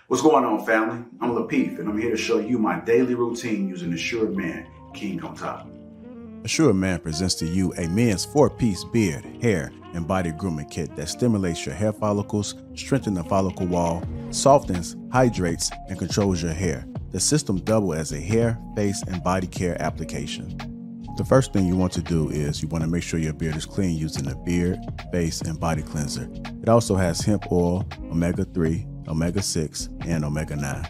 What's going on, family? I'm Lapeef, and I'm here to show you my daily routine using the Sure Man King on top. Assure Man presents to you a men's 4-piece beard, hair, and body grooming kit that stimulates your hair follicles, strengthens the follicle wall, softens, hydrates, and controls your hair. The system doubles as a hair, face, and body care application. The first thing you want to do is you want to make sure your beard is clean using the beard, face, and body cleanser. It also has hemp oil, omega-3, omega-6, and omega-9.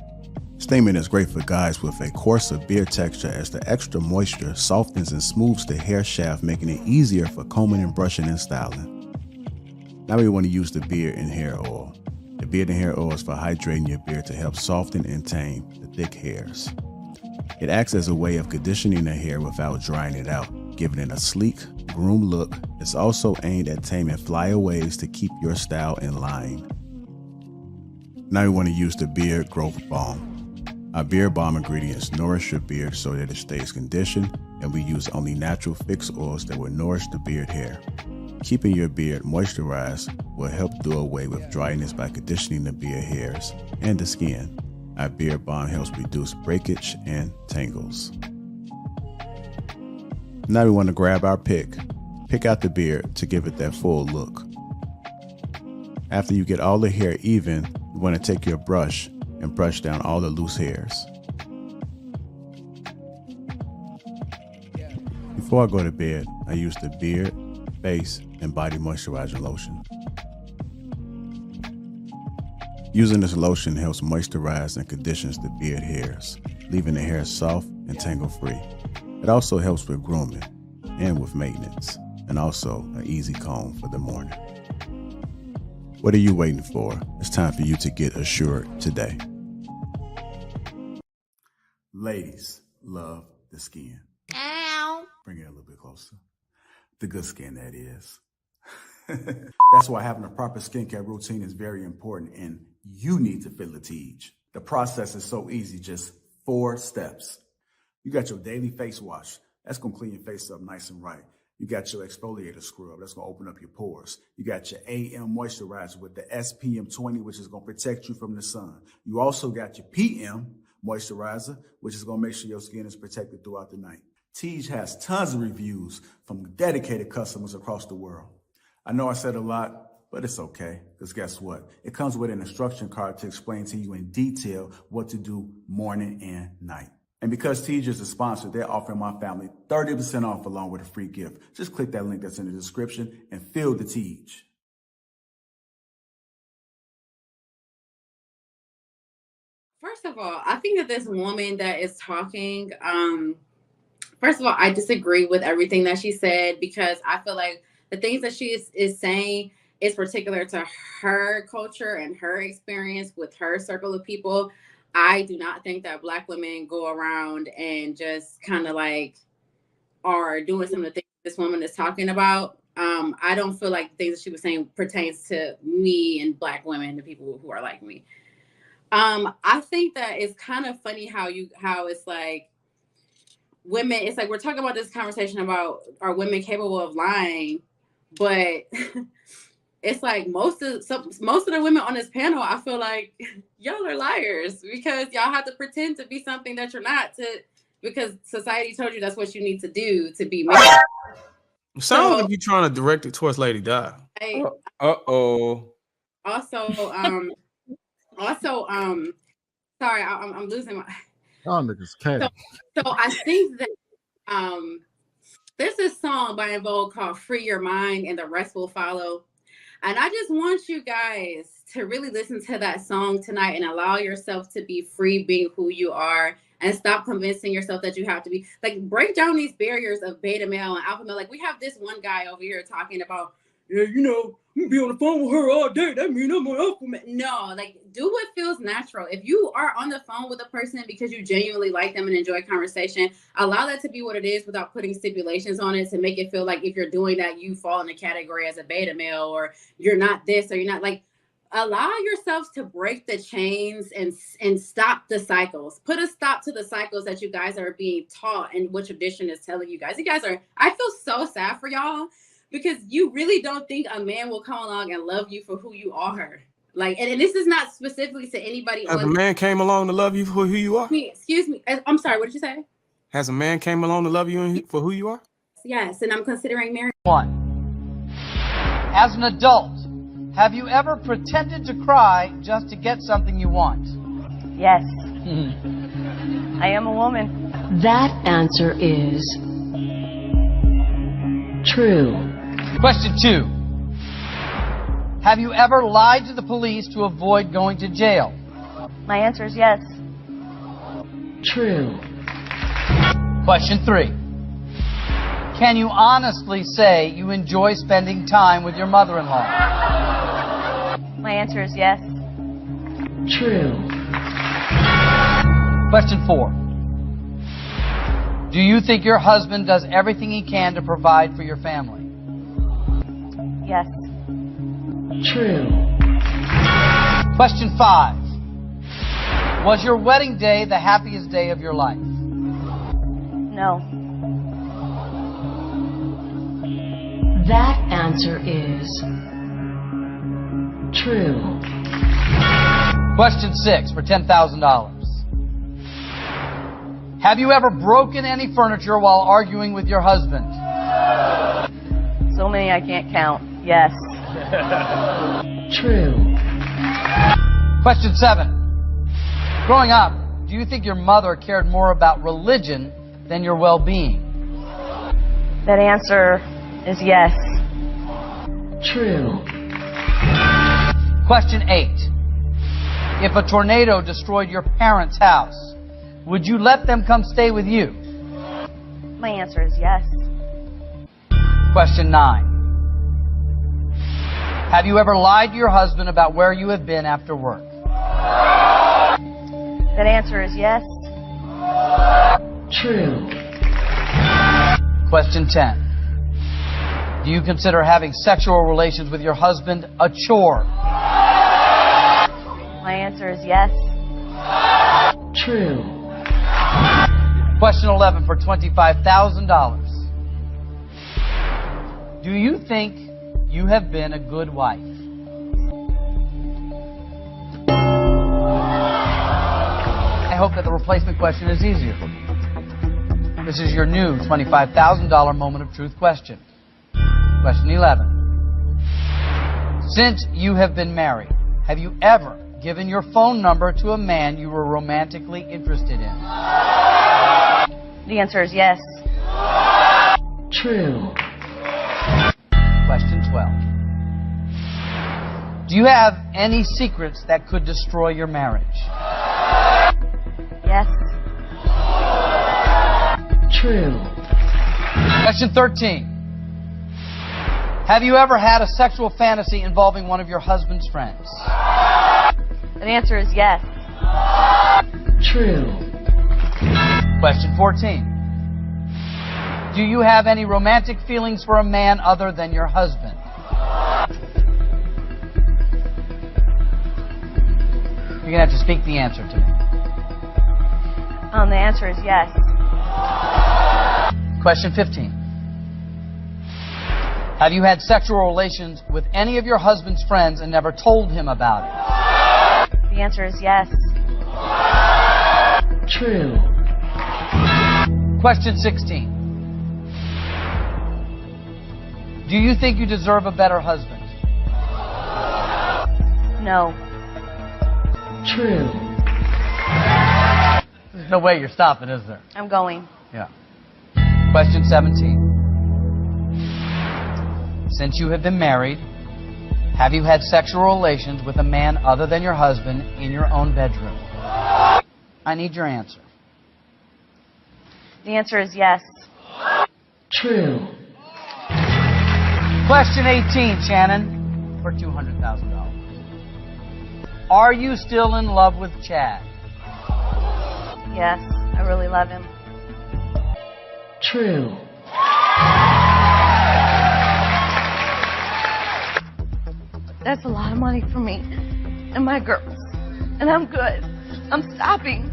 Steaming is great for guys with a coarser beard texture as the extra moisture softens and smooths the hair shaft, making it easier for combing and brushing and styling. Now we want to use the beard and hair oil. The beard and hair oil is for hydrating your beard to help soften and tame the thick hairs. It acts as a way of conditioning the hair without drying it out, giving it a sleek, groomed look. It's also aimed at taming flyaways to keep your style in line. Now we want to use the beard growth balm. Our beard balm ingredients nourish your beard so that it stays conditioned, and we use only natural fixed oils that will nourish the beard hair. Keeping your beard moisturized will help do away with dryness by conditioning the beard hairs and the skin. Our beard balm helps reduce breakage and tangles. Now we want to grab our pick. Pick out the beard to give it that full look. After you get all the hair even, you want to take your brush and brush down all the loose hairs. Before I go to bed, I use the beard, face, and body moisturizing lotion. Using this lotion helps moisturize and conditions the beard hairs, leaving the hair soft and tangle-free. It also helps with grooming and with maintenance, and also an easy comb for the morning. What are you waiting for? It's time for you to get assured today. Ladies love the skin. Ow. Bring it a little bit closer. The good skin, that is. That's why having a proper skincare routine is very important, and you need to feel the Teej. The process is so easy, just 4 steps. You got your daily face wash. That's going to clean your face up nice and right. You got your exfoliator scrub. That's going to open up your pores. You got your AM moisturizer with the SPM 20, which is going to protect you from the sun. You also got your PM moisturizer, which is going to make sure your skin is protected throughout the night. Teej has tons of reviews from dedicated customers across the world. I know I said a lot, but it's okay, because guess what? It comes with an instruction card to explain to you in detail what to do morning and night. And because Teej is a sponsor, they're offering my family 30% off along with a free gift. Just click that link that's in the description and feel the Teej. First of all, I think that this woman that is talking, first of all, I disagree with everything that she said, because I feel like the things that she is saying is particular to her culture and her experience with her circle of people. I do not think that Black women go around and just kind of like are doing some of the things this woman is talking about. I don't feel like the things that she was saying pertains to me and Black women, the people who are like me. I think that it's kind of funny how it's like women, it's like we're talking about this conversation about are women capable of lying, but it's like most of the women on this panel, I feel like y'all are liars, because y'all have to pretend to be something that you're not, because society told you that's what you need to do to be married. Sounds like you're trying to direct it towards Lady Di. Also, sorry, I'm losing my. Y'all niggas can't. So I think that there's this song by En Vogue called "Free Your Mind" and the rest will follow. And I just want you guys to really listen to that song tonight and allow yourself to be free being who you are, and stop convincing yourself that you have to be, like, break down these barriers of beta male and alpha male. Like, we have this one guy over here talking about, yeah, you know, you be on the phone with her all day. That means I'm an alpha male. No, like, do what feels natural. If you are on the phone with a person because you genuinely like them and enjoy conversation, allow that to be what it is without putting stipulations on it to make it feel like if you're doing that, you fall in the category as a beta male, or you're not this, or you're not, like, allow yourselves to break the chains and stop the cycles. Put a stop to the cycles that you guys are being taught and what tradition is telling you guys. You guys are, I feel so sad for y'all, because you really don't think a man will come along and love you for who you are. Like, and this is not specifically to anybody. Has a man came along to love you for who you are? Excuse me. I'm sorry. What did you say? Has a man came along to love you for who you are? Yes, and I'm considering marriage. One. As an adult, have you ever pretended to cry just to get something you want? Yes. I am a woman. That answer is true. Question 2. Have you ever lied to the police to avoid going to jail? My answer is yes. True. Question 3. Can you honestly say you enjoy spending time with your mother-in-law? My answer is yes. True. Question 4. Do you think your husband does everything he can to provide for your family? Yes. True. Question 5. Was your wedding day the happiest day of your life? No. That answer is true. Question 6 for $10,000. Have you ever broken any furniture while arguing with your husband? So many I can't count. Yes. True. Question 7. Growing up, do you think your mother cared more about religion than your well-being? That answer is yes. True. Question 8. If a tornado destroyed your parents' house, would you let them come stay with you? My answer is yes. Question 9. Have you ever lied to your husband about where you have been after work? That answer is yes. True. Question 10. Do you consider having sexual relations with your husband a chore? My answer is yes. True. Question 11 for $25,000. Do you think you have been a good wife? I hope that the replacement question is easier. This is your new $25,000 moment of truth question. Question 11. Since you have been married, have you ever given your phone number to a man you were romantically interested in? The answer is yes. True. Question 12. Do you have any secrets that could destroy your marriage? Yes. True. Question 13. Have you ever had a sexual fantasy involving one of your husband's friends? The answer is yes. True. Question 14. Do you have any romantic feelings for a man other than your husband? You're going to have to speak the answer to me. The answer is yes. Question 15. Have you had sexual relations with any of your husband's friends and never told him about it? The answer is yes. True. Question 16. Do you think you deserve a better husband? No. True. There's no way you're stopping, is there? I'm going. Yeah. Question 17. Since you have been married, have you had sexual relations with a man other than your husband in your own bedroom? I need your answer. The answer is yes. True. Question 18, Shannon, for $200,000. Are you still in love with Chad? Yes, I really love him. True. That's a lot of money for me and my girls. And I'm good. I'm stopping.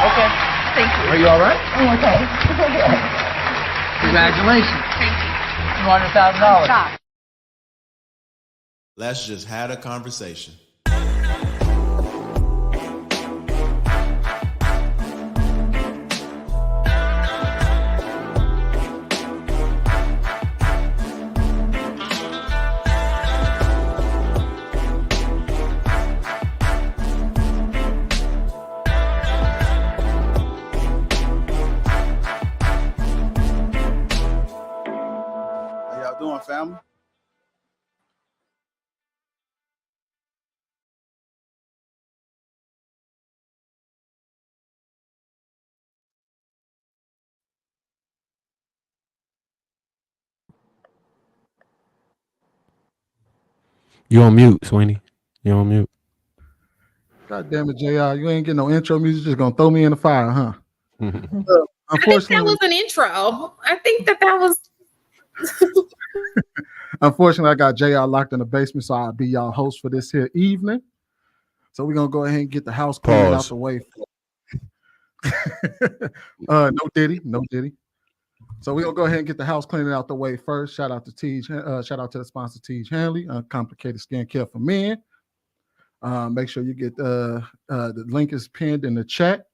Okay. Thank you. Are you all right? I'm okay. Congratulations. Thank you. $200,000. Let's just had a conversation. How y'all doing, family? You on mute, Sweeney. You on mute. God damn it, JR. You ain't getting no intro music. Just gonna throw me in the fire, huh? I think Unfortunately, that was an intro. I think that was. unfortunately, I got JR locked in the basement, so I'll be y'all host for this here evening. So we're gonna go ahead and get the house cleaned out the way. No Diddy. So we're gonna go ahead and get the house cleaning out the way first. Shout out to Tej, shout out to the sponsor Tej Hanley, Uncomplicated Skincare for Men. Make sure you get the link is pinned in the chat.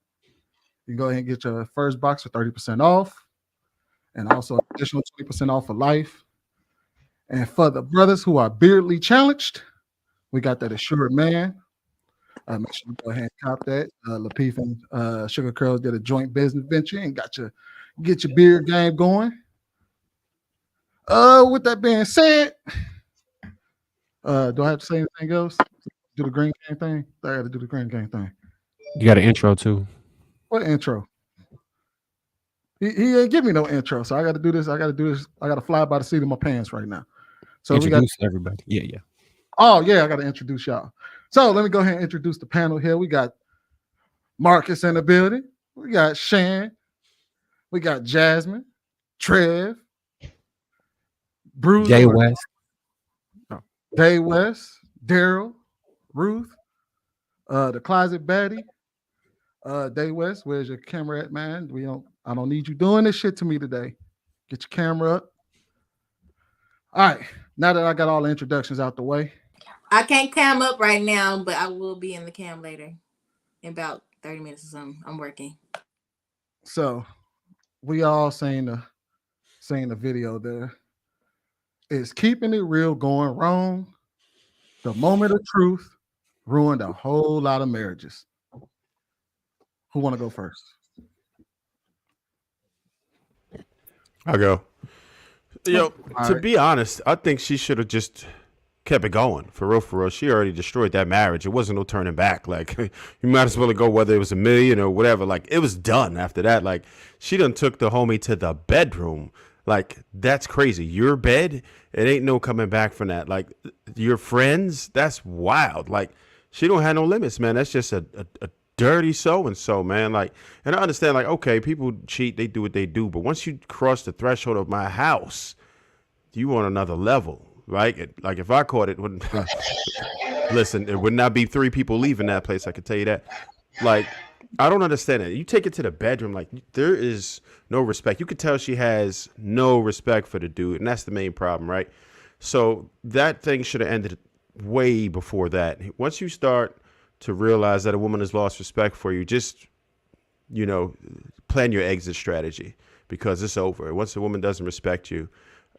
You can go ahead and get your first box for 30% off, and also additional 20% off for life. And for the brothers who are beardly challenged, we got that Assured Man. Make sure you go ahead and cop that. Lapeef and Sugar Curls did a joint business venture and get your beard game going. With that being said, do I have to say anything else? Do the green game thing? I got to do the green game thing. You got an intro too. What intro? He ain't give me no intro, so I got to do this. I got to fly by the seat of my pants right now. So Introduce everybody. Yeah. Oh yeah, I got to introduce y'all. So let me go ahead and introduce the panel here. We got Marcus in the building. We got Shan. We got Jasmine, Trev, Bruce, Jay West. Day West, Daryl, Ruth, the closet baddie. Day West, where's your camera at, man? I don't need you doing this shit to me today. Get your camera up. All right. Now that I got all the introductions out the way. I can't cam up right now, but I will be in the cam later in about 30 minutes or something. I'm working. So we all seen the video there. Is keeping it real going wrong? The moment of truth ruined a whole lot of marriages. Who want to go first? I'll go. To be honest, I think she should have just kept it going. For real. She already destroyed that marriage. It wasn't no turning back. Like, you might as well go whether it was $1 million or whatever. Like, it was done after that. Like, she done took the homie to the bedroom. Like, that's crazy. Your bed, it ain't no coming back from that. Like, your friends, that's wild. Like, she don't have no limits, man. That's just a dirty so-and-so, man. Like, and I understand, like, okay, people cheat, they do what they do. But once you cross the threshold of my house, you on another level, right? Like, if I caught it, wouldn't listen, it would not be 3 people leaving that place. I can tell you that. Like, I don't understand it. You take it to the bedroom, like, there is no respect. You could tell she has no respect for the dude, and that's the main problem, right? So that thing should have ended way before that. Once you start to realize that a woman has lost respect for you, just, plan your exit strategy, because it's over. Once a woman doesn't respect you,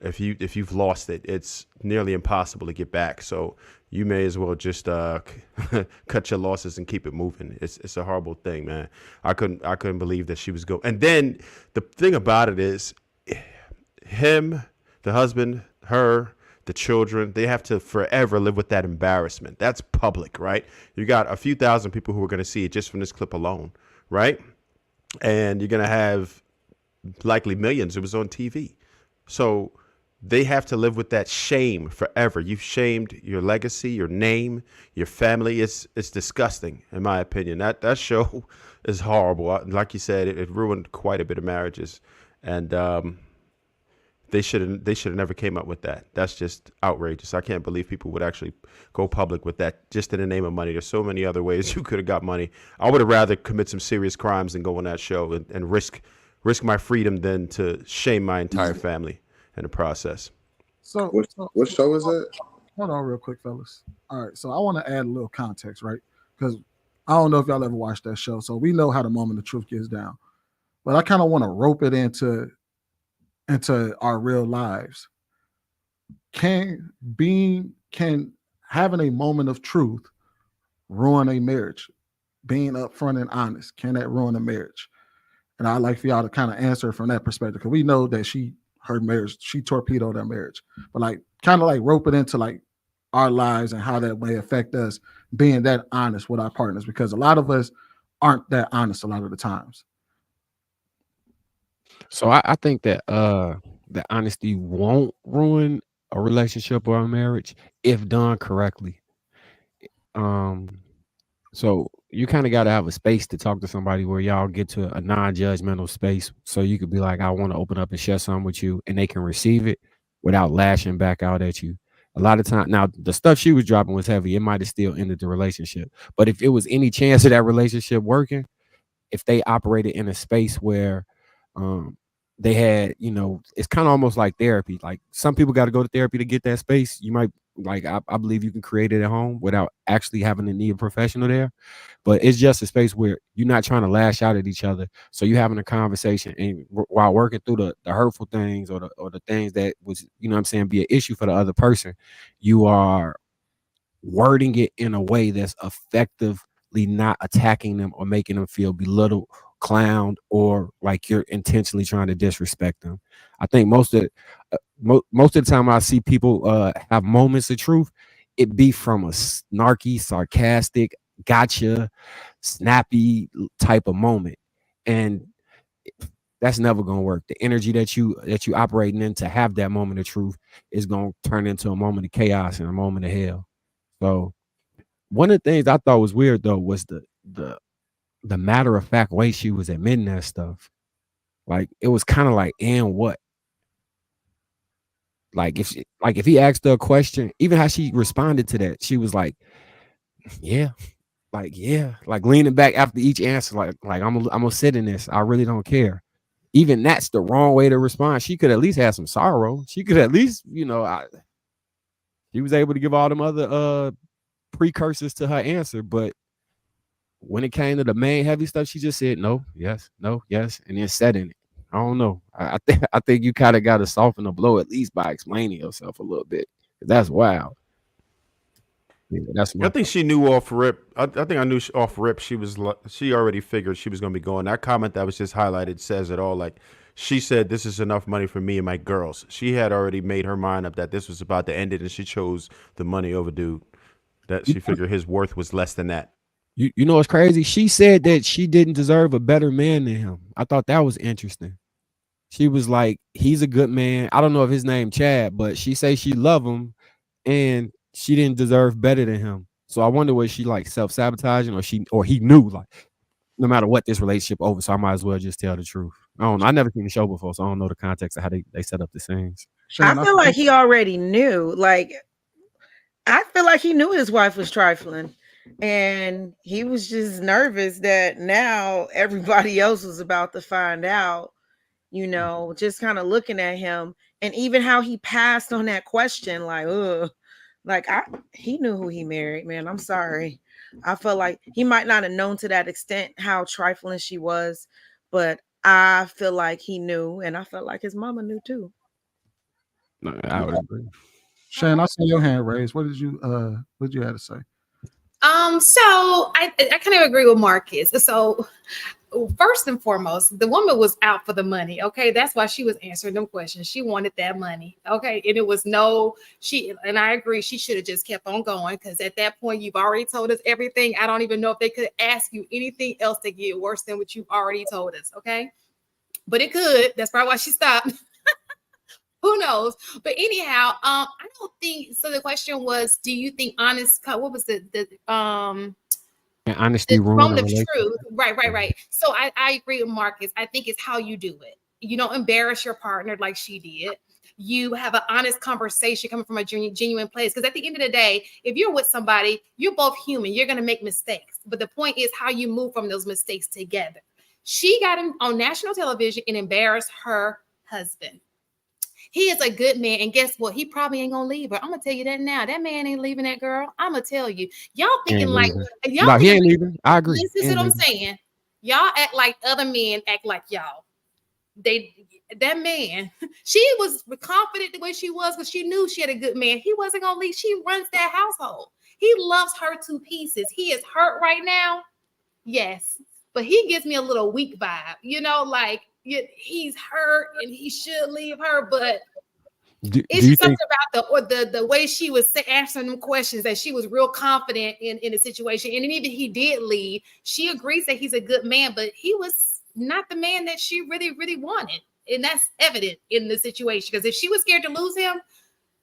if you've lost it, it's nearly impossible to get back. So you may as well just cut your losses and keep it moving. It's a horrible thing, man. I couldn't believe that she was going. And then the thing about it is, him, the husband, her, the children, they have to forever live with that embarrassment. That's public, right? You got a few thousand people who are going to see it just from this clip alone, right? And you're going to have likely millions. It was on TV. So they have to live with that shame forever. You've shamed your legacy, your name, your family. It's disgusting, in my opinion. That show is horrible. Like you said, it ruined quite a bit of marriages, and they should have never came up with that. That's just outrageous. I can't believe people would actually go public with that just in the name of money. There's so many other ways you could have got money. I would have rather commit some serious crimes than go on that show and risk my freedom than to shame my entire family in the process. So what show is it? Hold on real quick, fellas. All right, so I want to add a little context, right? Because I don't know if y'all ever watched that show, so we know how the moment of truth gets down. But I kind of want to rope it into our real lives. Can having a moment of truth ruin a marriage? Being upfront and honest, can that ruin a marriage? And I'd like for y'all to kind of answer from that perspective, because we know that her marriage, she torpedoed her marriage. But like kind of like rope it into like our lives and how that may affect us being that honest with our partners, because a lot of us aren't that honest a lot of the times. So I think that the honesty won't ruin a relationship or a marriage if done correctly. So you kind of got to have a space to talk to somebody where y'all get to a non-judgmental space, so you could be like, I want to open up and share something with you, and they can receive it without lashing back out at you. A lot of time, now the stuff she was dropping was heavy. It might have still ended the relationship, but if it was any chance of that relationship working, if they operated in a space where they had, it's kind of almost like therapy. Like some people got to go to therapy to get that space. You might I believe you can create it at home without actually having to need a professional there. But it's just a space where you're not trying to lash out at each other. So you're having a conversation, and while working through the hurtful things or the things that was, be an issue for the other person, you are wording it in a way that's effectively not attacking them or making them feel belittled, clowned, or like you're intentionally trying to disrespect them. I think most of the time I see people have moments of truth, it be from a snarky, sarcastic, gotcha, snappy type of moment, and that's never gonna work. The energy that you operating in to have that moment of truth is gonna turn into a moment of chaos and a moment of hell. So one of the things I thought was weird though was the matter of fact way she was admitting that stuff. Like it was kind of like, and what? Like if he asked her a question, even how she responded to that, she was like, yeah, like leaning back after each answer, like I'm gonna sit in this. I really don't care. Even that's the wrong way to respond. She could at least have some sorrow. She could at least, she was able to give all them other precursors to her answer, but when it came to the main heavy stuff, she just said no, yes, and then sat in it. I don't know. I think you kind of got to soften the blow at least by explaining yourself a little bit. That's wild. Yeah, I think she knew off rip. I think I knew off rip. She already figured she was going to be going. That comment that was just highlighted says it all. Like she said, "This is enough money for me and my girls." She had already made her mind up that this was about to end it, and she chose the money over dude. That she figured his worth was less than that. You know what's crazy? She said that she didn't deserve a better man than him. I thought that was interesting. She was like, he's a good man. I don't know if his name Chad, but she say she love him and she didn't deserve better than him. So I wonder, was she like self-sabotaging, or he knew like no matter what this relationship over, so I might as well just tell the truth. I don't know. I never seen the show before, so I don't know the context of how they set up the scenes. I feel like he already knew. Like I feel like he knew his wife was trifling. And he was just nervous that now everybody else was about to find out, just kind of looking at him, and even how he passed on that question, he knew who he married, man. I'm sorry. I felt like he might not have known to that extent how trifling she was, but I feel like he knew, and I felt like his mama knew too. No, I would agree. Shane, I see your hand raised. What did you have to say? So I kind of agree with Marcus. So first and foremost, the woman was out for the money. Okay. That's why she was answering them questions. She wanted that money. Okay. And it was and I agree. She should have just kept on going. Because at that point, you've already told us everything. I don't even know if they could ask you anything else to get worse than what you've already told us. Okay. But it could. That's probably why she stopped. Who knows? But anyhow, I don't think so. The question was, do you think what was honesty moment of truth? Right. So I agree with Marcus. I think it's how you do it. You don't embarrass your partner like she did. You have an honest conversation coming from a genuine place. Because at the end of the day, if you're with somebody, you're both human. You're going to make mistakes. But the point is how you move from those mistakes together. She got him on national television and embarrassed her husband. He is a good man, and guess what? He probably ain't gonna leave her. I'm gonna tell you that now. That man ain't leaving that girl. I'm gonna tell you. Y'all thinking like y'all. No, he ain't leaving. I agree. This is what I'm saying. Y'all act like other men act like y'all. That man, she was confident the way she was because she knew she had a good man. He wasn't gonna leave. She runs that household. He loves her to pieces. He is hurt right now. Yes, but he gives me a little weak vibe, like he's hurt and he should leave her, but it's just something about the way she was answering them questions that she was real confident in the situation. And even he did leave, she agrees that he's a good man, but he was not the man that she really, really wanted. And that's evident in the situation, because if she was scared to lose him,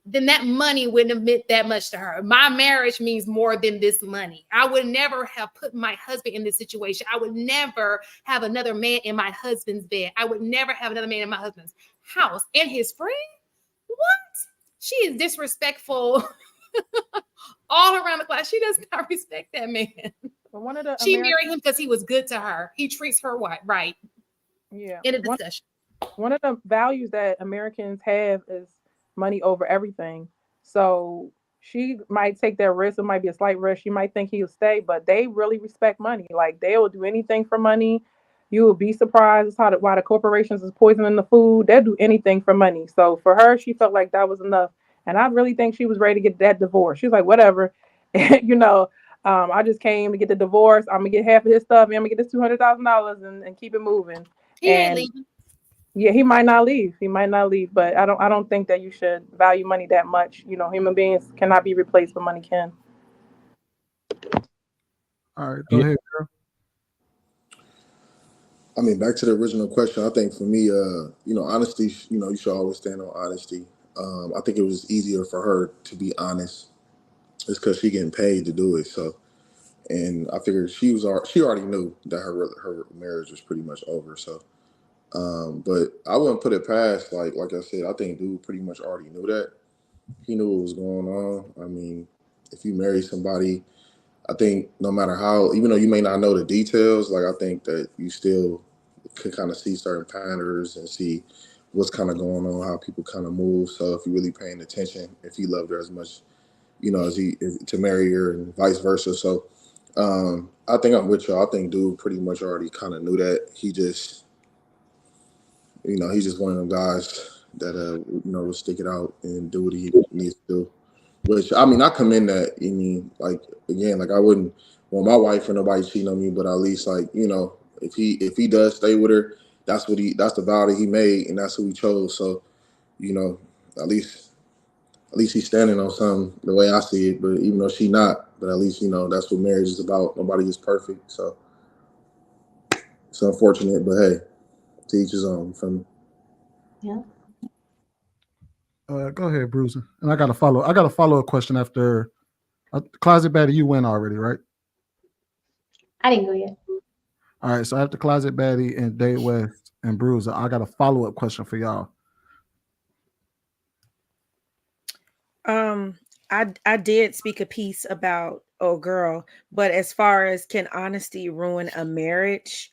then that money wouldn't have meant that much to her. My marriage means more than this money. I would never have put my husband in this situation. I would never have another man in my husband's bed. I would never have another man in my husband's house. And his friend? What? She is disrespectful all around the clock. She does not respect that man. But she married him because he was good to her. He treats her right. Yeah. In a discussion. One of the values that Americans have is money over everything. So she might take that risk. It might be a slight risk. She might think he'll stay, but they really respect money. Like, they will do anything for money. You will be surprised why the corporations is poisoning the food. They'll do anything for money. So for her, she felt like that was enough. And I really think she was ready to get that divorce. She was like, whatever, I just came to get the divorce. I'm gonna get half of his stuff, and I'm gonna get this $200,000 and keep it moving. He ain't leaving. Yeah, he might not leave. But I don't think that you should value money that much. Human beings cannot be replaced, but money can. All right, go ahead, girl. I mean, back to the original question. I think for me, honesty. You should always stand on honesty. I think it was easier for her to be honest. It's because she getting paid to do it. So, and I figured she already knew that her marriage was pretty much over. So. But I wouldn't put it past, like I said, I think dude pretty much already knew that. He knew what was going on. I mean, if you marry somebody, I think no matter how, even though you may not know the details, like, I think that you still can kind of see certain patterns and see what's kind of going on, how people kind of move. So if you're really paying attention, if he loved her as much, to marry her and vice versa. So I think I'm with you. I think dude pretty much already kind of knew that. He just... he's just one of them guys that, will stick it out and do what he needs to do. Which, I mean, I commend that. I wouldn't want my wife or nobody cheating on me, but at least, if he does stay with her, that's the vow that he made, and that's who he chose. So, at least he's standing on something the way I see it. But even though she not, but at least, that's what marriage is about. Nobody is perfect. So it's unfortunate, but hey. To each his own. From yeah. Go ahead, Bruiser. And I got a follow-up question after Closet Baddie. You went already, right? I didn't go yet. All right. So after Closet Baddie and Day West and Bruiser, I got a follow-up question for y'all. I did speak a piece about Oh Girl, but as far as can honesty ruin a marriage?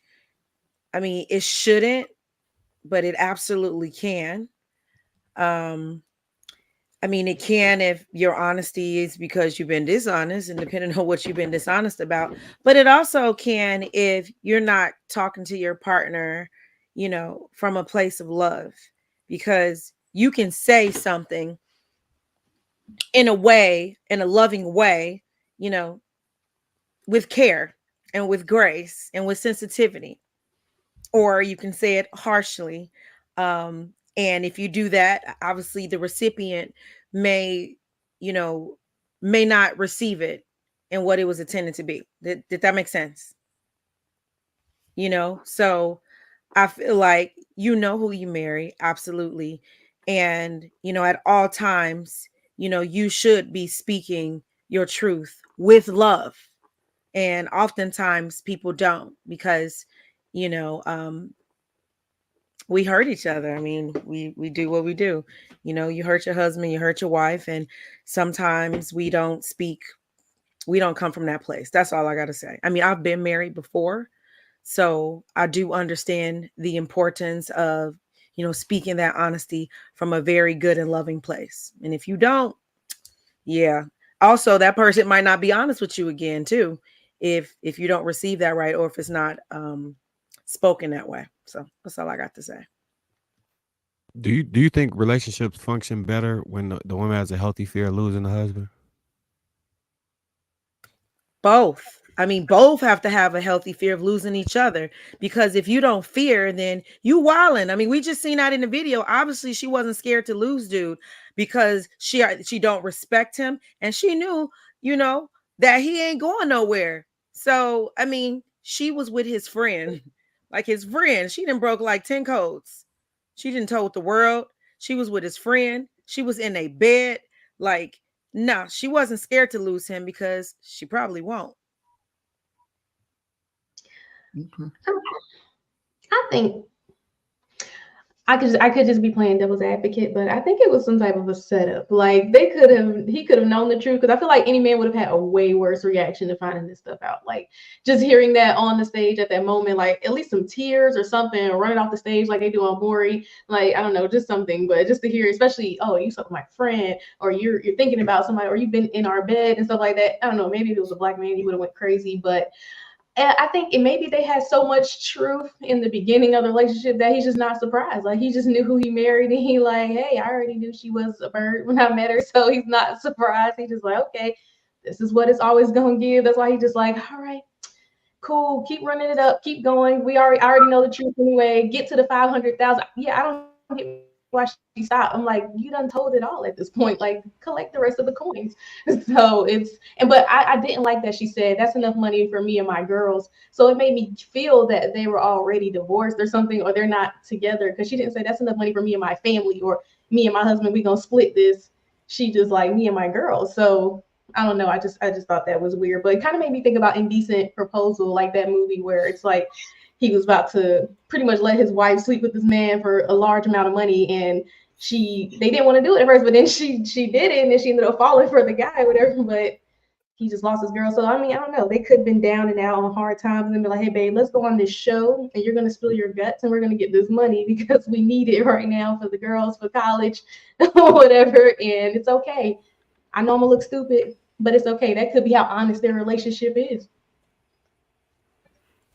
I mean, it shouldn't, but it absolutely can. I mean, it can if your honesty is because you've been dishonest, and depending on what you've been dishonest about. But it also can if you're not talking to your partner, from a place of love, because you can say something in a loving way, with care and with grace and with sensitivity. Or you can say it harshly. And if you do that, obviously the recipient may not receive it in what it was intended to be. Did that make sense? So I feel like who you marry, absolutely. And, at all times, you should be speaking your truth with love. And oftentimes people don't, because we hurt each other. I mean, we do what we do. You hurt your husband, you hurt your wife, and sometimes we don't come from that place. That's all I got to say. I mean, I've been married before, so I do understand the importance of, speaking that honesty from a very good and loving place. And if you don't, yeah. Also, that person might not be honest with you again too, if you don't receive that right, or if it's not spoken that way. So that's all I got to say. Do you think relationships function better when the woman has a healthy fear of losing the husband? Both. I mean, both have to have a healthy fear of losing each other, because if you don't fear, then you wildin'. I mean, we just seen that in the video. Obviously, she wasn't scared to lose dude because she don't respect him, and she knew, that he ain't going nowhere. So, I mean, she was with his friend, like his friend. She done broke like 10 codes. She didn't told the world. She was with his friend. She was in a bed. Like, nah, she wasn't scared to lose him because she probably won't. I think I could just be playing devil's advocate, but I think it was some type of a setup. Like he could have known the truth, because I feel like any man would have had a way worse reaction to finding this stuff out. Like just hearing that on the stage at that moment, like at least some tears or something, or running off the stage like they do on Maury. Like I don't know, just something. But just to hear, especially, oh, you slept with my friend, or you're thinking about somebody, or you've been in our bed and stuff like that. I don't know. Maybe if it was a black man, he would have went crazy, but. And I think maybe they had so much truth in the beginning of the relationship that he's just not surprised. Like he just knew who he married, and he like, hey, I already knew she was a bird when I met her, so he's not surprised. He's just like, okay, this is what it's always gonna give. That's why he just like, all right, cool, keep running it up, keep going. I already know the truth anyway. Get to the 500,000. Yeah, I don't get why she stopped. I'm like, you done told it all at this point. Like, collect the rest of the coins. So but I didn't like that she said that's enough money for me and my girls. So it made me feel that they were already divorced or something, or they're not together, because she didn't say that's enough money for me and my family, or me and my husband, we gonna split this. She just like me and my girls. So I don't know. I just thought that was weird, but it kind of made me think about Indecent Proposal, like that movie where it's like he was about to pretty much let his wife sleep with this man for a large amount of money, and they didn't want to do it at first, but then she did it, and then she ended up falling for the guy, whatever. But he just lost his girl. So I mean, I don't know. They could have been down and out on hard times and be like, hey babe, let's go on this show, and you're gonna spill your guts, and we're gonna get this money because we need it right now for the girls, for college, or whatever. And it's okay. I know I'm gonna look stupid, but it's okay. That could be how honest their relationship is.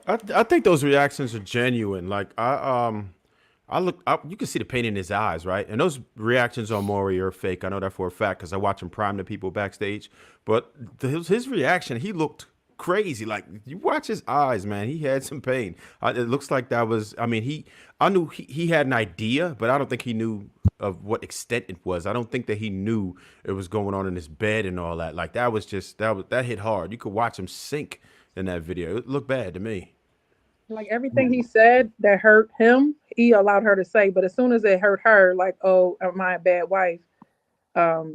I think those reactions are genuine. Like you can see the pain in his eyes, right? And those reactions on Maury are fake. I know that for a fact because I watch him prime the people backstage. But his reaction, he looked crazy. Like you watch his eyes, man. He had some pain. It looks like that was. I mean, I knew he had an idea, but I don't think he knew of what extent it was. I don't think that he knew it was going on in his bed and all that. Like that hit hard. You could watch him sink in that video. It looked bad to me. Like everything he said that hurt him, he allowed her to say. But as soon as it hurt her, like, oh, am I a bad wife?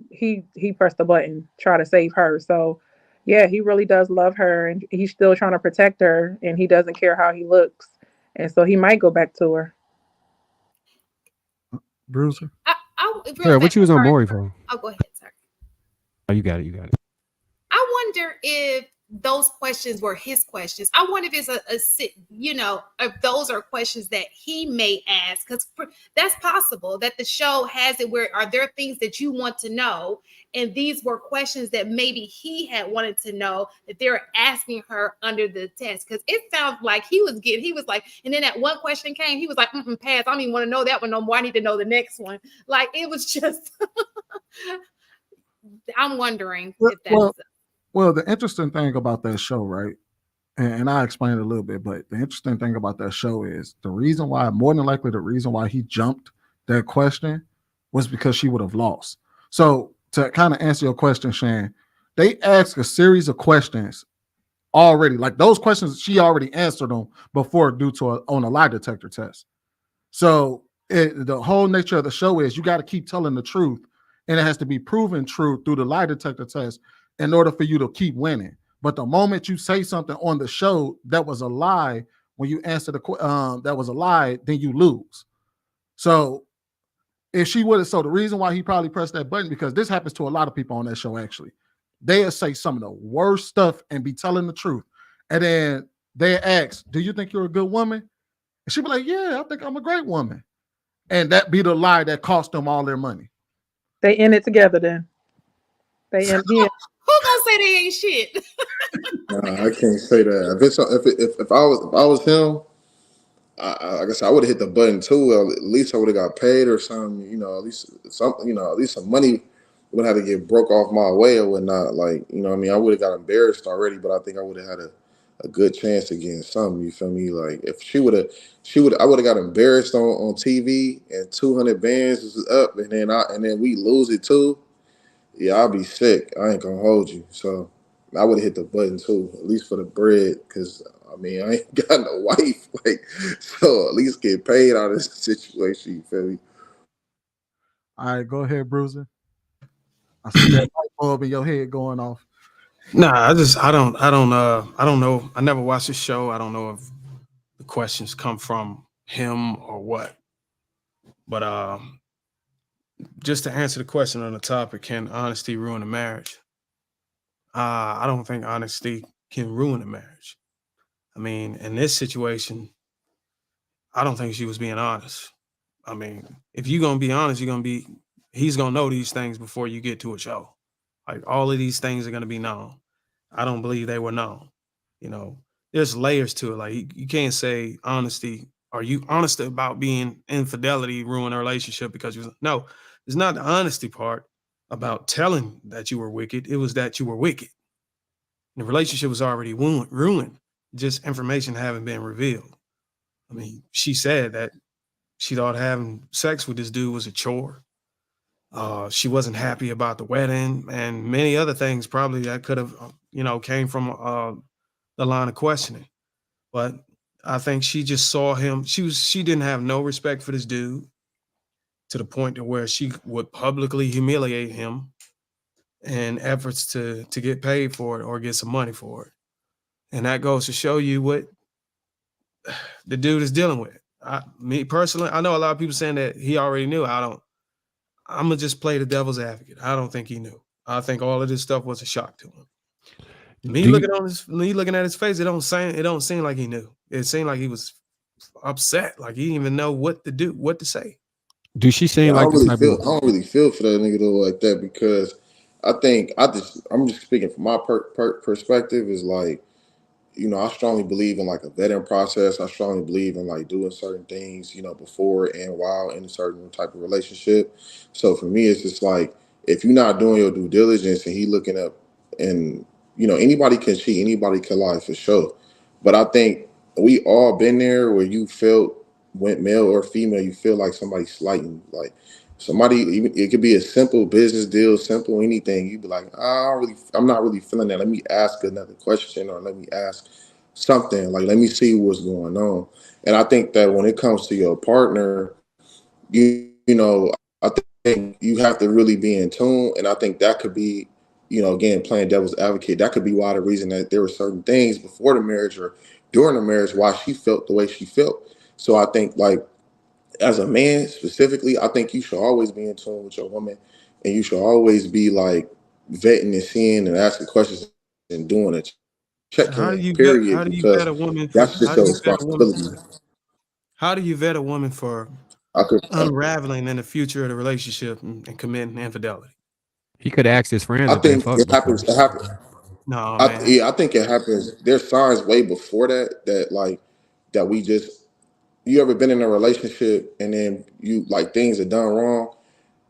He pressed the button, try to save her. So yeah, he really does love her, and he's still trying to protect her, and he doesn't care how he looks. And so he might go back to her. Bruiser. Sarah, what you was on Maury for? Oh, go ahead, sir. Oh, you got it. I wonder if those questions were his questions. I wonder if it's if those are questions that he may ask, because that's possible that the show has it where are there things that you want to know, and these were questions that maybe he had wanted to know that they're asking her under the test. Because it sounds like he was like, and then that one question came, he was like, pass. I don't even want to know that one no more. I need to know the next one. Like it was just I'm wondering if that's well, the interesting thing about that show, right? And I explained it a little bit, but the interesting thing about that show is more than likely the reason why he jumped that question was because she would have lost. So to kind of answer your question, Shan, they asked a series of questions already. Like those questions, she already answered them before on a lie detector test. So the whole nature of the show is you got to keep telling the truth, and it has to be proven true through the lie detector test in order for you to keep winning. But the moment you say something on the show that was a lie, when you answer that was a lie, then you lose. So if she would have, so the reason why he probably pressed that button, because this happens to a lot of people on that show, actually. They'll say some of the worst stuff and be telling the truth. And then they ask, do you think you're a good woman? And she'd be like, yeah, I think I'm a great woman. and that be the lie that cost them all their money. They in it together then. They in here. Who gonna say they ain't shit? Nah, I can't say that. If I was him, like I said, I would have hit the button too. At least I would have got paid or something. You know, at least something. You know, at least some money would have to get broke off my way or whatnot. Like, you know what I mean? I would have got embarrassed already, but I think I would have had a good chance of getting something. You feel me? Like if I would have got embarrassed on TV and 200 bands is up, and then we lose it too. Yeah, I'll be sick. I ain't gonna hold you. So I would have hit the button too, at least for the bread, because I mean I ain't got no wife, like, so at least get paid out of this situation. You feel me? All right, go ahead, Bruiser. I see that light bulb in your head going off. Nah, I don't know. I never watched the show. I don't know if the questions come from him or what. But just to answer the question on the topic, can honesty ruin a marriage? I don't think honesty can ruin a marriage. I mean, in this situation, I don't think she was being honest. I mean, if you're gonna be honest, he's gonna know these things before you get to a show. Like all of these things are gonna be known. I don't believe they were known. You know, there's layers to it. Like you can't say honesty. Are you honest about being infidelity ruin a relationship because no, it's not the honesty part about telling that you were wicked. It was that you were wicked. The relationship was already ruined. Just information haven't been revealed. I mean, she said that she thought having sex with this dude was a chore. She wasn't happy about the wedding and many other things probably that could have, came from the line of questioning. But I think she just saw him. She didn't have no respect for this dude to the point to where she would publicly humiliate him in efforts to get paid for it or get some money for it. And that goes to show you what the dude is dealing with. Me personally, I know a lot of people saying that he already knew. I'm gonna just play the devil's advocate. I don't think he knew. I think all of this stuff was a shock to him. Me looking at his face, it don't seem like he knew. It seemed like he was upset, like he didn't even know what to do, what to say. Do she seem Yeah, like I don't really feel for that nigga though like that, because I'm just speaking from my perspective is like, you know, I strongly believe in like a vetting process. I strongly believe in like doing certain things, you know, before and while in a certain type of relationship. So for me, it's just like, if you're not doing your due diligence and he looking up, and, you know, anybody can cheat, anybody can lie for sure. But I think we all been there where you felt, went male or female, you feel like somebody's slighting, like somebody, even it could be a simple business deal, simple anything. You'd be like, I'm not really feeling that. Let me ask another question, or let me ask something. Like, let me see what's going on. And I think that when it comes to your partner, you know, I think you have to really be in tune. And I think that could be, you know, again, playing devil's advocate, that could be why the reason that there were certain things before the marriage or during the marriage, why she felt the way she felt. So I think, like, as a man specifically, I think you should always be in tune with your woman, and you should always be like vetting and seeing and asking questions and doing a check-in, period, How do you because vet a woman that's just your responsibility. How do you vet a woman for unraveling in the future of the relationship and committing infidelity? He could ask his friends. I think it happens. No, man. I think it happens. There's signs way before that we just. You ever been in a relationship and then you like things are done wrong,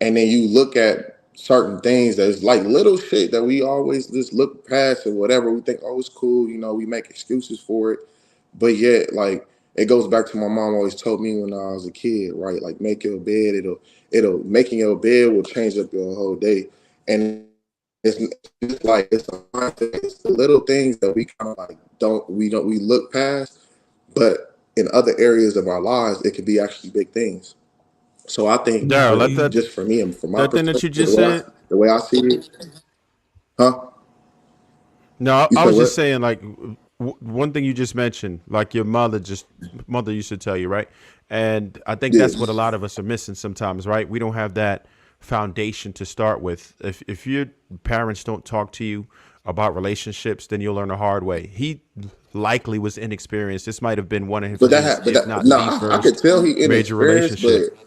and then you look at certain things that's like little shit that we always just look past or whatever. We think, oh, it's cool, you know, we make excuses for it. But yet, like, it goes back to my mom always told me when I was a kid, right? Like, make your bed, making your bed will change up your whole day. And it's like it's the little things that we kind of like we look past, but in other areas of our lives, it could be actually big things. So I think, just for me and from my perspective, that you just said, the way I see it, huh? No, I was just saying, like, one thing you just mentioned, like your mother used to tell you, right? And I think that's what a lot of us are missing sometimes, right? We don't have that foundation to start with. If your parents don't talk to you about relationships, then you'll learn the hard way. He likely was inexperienced. This might have been one of his, I could tell he major relationship.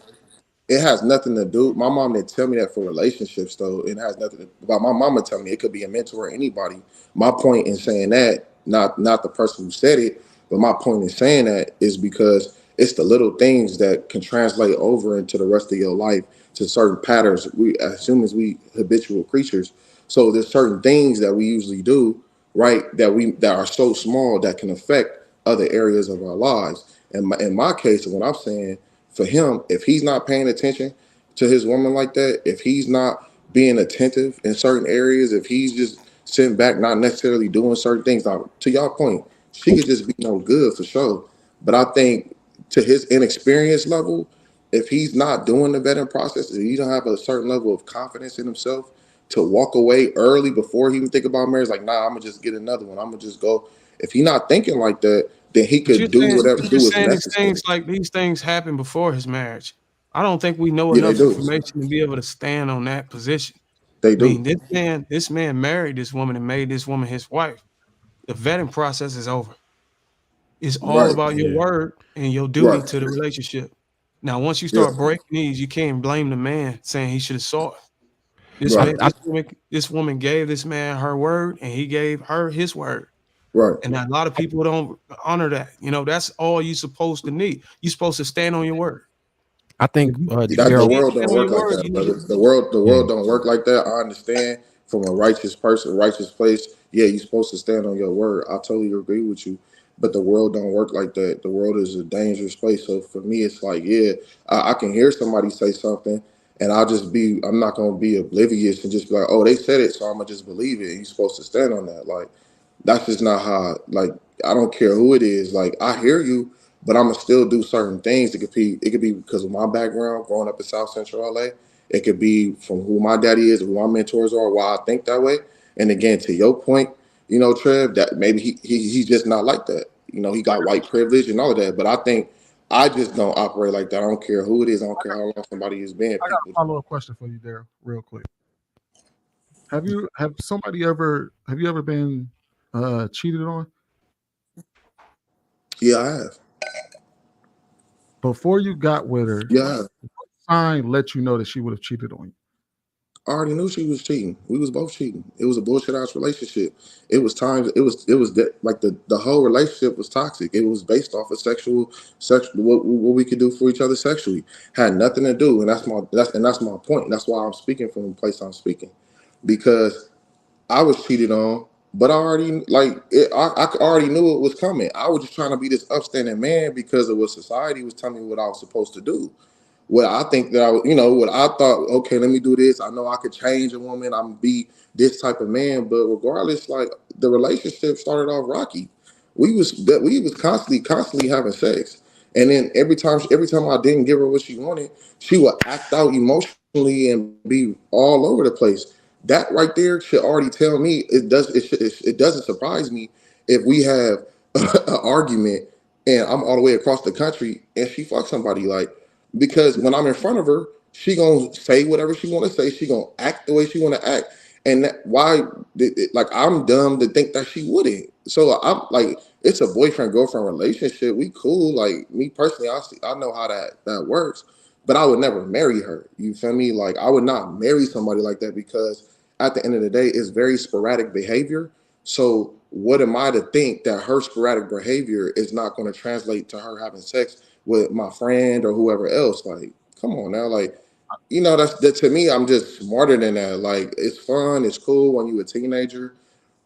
it has nothing to do. My mom didn't tell me that for relationships, though. It has nothing to, about my mama telling me it could be a mentor or anybody. My point in saying that, not the person who said it, but my point in saying that is because it's the little things that can translate over into the rest of your life to certain patterns. We, as humans, we habitual creatures. So there's certain things that we usually do, right, that are so small that can affect other areas of our lives. And in my case, what I'm saying, for him, if he's not paying attention to his woman like that, if he's not being attentive in certain areas, if he's just sitting back, not necessarily doing certain things. Now, to y'all point, she could just be no good for sure. But I think to his inexperience level, if he's not doing the vetting process, if he don't have a certain level of confidence in himself to walk away early before he even think about marriage, like, nah, I'm gonna just get another one. I'm gonna just go. If he's not thinking like that, then he But you're could do saying, whatever but do you're is saying necessary. these things happen before his marriage. I don't think we know Yeah, they enough do. information to be able to stand on that position. They I mean, do. this man married this woman and made this woman his wife. The vetting process is over. It's all Right. about your word and your duty Right. to the relationship. Now, once you Yeah. start breaking these, you can't blame the man saying he should have saw it. This Right. man, this woman gave this man her word, and he gave her his word. Right. And a lot of people don't honor that. You know, that's all you're supposed to need. You're supposed to stand on your word. I think That the If you Daryl. world stand don't on your work like word, that, you need brother. to. The Yeah. world don't work like that. I understand from a righteous person, righteous place. Yeah, you're supposed to stand on your word. I totally agree with you. But the world don't work like that. The world is a dangerous place. So for me, it's like, yeah, I can hear somebody say something, and I'm not gonna be oblivious and just be like, oh, they said it, so I'm gonna just believe it. And you're supposed to stand on that. Like, that's just not how. Like, I don't care who it is. Like, I hear you, but I'm gonna still do certain things. It could be because of my background, growing up in South Central LA. It could be from who my daddy is, who my mentors are, why I think that way. And again, to your point, Trev, that maybe he's just not like that. He got white privilege and all of that. But I think I just don't operate like that. I don't care who it is. I don't care how long somebody has been. I got a follow-up question for you, Daryl, real quick. Have you ever been cheated on? Yeah, I have. Before you got with her, Yeah, what sign let you know that she would have cheated on you? I already knew she was cheating. We was both cheating. It was a bullshit ass relationship. It was times. It was like the whole relationship was toxic. It was based off of sexual what we could do for each other sexually. Had nothing to do, and that's my point. That's why I'm speaking from the place I'm speaking, because I was cheated on, but I already I already knew it was coming. I was just trying to be this upstanding man because of what society was telling me what I was supposed to do. What I think that what I thought, okay, let me do this. I know I could change a woman. I'm gonna be this type of man. But regardless, like, the relationship started off rocky. We was constantly having sex. And then every time I didn't give her what she wanted, she would act out emotionally and be all over the place. That right there should already tell me it doesn't surprise me if we have an argument and I'm all the way across the country and she fucks somebody, like, because when I'm in front of her, she gonna say whatever she want to say. She gonna act the way she want to act, and why? Like, I'm dumb to think that she wouldn't. So I'm like, it's a boyfriend girlfriend relationship. We cool. Like, me personally, I know how that works, but I would never marry her. You feel me? Like, I would not marry somebody like that because at the end of the day, it's very sporadic behavior. So what am I to think that her sporadic behavior is not going to translate to her having sex with my friend or whoever else? Like, come on now. Like, that to me, I'm just smarter than that. Like, it's fun, it's cool when you a teenager,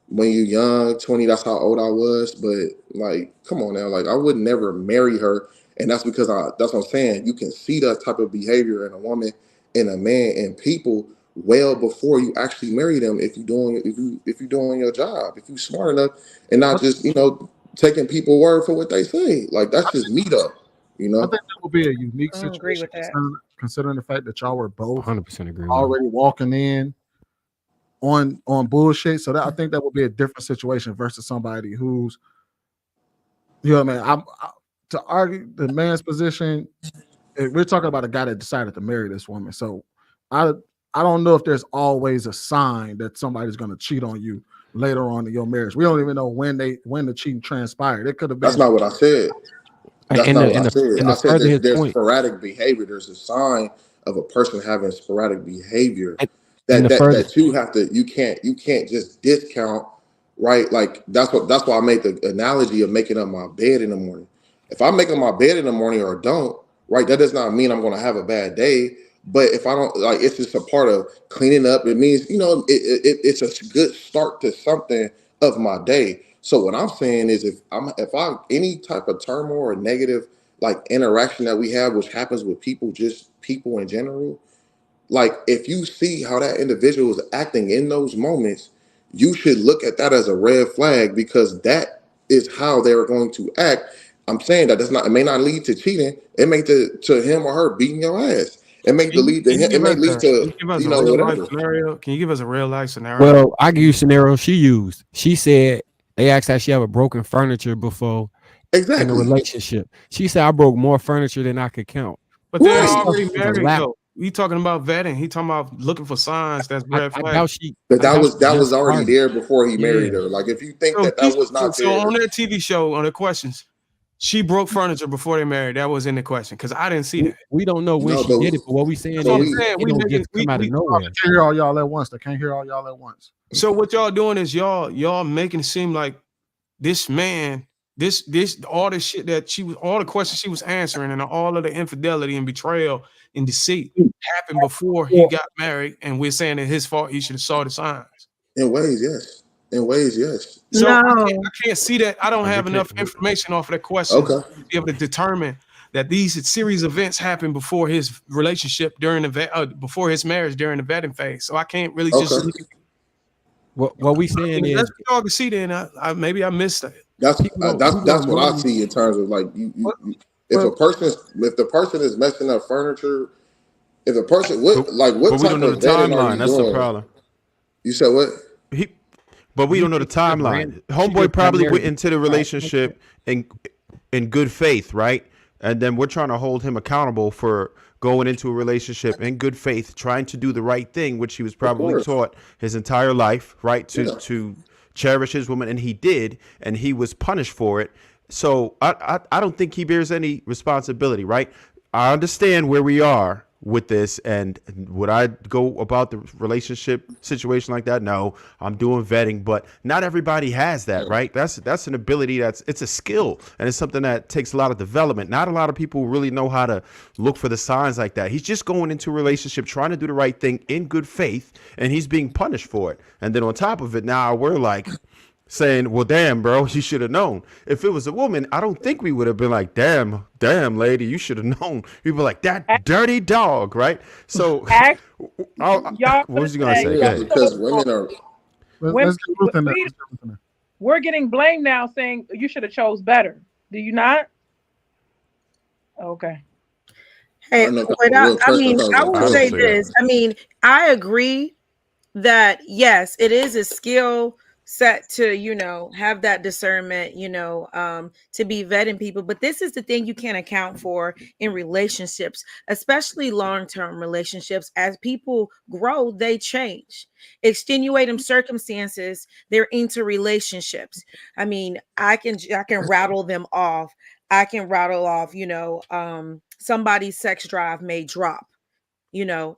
when you young, 20, that's how old I was. But, like, come on now. Like, I would never marry her. And that's because that's what I'm saying. You can see that type of behavior in a woman, in a man, and people well before you actually marry them, if you're doing your job, if you're smart enough and not just, taking people word for what they say. Like, that's just me though, I think that would be a unique I don't agree situation with that. considering the fact that y'all were both 100% agree with him. already walking in on bullshit. So I think that would be a different situation versus somebody who's, what I mean. To argue the man's position, we're talking about a guy that decided to marry this woman. So I don't know if there's always a sign that somebody's going to cheat on you later on in your marriage. We don't even know when the cheating transpired. It could have been. That's not what I said. That's not what I said. And I to said further his there's point, sporadic behavior. There's a sign of a person having sporadic behavior and that the further you have to. You can't just discount, right? Like that's why I made the analogy of making up my bed in the morning. If I'm making my bed in the morning or don't, right, that does not mean I'm going to have a bad day. But if I don't, like, it's just a part of cleaning up. It means, it's a good start to something of my day. So what I'm saying is, if I any type of turmoil or negative like interaction that we have, which happens with people, just people in general, like if you see how that individual is acting in those moments, you should look at that as a red flag, because that is how they're going to act. I'm saying that it may not lead to cheating. It may to him or her beating your ass. It may lead to him. It may lead Can to you give us a real life whatever. scenario? Can you give us a real life scenario? well, I give you a scenario she used. She said they asked her she ever broken furniture before in a Exactly. relationship. She said I broke more furniture than I could count. But they're Right. already She's a married lap. though. We talking about vetting. He talking about looking for signs. That's red I flag. doubt she. But I doubt she that was just already started. there before he married Yeah. her. Like if you think So, that was not so there, on that TV show, on the questions, she broke furniture before they married. That was in the question because I didn't see that. We don't know when No, she but did it, but what we saying That's what I'm is saying. it We don't making just come out of They nowhere. can't hear all y'all at once. They can't hear all y'all at once. So what y'all doing is y'all making it seem like this man, this all the shit that all the questions she was answering, and all of the infidelity and betrayal and deceit happened before he got married, and we're saying that his fault. He should have saw the signs. in ways, yes. In ways, yes. So No. I can't see that. I don't have enough information off of that question Okay. to be able to determine that these series of events happened before his relationship during the before his marriage during the vetting phase. So I can't really just. Okay. What we saying is That's what y'all can see. Then maybe I missed it. That's don't what I normally- see in terms of like if the person is messing up furniture, if a person what But type we don't know of the vetting are timeline. you That's the doing? problem. You said what? But we You don't know the think that timeline. she just Homeboy got probably married went into the before. relationship in good faith, right? And then we're trying to hold him accountable for going into a relationship in good faith, trying to do the right thing, which he was probably course. taught his entire life, right? Yeah. To cherish his woman, and he did, and he was punished for it. So I don't think he bears any responsibility, right? I understand where we are with this, and would I go about the relationship situation like that? No, I'm doing vetting, but not everybody has that, right? That's an ability, it's a skill, and it's something that takes a lot of development. Not a lot of people really know how to look for the signs like that. He's just going into a relationship trying to do the right thing in good faith, and he's being punished for it. And then on top of it, now we're like saying, well, damn, bro, you should have known. If it was a woman, I don't think we would have been like, damn, lady, you should have known. We'd be like, that dirty dog, right? So, what was you going to say? Go ahead. Because women are. Let's get Ruth in there. We're getting blamed now, saying you should have chose better. Do you not? Okay. Hey, I know that's but a real I mean, question. I will I say don't see this. I mean, I agree that yes, it is a skill set to, have that discernment, to be vetting people. But this is the thing you can't account for in relationships, especially long-term relationships. As people grow, they change. Extenuating circumstances, they're into relationships. I mean, I can rattle them off. I can rattle off, somebody's sex drive may drop,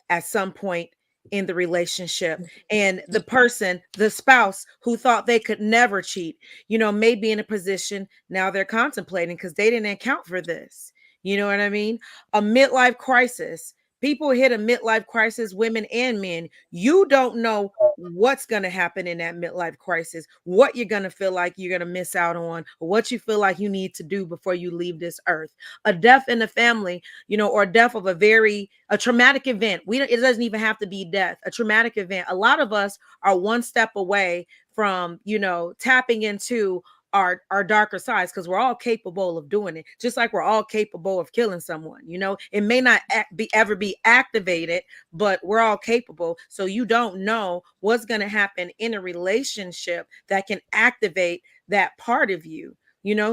at some point in the relationship, and the spouse who thought they could never cheat, may be in a position now they're contemplating because they didn't account for this. You know what I mean? A midlife crisis. People hit a midlife crisis, women and men. You don't know what's going to happen in that midlife crisis, what you're going to feel like you're going to miss out on, or what you feel like you need to do before you leave this earth. A death in the family, or death of a traumatic event. It doesn't even have to be death, a traumatic event. A lot of us are one step away from, tapping into our darker sides, because we're all capable of doing it, just like we're all capable of killing someone. It may not ever be activated, but we're all capable. So you don't know what's going to happen in a relationship that can activate that part of you.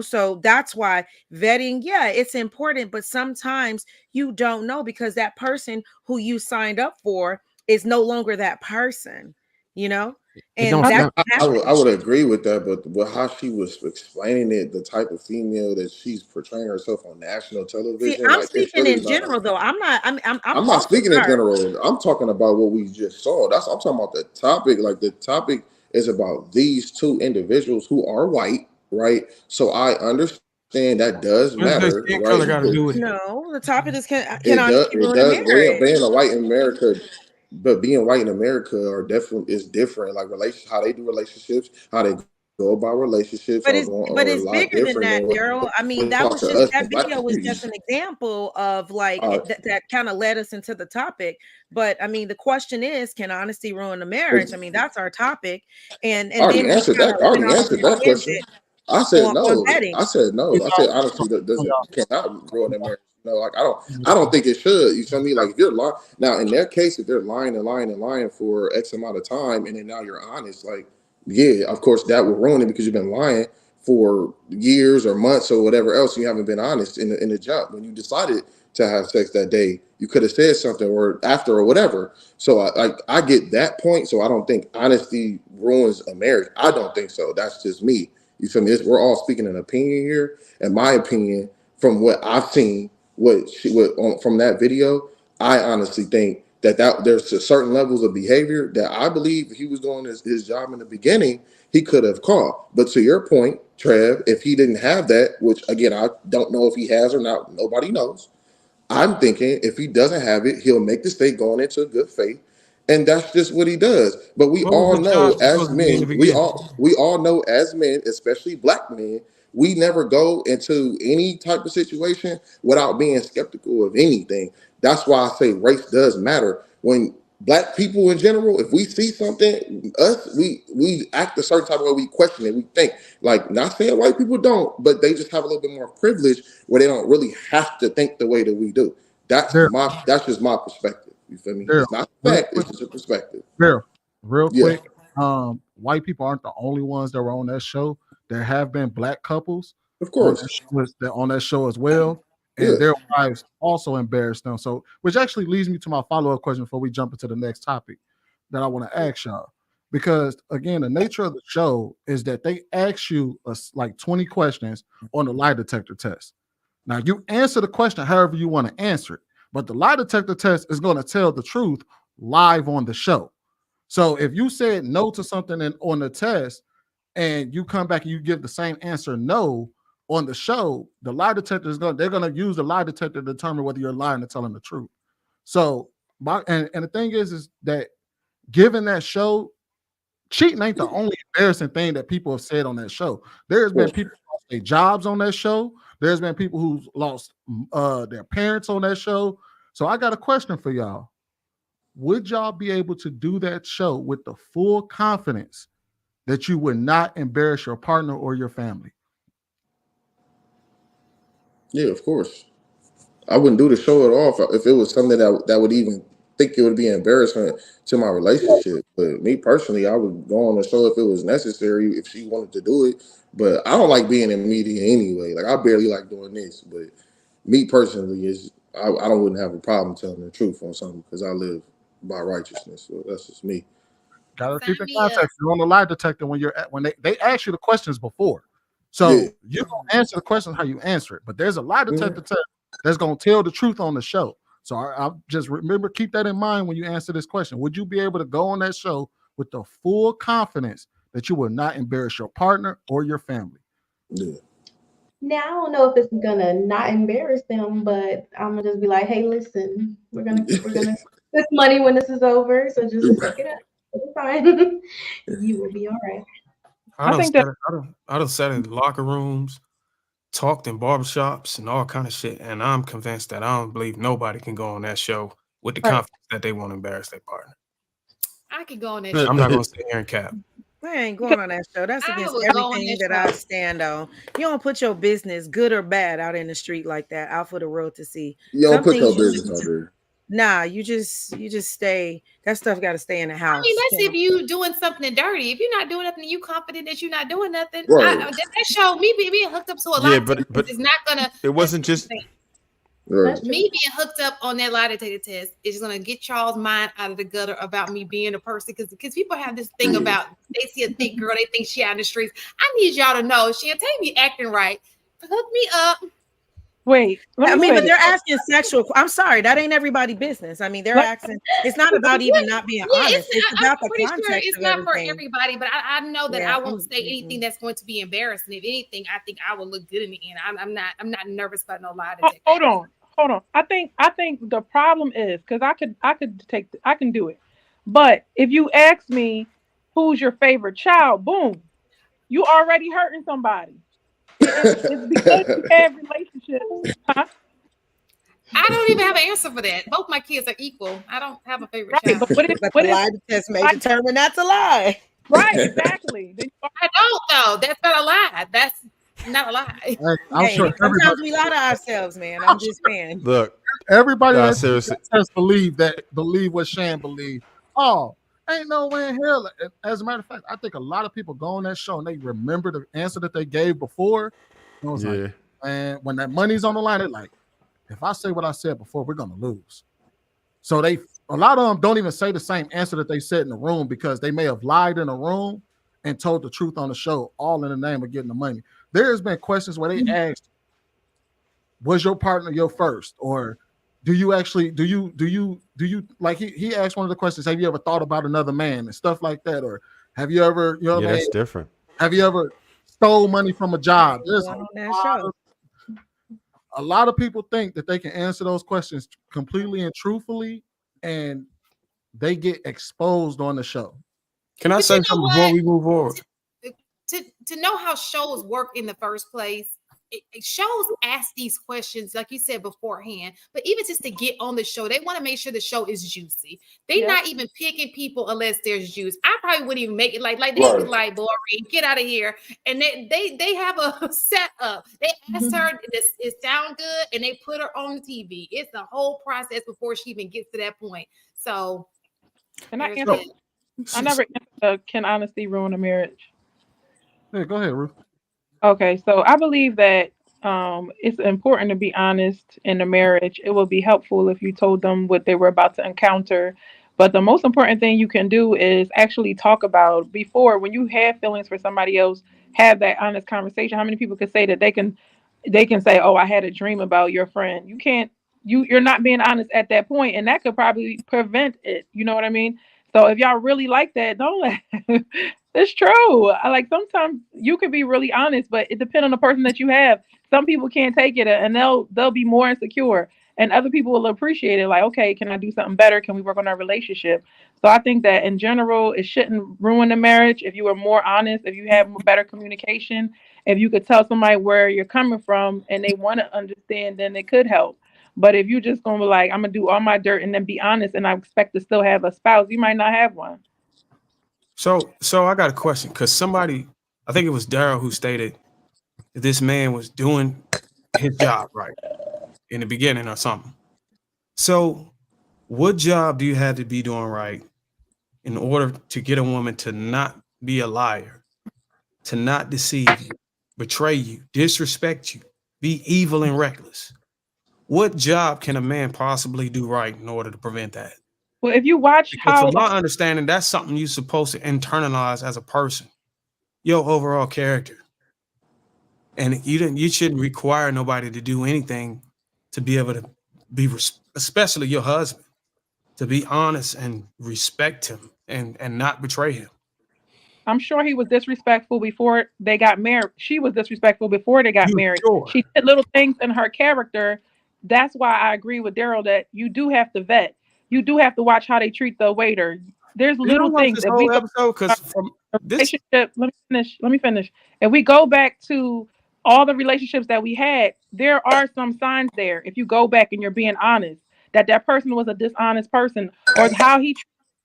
So that's why vetting, it's important, but sometimes you don't know, because that person who you signed up for is no longer that person. And don't. I would agree with that, but how she was explaining it, the type of female that she's portraying herself on national television, see, I'm like it's speaking really in not. general though. I'm I'm not also speaking in her. general. I'm talking about what we just saw. I'm talking about the topic. Like the topic is about these two individuals who are white, right? So I understand that does What does their matter, skin right? color got to do with it? No, the topic is can It does. honesty It ruin a does. marriage? Being a white in America, but being white in America are definitely is different. Like how they do relationships, how they go about relationships are a It's lot bigger than different that, than what Daryl. I mean, they that talk was to just us that in black video was just communities. an example of like that kind of led us into the topic. But I mean, the question is, can honesty ruin a marriage? I mean, that's our topic. And I already then we answered kind that. of I went already off on answered that a tangent question. I said on no. betting. I said no. I said honestly, that doesn't cannot ruin a marriage. No, like I don't think it should. You feel me? Like if you're lying now, in their case, if they're lying and lying and lying for X amount of time, and then now you're honest, like yeah, of course that will ruin it because you've been lying for years or months or whatever else. And you haven't been honest in the jump when you decided to have sex that day. You could have said something or after or whatever. So I get that point. So I don't think honesty ruins a marriage. I don't think so. That's just me. You feel me? We're all speaking an opinion here. And my opinion, from what I've seen, from that video, I honestly think that there's certain levels of behavior that I believe if he was doing his job in the beginning, he could have caught. But to your point, Trev, if he didn't have that, which again I don't know if he has or not, nobody knows. I'm thinking if he doesn't have it, he'll make the mistake going into good faith, and that's just what he does. But we What was all the know job as supposed to be in the men, beginning? we all know as men, especially black men, we never go into any type of situation without being skeptical of anything. That's why I say race does matter. When black people in general, if we see something, we act a certain type of way, we question it, we think. Like, not saying white people don't, but they just have a little bit more privilege where they don't really have to think the way that we do. That's just my perspective. You feel me? It's not a fact, it's just a perspective. Real Yeah. quick. White people aren't the only ones that were on that show. There have been black couples, of course, on that show as well, and their wives also embarrassed them. So, which actually leads me to my follow-up question before we jump into the next topic that I want to ask y'all. Because again, the nature of the show is that they ask you like 20 questions on the lie detector test. Now, you answer the question however you want to answer it, but the lie detector test is going to tell the truth live on the show. So if you said no to something on the test and you come back and you give the same answer no on the show, the lie detector they're going to use the lie detector to determine whether you're lying or telling the truth. So and the thing is that given that show, cheating ain't the only embarrassing thing that people have said on that show. There's been people who lost their jobs on that show. There's been people who lost their parents on that show. So I got a question for y'all. Would y'all be able to do that show with the full confidence that you would not embarrass your partner or your family? Yeah, of course. I wouldn't do the show at all if it was something that would even think it would be embarrassment to my relationship. But me personally, I would go on the show if it was necessary, if she wanted to do it. But I don't like being in media anyway. Like I barely like doing this. But me personally, I wouldn't have a problem telling the truth on something because I live by righteousness. So that's just me. Gotta keep in context. You're on the lie detector when they ask you the questions before. So you don't answer the questions how you answer it. But there's a lie detector test that's gonna tell the truth on the show. So I just remember, keep that in mind when you answer this question. Would you be able to go on that show with the full confidence that you will not embarrass your partner or your family? Yeah. Now I don't know if it's gonna not embarrass them, but I'm gonna just be like, hey, listen, we're gonna this money when this is over, so just suck it up. It's fine. You will be all right. I done sat in locker rooms, talked in barbershops and all kind of shit, and I'm convinced that I don't believe nobody can go on that show with the confidence that they won't embarrass their partner. I could go on that show. I'm not gonna sit here and cap. I ain't going on that show. That's against everything that I stand on. You don't put your business, good or bad, out in the street like that, out for the world to see. You don't put your business out there. Nah, you just stay. That stuff got to stay in the house. I mean, that's if you doing something dirty. If you're not doing nothing, you confident that you're not doing nothing. Right. That show me being hooked up to a lot of but is not gonna. it wasn't just. Right. Me being hooked up on that lie detector test is going to get y'all's mind out of the gutter about me being a person, because people have this thing about they see a thick girl, they think she out in the streets. I need y'all to know she ain't me acting right. Hook me up. Wait, I mean, but they're asking sexual. I'm sorry, that ain't everybody business. I mean, they're asking. It's not about even not being honest. It's about the context sure it's of not everything. for everybody, but I know that Yeah, I won't say anything that's going to be embarrassing. If anything, I think I will look good in the end. I'm not nervous about no lie detector. Hold on. I think the problem is because I can do it, but if you ask me who's your favorite child, boom, you already hurting somebody. It's because you have relationships, huh? I don't even have an answer for that. Both my kids are equal. I don't have a favorite child. But the lie test may determine not to lie. Right, exactly. I don't though. That's not a lie. That's not a lie. I'm sure sometimes we lie to ourselves, man. I'm just saying. Look, everybody that seriously. believe what Shan believed. Oh, ain't no way in hell. As a matter of fact, I think a lot of people go on that show and they remember the answer that they gave before. And it was like, man, when that money's on the line, they're like, if I say what I said before, we're gonna lose. So a lot of them don't even say the same answer that they said in the room because they may have lied in the room and told the truth on the show, all in the name of getting the money. There's been questions where they asked, was your partner your first? Or do you like he asked one of the questions, have you ever thought about another man and stuff like that? Or have you ever, you know what I mean? That's different. Have you ever stole money from a job? There's a lot of people think that they can answer those questions completely and truthfully, and they get exposed on the show. Can I say something before we move forward? To know how shows work in the first place, shows ask these questions, like you said beforehand, but even just to get on the show, they want to make sure the show is juicy. They're not even picking people unless there's juice. I probably wouldn't even make it like they was like, boring, get out of here. And they have a setup. They asked her, it sound good, and they put her on the TV. It's the whole process before she even gets to that point. So can I answer? I never answered, can honesty ruin a marriage? Yeah, go ahead, Ruth. Okay, so I believe that it's important to be honest in a marriage. It will be helpful if you told them what they were about to encounter. But the most important thing you can do is actually talk about before, when you have feelings for somebody else, have that honest conversation. How many people could say that they can say, oh, I had a dream about your friend. You can't, you're not being honest at that point, and that could probably prevent it. You know what I mean? So if y'all really like that, don't let it's true. Sometimes you can be really honest, but it depends on the person that you have. Some people can't take it and they'll be more insecure, and other people will appreciate it. Like, okay, can I do something better? Can we work on our relationship? So I think that in general, it shouldn't ruin the marriage if you are more honest, if you have better communication, if you could tell somebody where you're coming from and they want to understand, then it could help. But if you're just going to be like, I'm going to do all my dirt and then be honest and I expect to still have a spouse, you might not have one. So I got a question, because somebody, I think it was Daryl, who stated that this man was doing his job right in the beginning or something. So what job do you have to be doing right in order to get a woman to not be a liar, to not deceive you, betray you, disrespect you, be evil and reckless? What job can a man possibly do right in order to prevent that? Well, if you watch from my understanding, that's something you're supposed to internalize as a person, your overall character. And you shouldn't require nobody to do anything to be able to be, especially your husband, to be honest and respect him and not betray him. I'm sure he was disrespectful before they got married. She was disrespectful before they got married. Sure. She did little things in her character. That's why I agree with Daryl that you do have to vet. You do have to watch how they treat the waiter. There's little things. This whole episode, because from this relationship, let me finish. If we go back to all the relationships that we had, there are some signs there. If you go back and you're being honest, that person was a dishonest person, or how he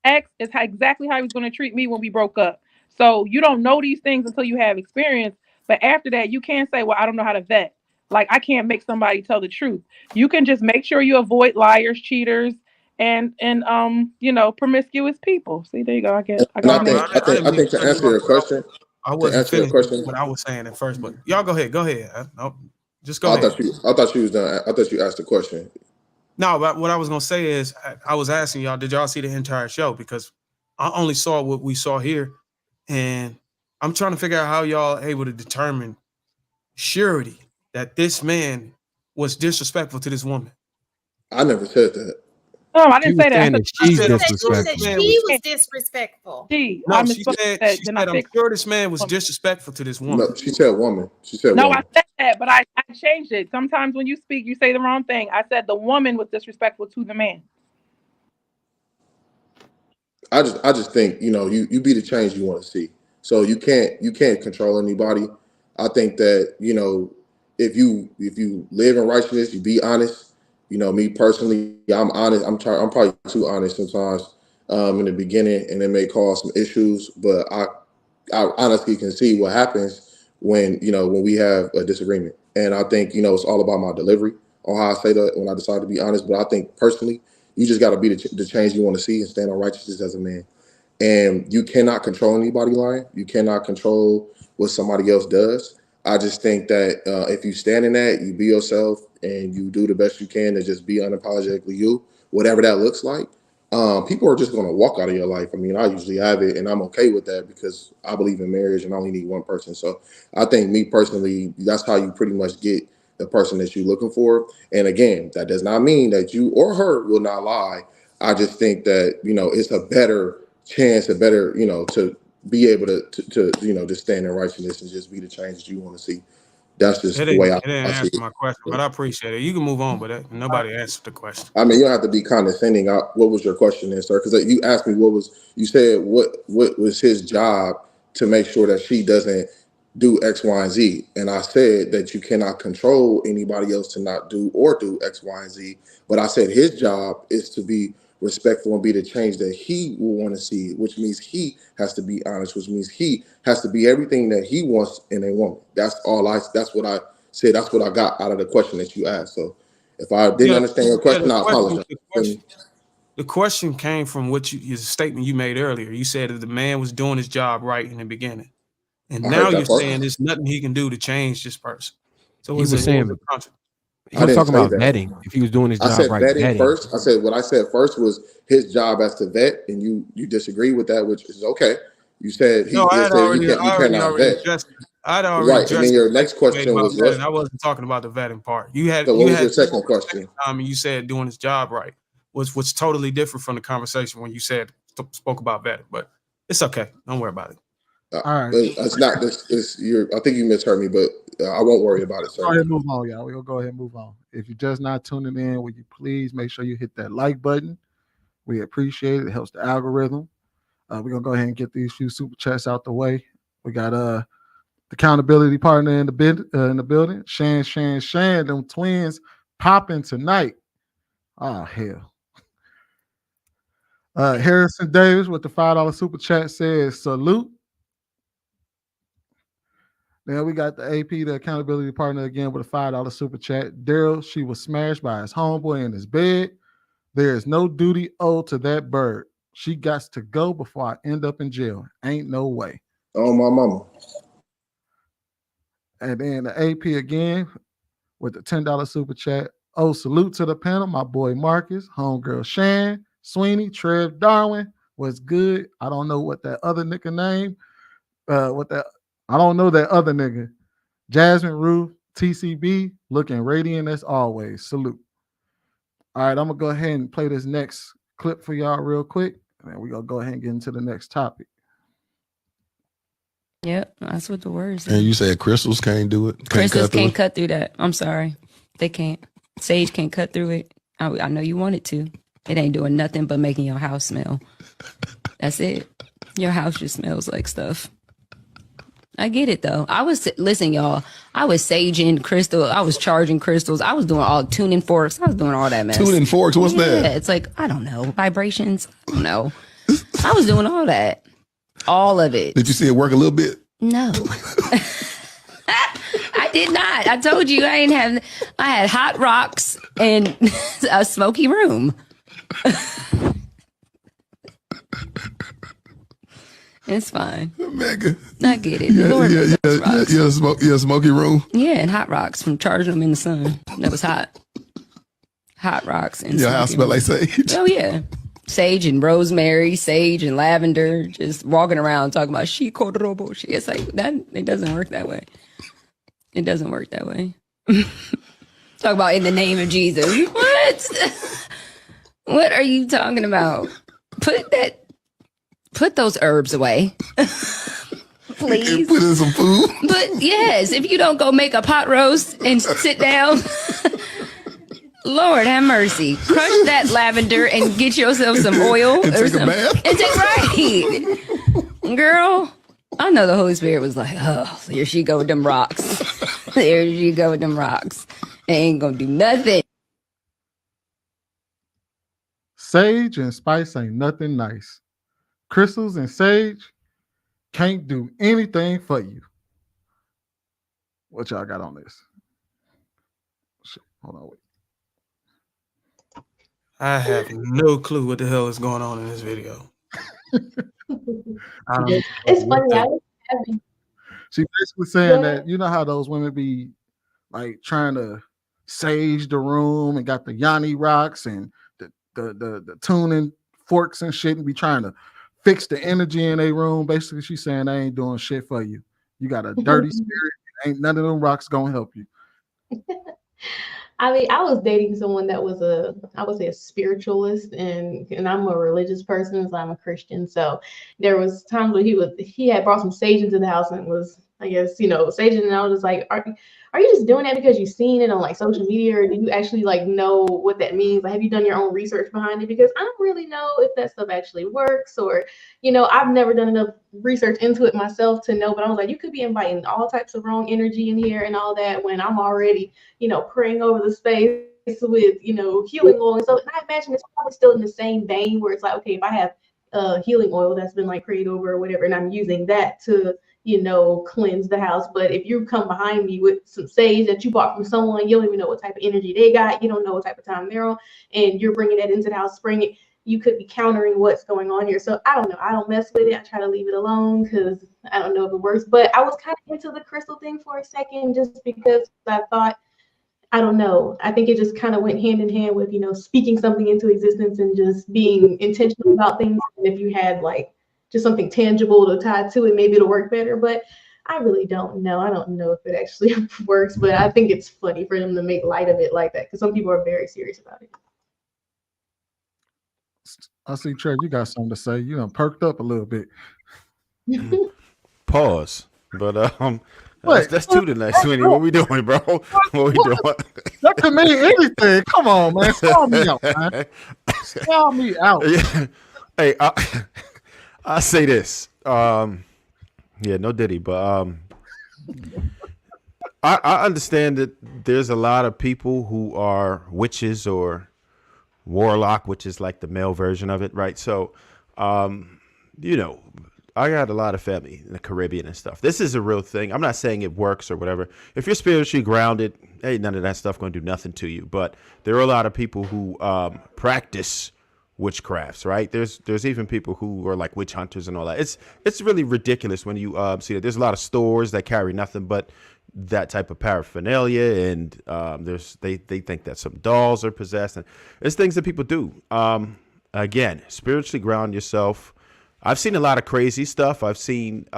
acts is exactly how he was going to treat me when we broke up. So you don't know these things until you have experience. But after that, you can't say, well, I don't know how to vet. Like, I can't make somebody tell the truth. You can just make sure you avoid liars, cheaters, and promiscuous people. See, there you go. I think to answer your question, I wasn't finished what I was saying at first, but y'all go ahead. Nope. Just go ahead. I thought you was done. I thought you asked the question. No, but what I was gonna say is I was asking y'all, did y'all see the entire show? Because I only saw what we saw here, and I'm trying to figure out how y'all able to determine surety that this man was disrespectful to this woman. I never said that. No, I didn't say that. She said she was disrespectful. No, she said I'm sure this man was disrespectful to this woman. No, she said woman. She said no, woman. I said that, but I changed it. Sometimes when you speak, you say the wrong thing. I said the woman was disrespectful to the man. I just think, you be the change you want to see. So you can't control anybody. I think that, if you live in righteousness, you be honest. Me personally, I'm honest. I'm probably too honest sometimes in the beginning, and it may cause some issues. But I honestly can see what happens when we have a disagreement. And I think it's all about my delivery on how I say that when I decide to be honest. But I think personally, you just got to be the change you want to see and stand on righteousness as a man. And you cannot control anybody lying. You cannot control what somebody else does. I just think that if you stand in that, you be yourself, and you do the best you can to just be unapologetically you, whatever that looks like, people are just going to walk out of your life. I mean, I usually have it, and I'm okay with that because I believe in marriage and I only need one person. So I think me personally, that's how you pretty much get the person that you're looking for. And again, that does not mean that you or her will not lie. I just think that, it's a better chance, to be able to just stand in righteousness and just be the change that you want to see. That's just the way I didn't see answer it. my question, but I appreciate it. You can move on, but nobody answered the question. I mean, you don't have to be condescending. What was your question then, sir? Because you asked me you said what was his job to make sure that she doesn't do X, Y, and Z. And I said that you cannot control anybody else to not do or do X, Y, and Z. But I said his job is to be respectful and be the change that he will want to see, which means he has to be honest, which means he has to be everything that he wants in a woman. That's what I said. That's what I got out of the question that you asked. So if I didn't understand your question, I apologize. The question came from your statement you made earlier. You said that the man was doing his job right in the beginning. And now you're saying there's nothing he can do to change this person. So he was saying he was talking about vetting. If he was doing his job I said right, vetting first. I said what I said first was his job as to vet, and you disagree with that, which is okay. You said you cannot vet. I'd already right. And then your next question was what? I wasn't talking about the vetting part. You had so what was your second question? You said doing his job right was totally different from the conversation when you spoke about vetting, but it's okay. Don't worry about it. All right. It's not this. I think you misheard me, but I won't worry about it, sir. Go ahead and move on, y'all. We'll go ahead and move on. If you're just not tuning in, will you please make sure you hit that like button? We appreciate it. It helps the algorithm. We're gonna go ahead and get these few super chats out the way. We got the accountability partner in the building. Shan, them twins popping tonight. Oh hell. Harrison Davis with the $5 super chat says salute. Then we got the AP, the accountability partner, again with a $5 super chat. Daryl, she was smashed by his homeboy in his bed. There is no duty owed to that bird. She got to go before I end up in jail. Ain't no way. Oh, my mama. And then the AP again with the $10 super chat. Oh, salute to the panel. My boy Marcus, homegirl Shan, Sweeney, Trev, Darwin. What's good? I don't know what that other nigga name. I don't know that other nigga. Jasmine, Ruth, TCB, looking radiant as always. Salute. All right, I'm going to go ahead and play this next clip for y'all real quick. And then we're going to go ahead and get into the next topic. Yep, that's what the word is. And you said crystals can't do it? Crystals can't cut through that. I'm sorry. They can't. Sage can't cut through it. I know you want it to. It ain't doing nothing but making your house smell. That's it. Your house just smells like stuff. I get it though. Listen, y'all. I was saging crystal. I was charging crystals. I was doing all tuning forks. I was doing all that mess. Tuning forks? What's that? Yeah, it's like, I don't know. Vibrations. I don't know. I was doing all that. All of it. Did you see it work a little bit? No. I did not. I told you I had hot rocks and a smoky room. And It's fine. Mega. I get it. The Lord knows those rocks. Smoky room. Yeah, and hot rocks from charging them in the sun. That was hot. Hot rocks. And Your house smell like sage. Oh, yeah. Sage and rosemary, sage and lavender, just walking around talking about she kodorobo. It's like that. It doesn't work that way. It doesn't work that way. Talk about in the name of Jesus. What? What are you talking about? Put those herbs away. Please. Put in some food. But yes, if you don't go make a pot roast and sit down, Lord have mercy. Crush that lavender and get yourself some oil. And take a bath. And take right. Girl, I know the Holy Spirit was like, oh, here she go with them rocks. There she go with them rocks. They ain't gonna do nothing. Sage and spice ain't nothing nice. Crystals and sage can't do anything for you. What y'all got on this? Shit, hold on, wait. I have no clue what the hell is going on in this video. It's funny. I was having She basically saying that you know how those women be like trying to sage the room and got the Yanni rocks and the tuning forks and shit and be trying to fix the energy in a room. Basically, she's saying I ain't doing shit for you. You got a dirty spirit. Ain't none of them rocks gonna help you. I mean, I was dating someone that was I would say a spiritualist, and I'm a religious person, so I'm a Christian. So there was times when he had brought some sage into the house and was, I guess, saging, and I was just like, are you just doing that because you've seen it on like social media, or do you actually like know what that means? Like, have you done your own research behind it? Because I don't really know if that stuff actually works, or I've never done enough research into it myself to know. But I was like, you could be inviting all types of wrong energy in here and all that when I'm already, praying over the space with, healing oil. And so and I imagine it's probably still in the same vein where it's like, okay, if I have healing oil that's been like prayed over or whatever, and I'm using that to cleanse the house. But if you come behind me with some sage that you bought from someone, you don't even know what type of energy they got, you don't know what type of time they're on, and you're bringing that into the house, spraying it, you could be countering what's going on here. So I don't know. I don't mess with it. I try to leave it alone because I don't know if it works. But I was kind of into the crystal thing for a second just because I thought, I don't know. I think it just kind of went hand in hand with, speaking something into existence and just being intentional about things. And if you had like just something tangible to tie to it, maybe it'll work better. But I really don't know. I don't know if it actually works, but I think it's funny for them to make light of it like that because some people are very serious about it. I see, Trey, you got something to say. You done perked up a little bit. Pause. But let's do the next one. What we doing, bro? What we doing? That could mean anything. Come on, man. Call me out, man. Call me out. Yeah. Hey, I say this. Yeah, no Diddy, but I understand that there's a lot of people who are witches or warlock, which is like the male version of it, right? So, I got a lot of family in the Caribbean and stuff. This is a real thing. I'm not saying it works or whatever. If you're spiritually grounded, hey, none of that stuff going to do nothing to you. But there are a lot of people who practice witchcrafts, right? There's even people who are like witch hunters and all that. It's really ridiculous when you see that. There's a lot of stores that carry nothing but that type of paraphernalia, and they think that some dolls are possessed, and it's things that people do. Again, spiritually ground yourself. I've seen a lot of crazy stuff. I've seen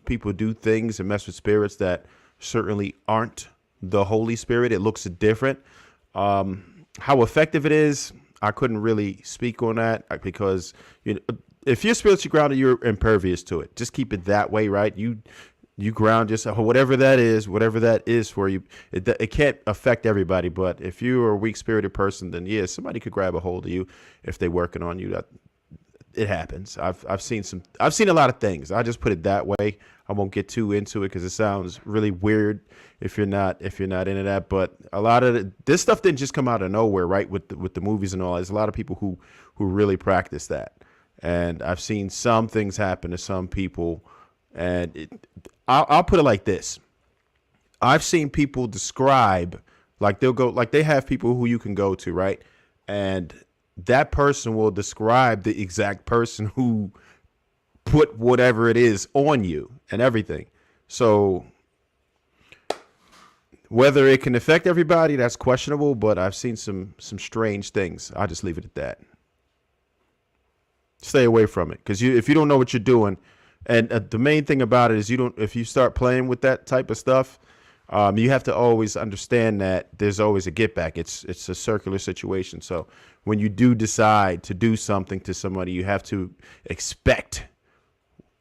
people do things and mess with spirits that certainly aren't the Holy Spirit. It looks different. How effective it is, I couldn't really speak on that because if you're spiritually grounded, you're impervious to it. Just keep it that way, right? You ground yourself, whatever that is for you. It can't affect everybody, but if you're a weak-spirited person, then yeah, somebody could grab a hold of you if they're working on you. That it happens. I've seen a lot of things. I just put it that way. I won't get too into it because it sounds really weird if you're not into that. But a lot of this stuff didn't just come out of nowhere, right? With the movies and all. There's a lot of people who really practice that, and I've seen some things happen to some people. And I'll put it like this: I've seen people describe, like they have people who you can go to, right? And that person will describe the exact person who put whatever it is on you and everything. So whether it can affect everybody, that's questionable, but I've seen some strange things. I'll just leave it at that. Stay away from it, because if you don't know what you're doing, and the main thing about it is if you start playing with that type of stuff, you have to always understand that there's always a get back. It's a circular situation. So when you do decide to do something to somebody, you have to expect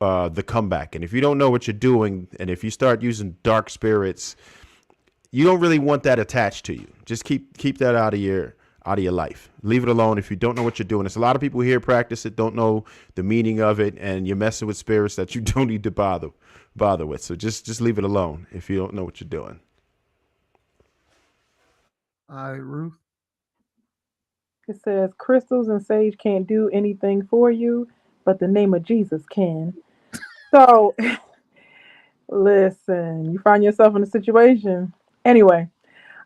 the comeback. And if you don't know what you're doing, and if you start using dark spirits, you don't really want that attached to you. Just keep that out of your life. Leave it alone if you don't know what you're doing. There's a lot of people here practice it, don't know the meaning of it, and you're messing with spirits that you don't need to bother with. So just leave it alone if you don't know what you're doing. All right, Ruth. It says crystals and sage can't do anything for you, but the name of Jesus can. So listen, you find yourself in a situation. Anyway,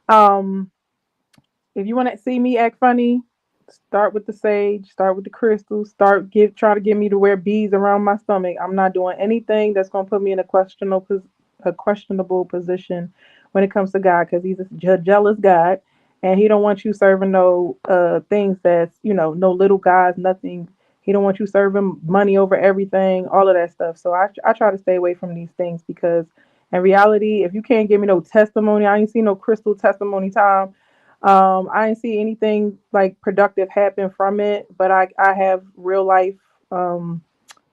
if you want to see me act funny, start with the sage, start with the crystals, try to get me to wear beads around my stomach. I'm not doing anything that's going to put me in a questionable position when it comes to God, because he's a jealous God, and he don't want you serving no things that's, no little gods, nothing. He don't want you serving money over everything, all of that stuff. So I try to stay away from these things, because in reality, if you can't give me no testimony, I ain't seen no crystal testimony time. I didn't see anything like productive happen from it, but I have real life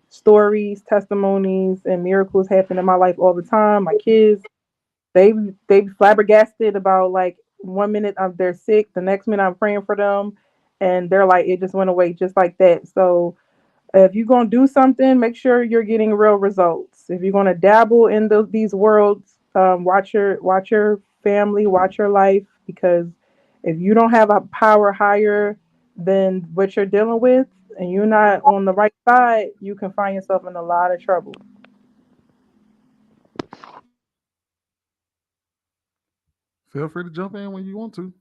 stories, testimonies, and miracles happen in my life all the time. My kids, they flabbergasted about, like, 1 minute they're sick, the next minute I'm praying for them, and they're like, it just went away just like that. So if you're gonna do something, make sure you're getting real results. If you're gonna dabble in these worlds, watch your family, watch your life, because if you don't have a power higher than what you're dealing with, and you're not on the right side, you can find yourself in a lot of trouble. Feel free to jump in when you want to.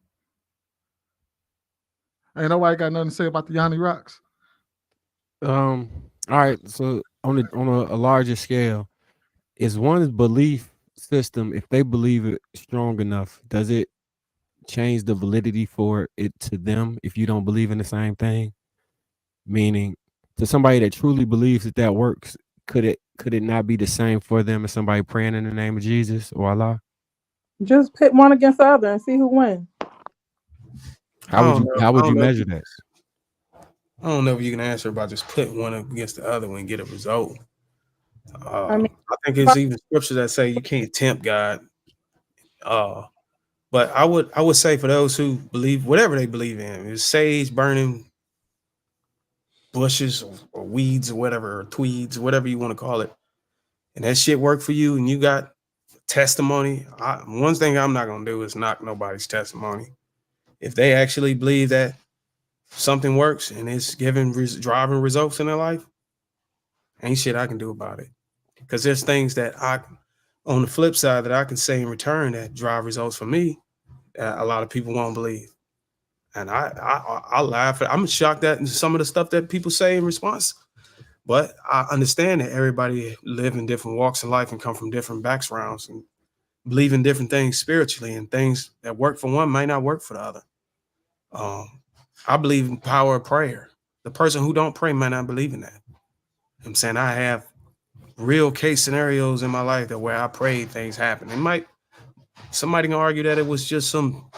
Ain't nobody got nothing to say about the Yanni Rocks. All right. So on a larger scale, is one's belief system, if they believe it strong enough, does it change the validity for it to them if you don't believe in the same thing? Meaning, to somebody that truly believes that works, could it not be the same for them as somebody praying in the name of Jesus or Allah? Just pit one against the other and see who wins. How would you measure that? I don't know if you can answer about just put one against the other and get a result. I think it's even scriptures that say you can't tempt God. But I would say for those who believe whatever they believe in, is sage, burning bushes or weeds or whatever, or tweeds, whatever you want to call it, and that shit worked for you, and you got testimony. One thing I'm not gonna do is knock nobody's testimony. If they actually believe that something works and it's giving driving results in their life, ain't shit I can do about it. Because there's things that on the flip side, that I can say in return that drive results for me that a lot of people won't believe. And I laugh. I'm shocked at some of the stuff that people say in response. But I understand that everybody live in different walks of life and come from different backgrounds and believe in different things spiritually, and things that work for one might not work for the other. I believe in power of prayer. The person who don't pray might not believe in that. I'm saying I have real case scenarios in my life that where I prayed, things happen. Somebody can argue that it was just some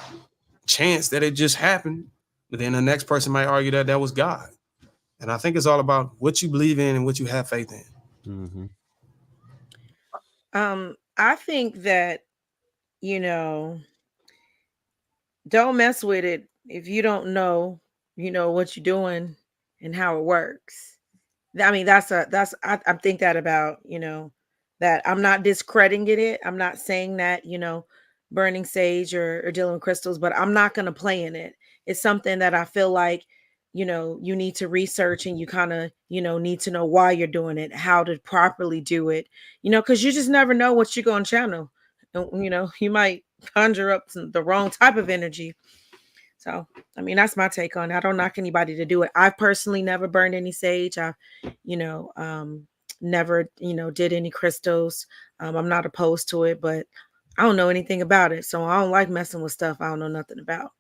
chance that it just happened, but then the next person might argue that that was God. And I think it's all about what you believe in and what you have faith in. Mm-hmm. I think that, don't mess with it if you don't know, what you're doing and how it works. I mean, I think that about, that I'm not discrediting it. I'm not saying that, burning sage or dealing with crystals, but I'm not going to play in it. It's something that I feel like, you need to research, and you kind of, need to know why you're doing it, how to properly do it, because you just never know what you're going to channel. You might conjure up the wrong type of energy. So, I mean, that's my take on it. I don't knock anybody to do it. I've personally never burned any sage. never, did any crystals. I'm not opposed to it, but I don't know anything about it. So I don't like messing with stuff I don't know nothing about.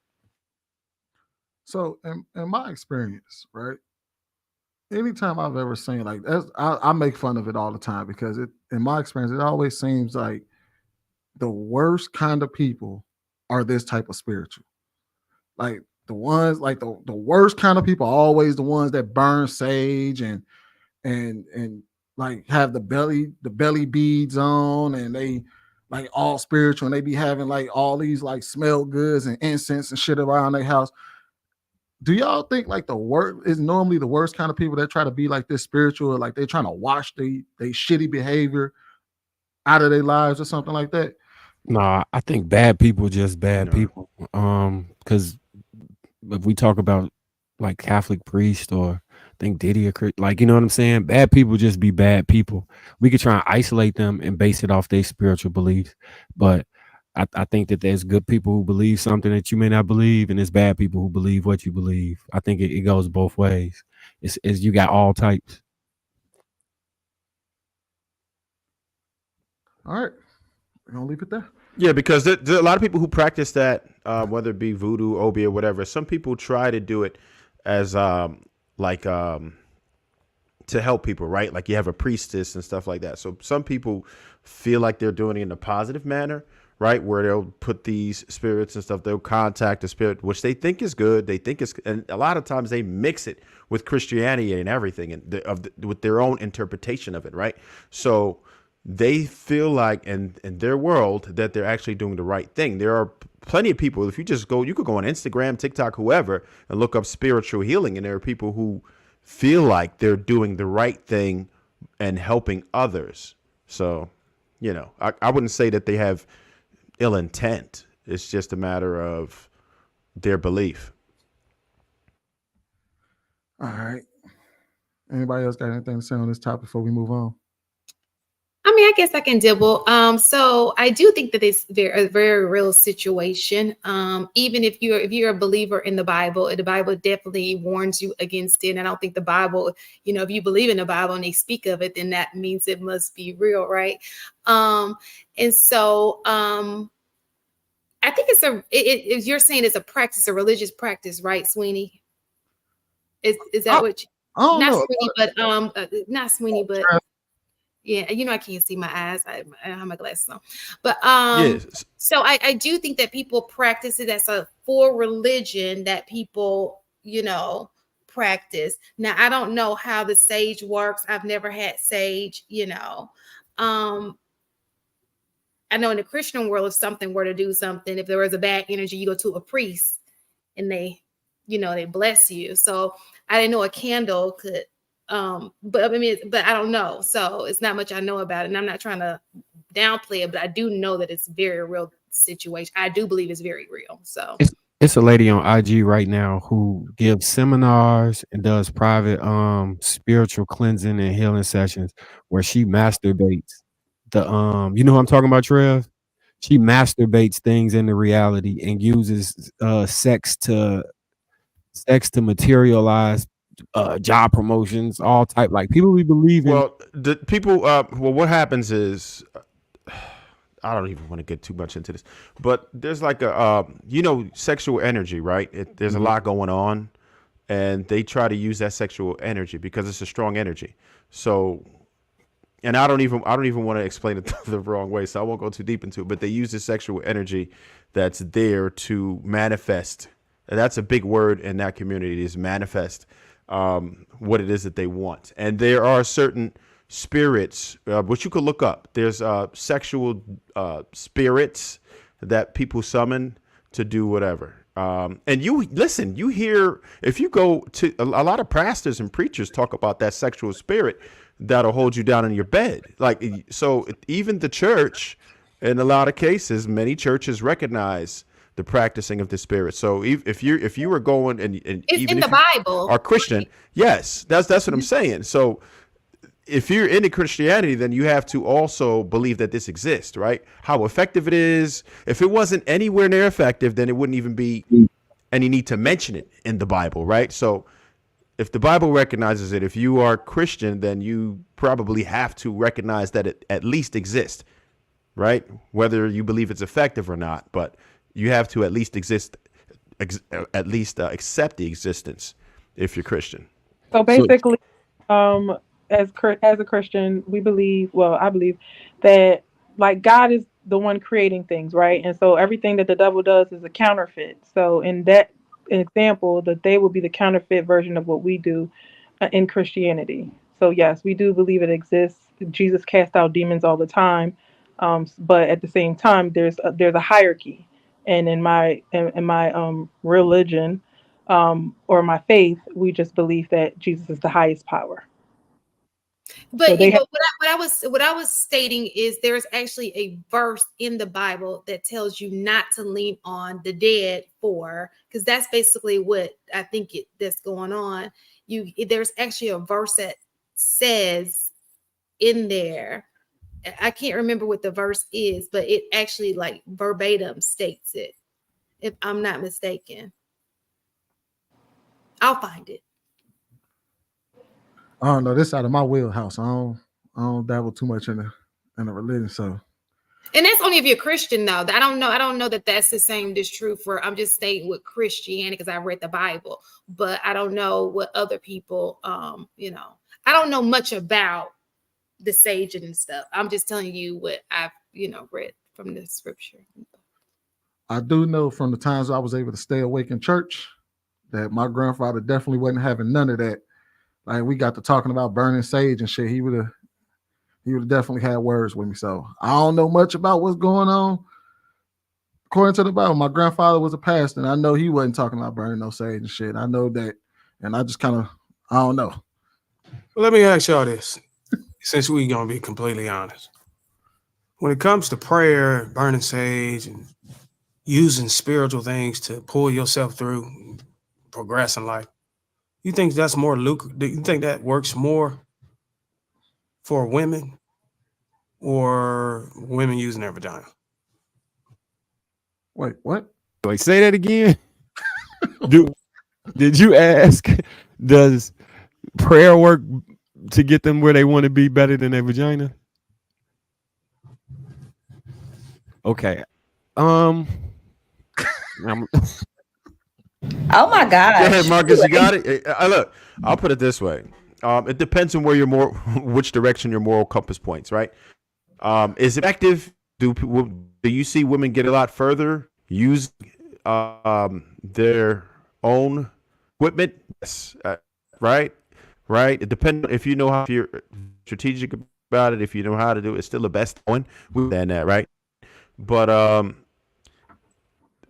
So in my experience, right? Anytime I've ever seen like that's, I make fun of it all the time because in my experience, it always seems like the worst kind of people are this type of spiritual. Like the ones like the worst kind of people are always the ones that burn sage and like have the belly beads on, and they like all spiritual, and they be having like all these like smell goods and incense and shit around their house. Do y'all think like the worst is normally the worst kind of people that try to be like this spiritual, or like they're trying to wash they shitty behavior out of their lives or something like that? Nah, I think bad people just bad people. Because if we talk about like Catholic priest or I think Diddy, like, you know what I'm saying? Bad people just be bad people. We could try and isolate them and base it off their spiritual beliefs, but I think that there's good people who believe something that you may not believe, and there's bad people who believe what you believe. I think it goes both ways. It's you got all types. All right, we're gonna leave it there. Yeah, because there are a lot of people who practice that, whether it be voodoo, obi, or whatever. Some people try to do it as to help people, right? Like you have a priestess and stuff like that. So some people feel like they're doing it in a positive manner, right? Where they'll put these spirits and stuff, they'll contact the spirit, which they think is good. They think is, and a lot of times they mix it with Christianity and everything, and with their own interpretation of it, right? So they feel like in their world that they're actually doing the right thing. There are plenty of people, if you just go, you could go on Instagram, TikTok, whoever, and look up spiritual healing. And there are people who feel like they're doing the right thing and helping others. So, I wouldn't say that they have ill intent. It's just a matter of their belief. All right. Anybody else got anything to say on this topic before we move on? I mean, I guess I can dibble. So I do think that it's a very real situation. Even if you're a believer in the Bible definitely warns you against it. And I don't think the Bible, if you believe in the Bible and they speak of it, then that means it must be real, right? And so I think if you're saying it's a practice, a religious practice, right, Sweeney? Is that what you? Not Sweeney, not Sweeney, but. Yeah, I can't see my eyes. I have my glasses on. But yes. So I do think that people practice it as a full religion that people, practice. Now, I don't know how the sage works. I've never had sage, I know in the Christian world, if something were to do something, if there was a bad energy, you go to a priest and they bless you. So I didn't know a candle could but I don't know. So it's not much I know about it. And I'm not trying to downplay it, but I do know that it's a very real situation. I do believe it's very real. So it's a lady on IG right now who gives seminars and does private spiritual cleansing and healing sessions where she masturbates the you know who I'm talking about, Trev? She masturbates things into reality and uses sex to materialize job promotions, all type. Like people we believe in. Well, the people. What happens is, I don't even want to get too much into this, but there's like a sexual energy, right? There's a lot going on, and they try to use that sexual energy because it's a strong energy. So, and I don't even want to explain it the wrong way, so I won't go too deep into it. But they use the sexual energy that's there to manifest. And that's a big word in that community, is manifest what it is that they want. And there are certain spirits, which you could look up. There's sexual spirits that people summon to do whatever. And you hear, if you go to a lot of pastors and preachers talk about that sexual spirit that'll hold you down in your bed. Like, so even the church, in a lot of cases, many churches recognize the practicing of the spirit. So if you were going and it's even in the Bible are Christian, yes, that's what I'm saying. So if you're into Christianity, then you have to also believe that this exists, right? How effective it is. If it wasn't anywhere near effective, then it wouldn't even be any need to mention it in the Bible, right? So if the Bible recognizes it, if you are Christian, then you probably have to recognize that it at least exists, right? Whether you believe it's effective or not, but you have to at least accept the existence if you're Christian. So basically, as a Christian, we believe, well, I believe that like God is the one creating things, right? And so everything that the devil does is a counterfeit. So in that example, that they will be the counterfeit version of what we do in Christianity. So yes, we do believe it exists. Jesus cast out demons all the time, but at the same time, there's a hierarchy. And in my religion, or my faith, we just believe that Jesus is the highest power. But, So they but what I was stating is there's actually a verse in the Bible that tells you not to lean on the dead because that's basically what I think that's going on. There's actually a verse that says in there, I can't remember what the verse is, but it actually like verbatim states it, if I'm not mistaken. I'll find it. I don't know. This out of my wheelhouse. I don't dabble too much in the religion. So, and that's only if you're Christian, though. I don't know that that's the same as true for. I'm just stating with Christianity because I read the Bible, but I don't know what other people. I don't know much about the sage and stuff. I'm just telling you what I've read from the scripture. I do know from the times I was able to stay awake in church that my grandfather definitely wasn't having none of that. Like we got to talking about burning sage and shit. He would have definitely had words with me. So I don't know much about what's going on. According to the Bible, my grandfather was a pastor, and I know he wasn't talking about burning no sage and shit. I know that, and I just kind of I don't know. Let me ask y'all this, since we're gonna be completely honest. When it comes to prayer, burning sage, and using spiritual things to pull yourself through, progress in life, you think that's more lucrative? Do you think that works more for women or women using their vagina? Wait, what? Wait, say that again. Did you ask, does prayer work to get them where they want to be better than their vagina? Okay. Oh my gosh. Go ahead, Marcus. You got it. Look, I'll put it this way. It depends on where which direction your moral compass points, right? Is it effective? Do you see women get a lot further use their own equipment? Yes. Right. It depends if you know how, if you're strategic about it, if you know how to do it, it's still the best one than that, right? But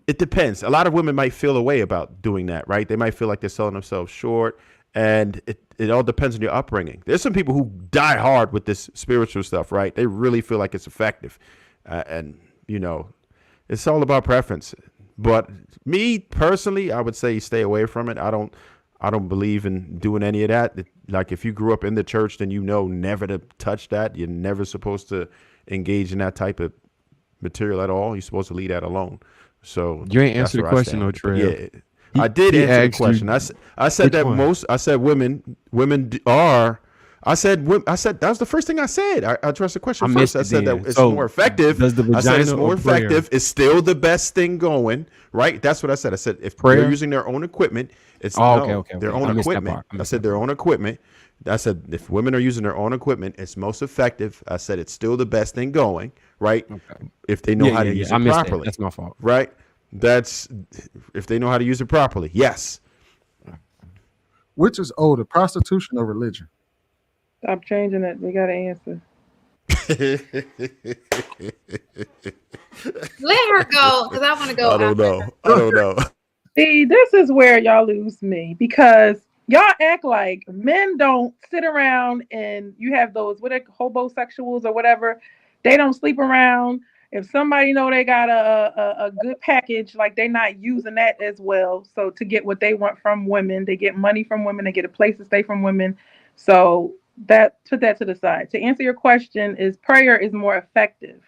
it depends. A lot of women might feel a way about doing that, right? They might feel like they're selling themselves short, and it all depends on your upbringing. There's some people who die hard with this spiritual stuff, right? They really feel like it's effective, and it's all about preference. But me personally, I would say stay away from it. I don't believe in doing any of that. Like if you grew up in the church, then never to touch that. You're never supposed to engage in that type of material at all. You're supposed to leave that alone. So you ain't answered the question, though, Trey. Yeah, I did answer the question. I said that one? I said women are. I said that was the first thing I said. I addressed the question first. I said that it's more effective. I said it's more effective. It's still the best thing going, right? That's what I said. I said if they're using their own equipment, it's their own equipment. I said their own equipment. I said if women are using their own equipment, it's most effective. I said it's still the best thing going, right? Okay. If they know how to use it properly. That's my fault. Right? That's if they know how to use it properly. Yes. Which is older, prostitution or religion? Stop changing it. We got to answer. Let her go, because I want to go. I don't know. See, this is where y'all lose me, because y'all act like men don't sit around, and you have those hobosexuals or whatever. They don't sleep around. If somebody know they got a good package, like they're not using that as well. So to get what they want from women, they get money from women, they get a place to stay from women. So put that to the side. To answer your question, is prayer is more effective.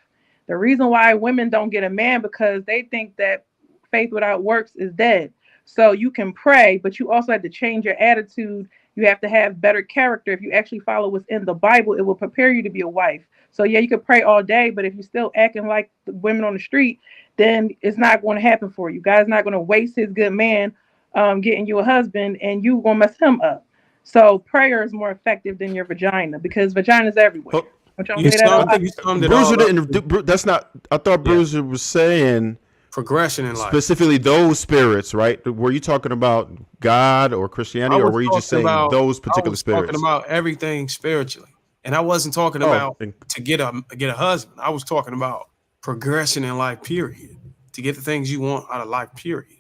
The reason why women don't get a man because they think that faith without works is dead. So you can pray, but you also have to change your attitude. You have to have better character. If you actually follow what's in the Bible, it will prepare you to be a wife. So yeah, you could pray all day, but if you're still acting like the women on the street, then it's not going to happen for you. God's not going to waste his good man getting you a husband, and you going to mess him up. So prayer is more effective than your vagina, because vagina's everywhere. Don't y'all say that a lot? I think you summed it Bruiser all up. didn't. That's not. I thought Bruiser was saying Progression in life. specifically those spirits, right? Were you talking about God or Christianity, or were you just saying those particular I was spirits? talking about everything spiritually, and I wasn't talking about to get a husband. I was talking about progression in life, period. To get the things you want out of life, period.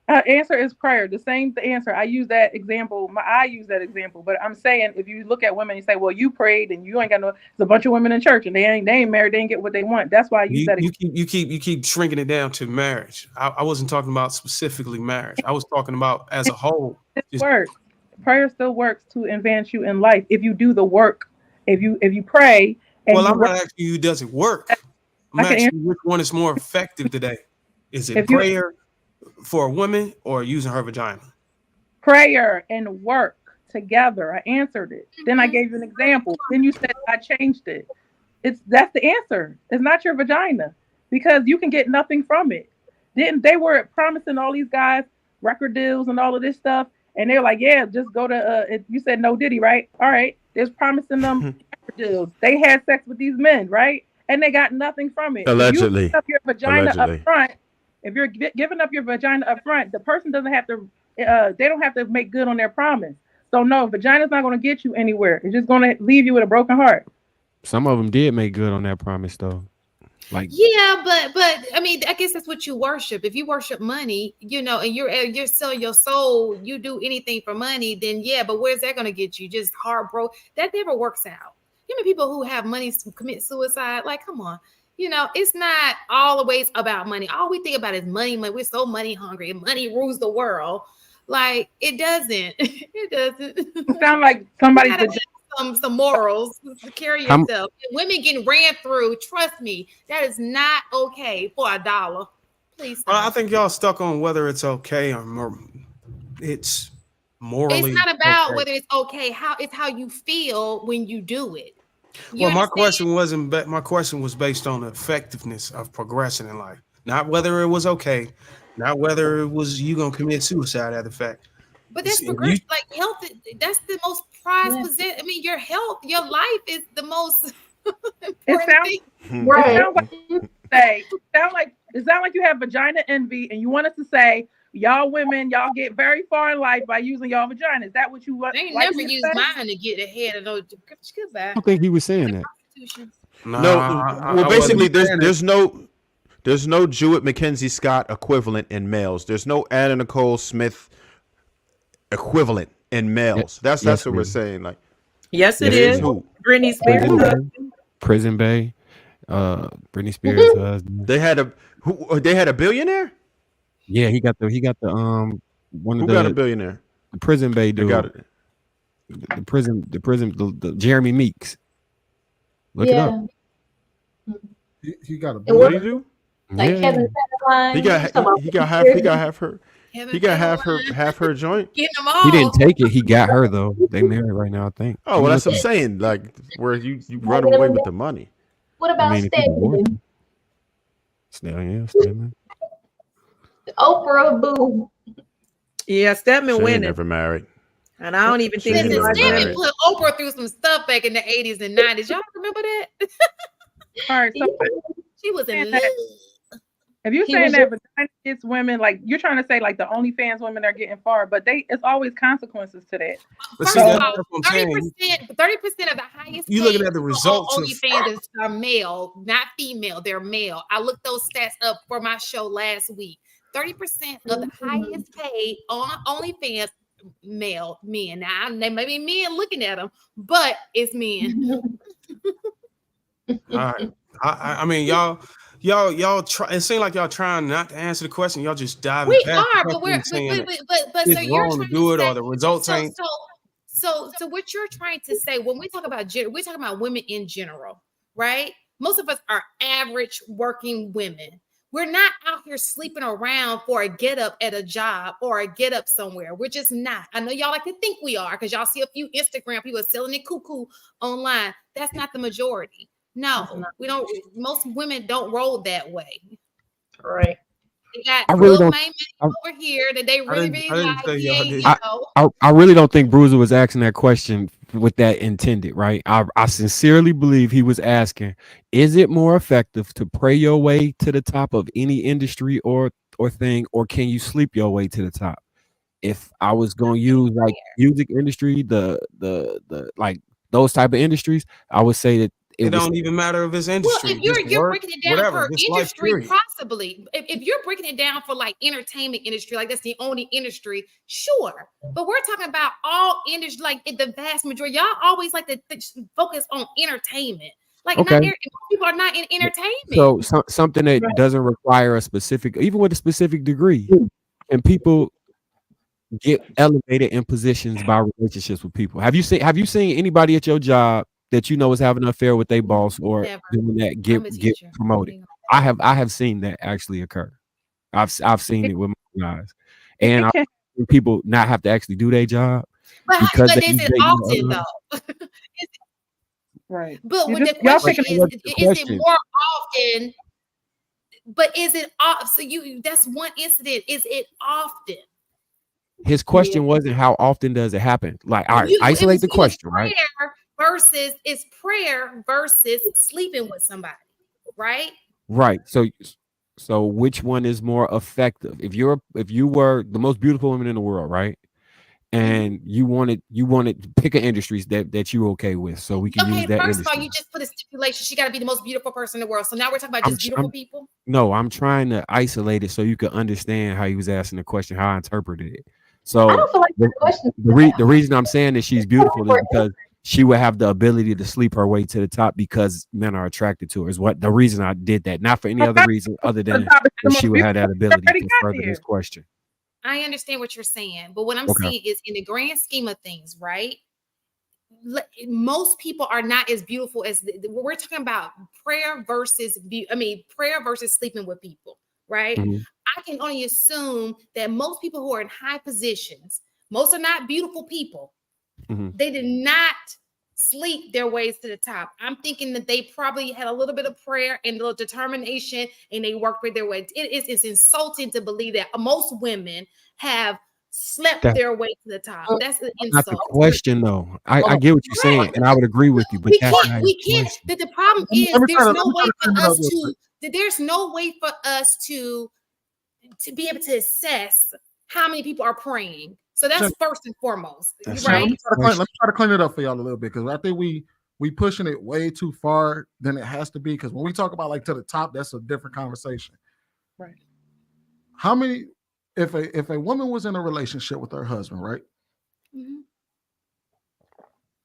Answer is prayer. The same answer. I use that example. I use that example, but I'm saying if you look at women and say, "Well, you prayed and you ain't got no," there's a bunch of women in church and they ain't married. They ain't get what they want. That's why I use that. You keep shrinking it down to marriage. I wasn't talking about specifically marriage. I was talking about as a whole. Prayer still works to advance you in life if you do the work. If you pray. And I'm not asking you, does it work? I'm asking you which one is more effective today. Is it prayer for a woman or using her vagina? Prayer and work together. I answered it. Then I gave you an example. Then you said I changed it. That's the answer. It's not your vagina, because you can get nothing from it. They were promising all these guys record deals and all of this stuff, and they're like, yeah, just go to you said no Diddy, right? All right. They're promising them record deals. They had sex with these men, right? And they got nothing from it. Allegedly. If you give up your vagina up front, if you're giving up your vagina up front, the person doesn't have to, they don't have to make good on their promise. So no, vagina's not going to get you anywhere. It's just going to leave you with a broken heart. Some of them did make good on that promise, though. Like, yeah, but I mean, I guess that's what you worship. If you worship money, you know, and you're selling your soul, you do anything for money, then yeah. But where's that going to get you? Just heartbroken. That never works out. You know, people who have money to commit suicide. Like, come on. You know, it's not always about money. All we think about is money. We're so money hungry, and money rules the world. Like, it doesn't. It doesn't. It sounds like somebody's some morals to carry yourself. Women getting ran through. Trust me, that is not okay for $1. Please. I think y'all stuck on whether it's okay or it's morally. It's not about okay. whether it's okay. It's how you feel when you do it. Well, my question was based on the effectiveness of progression in life, not whether it was okay, not whether it was you gonna commit suicide after the fact. But that's progression. Like health, that's the most prized possession. I mean, your health, your life is the most important thing. Right. It sounds like you have vagina envy, and you want us to say, y'all women, y'all get very far in life by using y'all vagina. Is that what you want? They ain't never used mine to get ahead of those. Goodbye. I don't think he was saying that. Well, basically, there's no Jewett Mackenzie Scott equivalent in males. There's no Anna Nicole Smith equivalent in males. That's what we're saying. Like, yes, it is. Britney Spears, Prison Bay, Britney Spears' husband. They had a billionaire. Yeah, he got the one of who got a billionaire? The Prison Bay dude. Got it. The Jeremy Meeks. Look it up. He got a what do you do? Like Kevin Federline. He got half her joint. Getting them all. He didn't take it. He got her though. They married right now, I think. Oh, well, that's what I'm saying. Like, where you run away with the money. What about Stedman? Stedman. Oprah, boo. Yeah, Stedman winning. Never married. And I don't even think Stedman put Oprah through some stuff back in the 80s and 90s. Y'all remember that? All right, so she was in love. If you're saying that vagina gets women, like you're trying to say like the OnlyFans women are getting far, but it's always consequences to that. First of all, 30% of the highest. You looking at the results? OnlyFans are male, not female. They're male. I looked those stats up for my show last week. 30% of the highest paid on OnlyFans male men. Now they may be men looking at them, but it's men. All right. I mean, y'all try. It seems like y'all trying not to answer the question. Y'all just diving. We past are, the but we're question and saying but it's so you're wrong trying to do it, say, or the results ain't. So what you're trying to say when we talk about we're talking about women in general, right? Most of us are average working women. We're not out here sleeping around for a get up at a job or a get up somewhere. We're just not. I know y'all like to think we are because y'all see a few Instagram people selling it cuckoo online. That's not the majority. No, we don't. Most women don't roll that way. Right. They got I really little don't. main man over here that they really, really like. Yeah, you I, know. I really don't think Bruiser was asking that question with that intended, right? I sincerely believe he was asking, is it more effective to pray your way to the top of any industry or thing, or can you sleep your way to the top? If I was going to use like music industry, the like those type of industries, I would say that It was. don't even matter if it's industry. Well, if you're breaking it down whatever, per just life, industry, period. possibly. If you're breaking it down for like entertainment industry, like that's the only industry, sure. But we're talking about all industry, like the vast majority. Y'all always like to focus on entertainment. Like Okay. most people are not in entertainment. So something that doesn't require a specific, even with a specific degree, and people get elevated in positions by relationships with people. Have you seen anybody at your job that you know is having an affair with their boss or doing that get promoted? I have seen that actually occur. I've seen it with my eyes, and I've seen people not have to actually do their job because but they is it often though? Right. But what the question is it more often? But is it off? So that's one incident. Is it often? His question wasn't how often does it happen. Like, all right, isolate the question, right? It's prayer versus sleeping with somebody, right? Right. So which one is more effective? If you were the most beautiful woman in the world, right? And you wanted to pick an industries that you're okay with, so we can use that. First of all, you just put a stipulation. She got to be the most beautiful person in the world. So now we're talking about just beautiful people. No, I'm trying to isolate it so you can understand how he was asking the question, how I interpreted it. So I don't feel like the question. The reason I'm saying that she's beautiful is because she would have the ability to sleep her way to the top because men are attracted to her. Is what the reason I did that, not for any other reason other than that she would have that ability to further this question. I understand what you're saying, but what I'm saying is, in the grand scheme of things, right? Most people are not as beautiful as we're talking about. Prayer versus sleeping with people, right? Mm-hmm. I can only assume that most people who are in high positions, most are not beautiful people. Mm-hmm. They did not sleep their ways to the top. I'm thinking that they probably had a little bit of prayer and a little determination, and they worked with their way. It's insulting to believe that most women have slept their way to the top. That's an insult. Not the question, though. I get what you're saying, and I would agree with you. But we can't. The problem is there's no way for us to be able to assess how many people are praying. So that's first and foremost, right? Let me try to clean it up for y'all a little bit, because I think we pushing it way too far than it has to be. Because when we talk about like to the top, that's a different conversation. Right. How many? If a woman was in a relationship with her husband, right? Mm-hmm.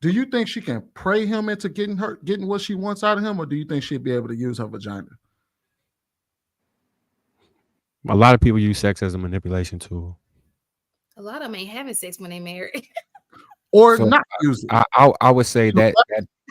Do you think she can pray him into getting what she wants out of him, or do you think she'd be able to use her vagina? A lot of people use sex as a manipulation tool. A lot of them ain't having sex when they married. Or so not use it. I would say that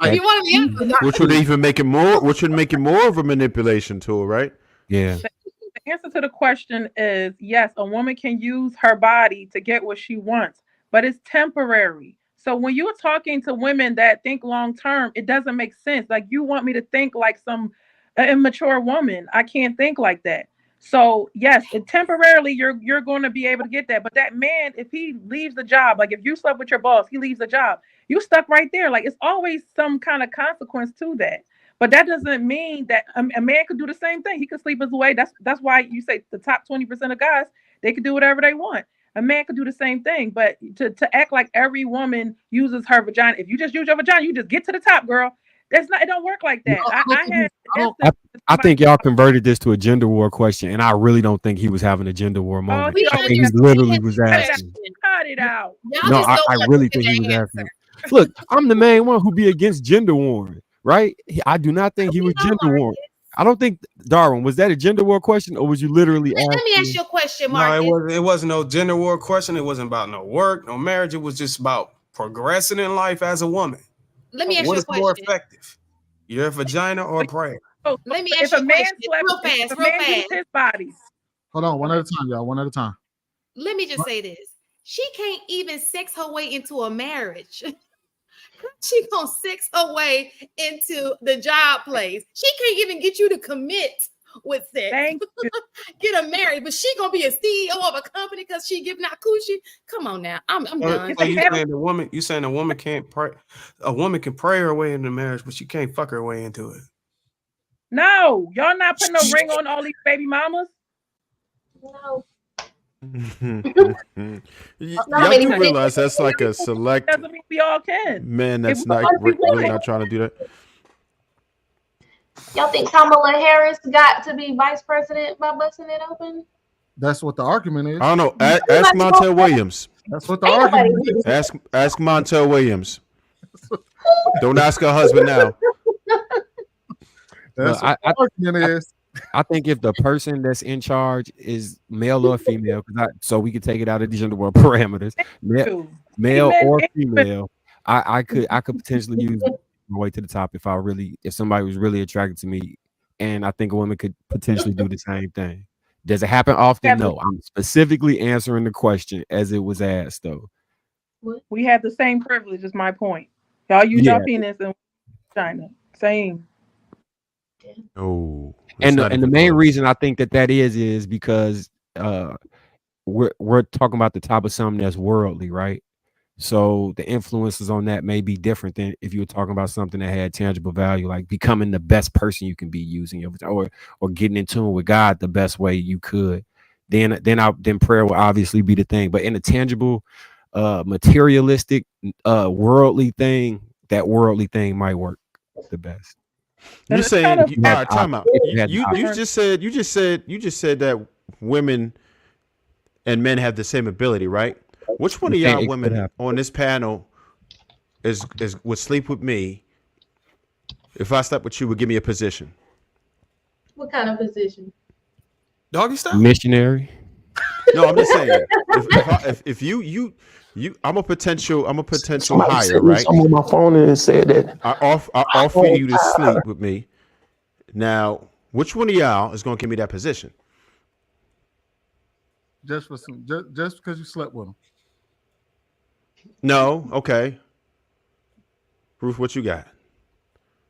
you want to be which would even make it more, which would make it more of a manipulation tool, right? Yeah. The answer to the question is yes, a woman can use her body to get what she wants, but it's temporary. So when you're talking to women that think long term, it doesn't make sense. Like, you want me to think like some immature woman. I can't think like that. So yes, temporarily you're going to be able to get that. But that man, if he leaves the job, like if you slept with your boss, he leaves the job, you stuck right there. Like, it's always some kind of consequence to that. But that doesn't mean that a man could do the same thing. He could sleep his way. That's why you say the top 20% of guys, they could do whatever they want. A man could do the same thing. But to act like every woman uses her vagina, if you just use your vagina, you just get to the top, girl. It don't work like that. I think y'all converted this to a gender war question, and I really don't think he was having a gender war moment. I think he literally was asking. Cut it out. No, I really think he was asking. Look, I'm the main one who be against gender warring, right? I do not think he was gender warring. I don't think, Darwin, was that a gender war question, or was you literally asking? Let me ask you a question, Marcus. No, it wasn't no gender war question. It wasn't about no work, no marriage. It was just about progressing in life as a woman. Let me ask you a question. What is more effective, your vagina or prayer? Oh, Let me if ask you a a man question slept, real if fast, a real man used fast. his body, Hold on, one at a time, y'all. One at a time. Let me just say this. She can't even sex her way into a marriage. She gonna sex her way into the job place. She can't even get you to commit with sex. Get her married, but she gonna be a CEO of a company because she giving out coochie. Come on now, I'm done. So you saying a woman can't pray? A woman can pray her way into marriage, but she can't fuck her way into it. no, y'all not putting no ring on all these baby mamas. No. Y'all do realize that's like a select Doesn't mean we all can. man that's If not we really would. not trying to do that. Y'all think Kamala Harris got to be vice president by busting it open? That's what the argument is. I don't know. Ask Montel Williams. That's what the argument is. Ask Montel Williams. Don't ask her husband now. That's what the argument is. I think if the person that's in charge is male or female, so we could take it out of the gender world parameters, male or female, I could potentially use my way to the top if somebody was really attracted to me, and I think a woman could potentially do the same thing. Does it happen often? No. I'm specifically answering the question as it was asked, though. We have the same privilege. Is my point. Y'all use your penis and China. Same. Oh, and the main reason I think that is because we're talking about the top of something that's worldly, right? So the influences on that may be different than if you were talking about something that had tangible value, like becoming the best person you can be using your or getting in tune with God the best way you could. Then prayer will obviously be the thing. But in a tangible, materialistic, worldly thing, that worldly thing might work the best. You're saying time out. You just said that women and men have the same ability, right? Which one of y'all women on this panel would sleep with me if I slept with you? Would give me a position? What kind of position? Doggy style? Missionary. No, I'm just saying. If you, I'm a potential hire, right? I'm on my phone and said that I offer you to sleep with me. Now, which one of y'all is going to give me that position? Just because you slept with him. No, okay. Ruth, what you got?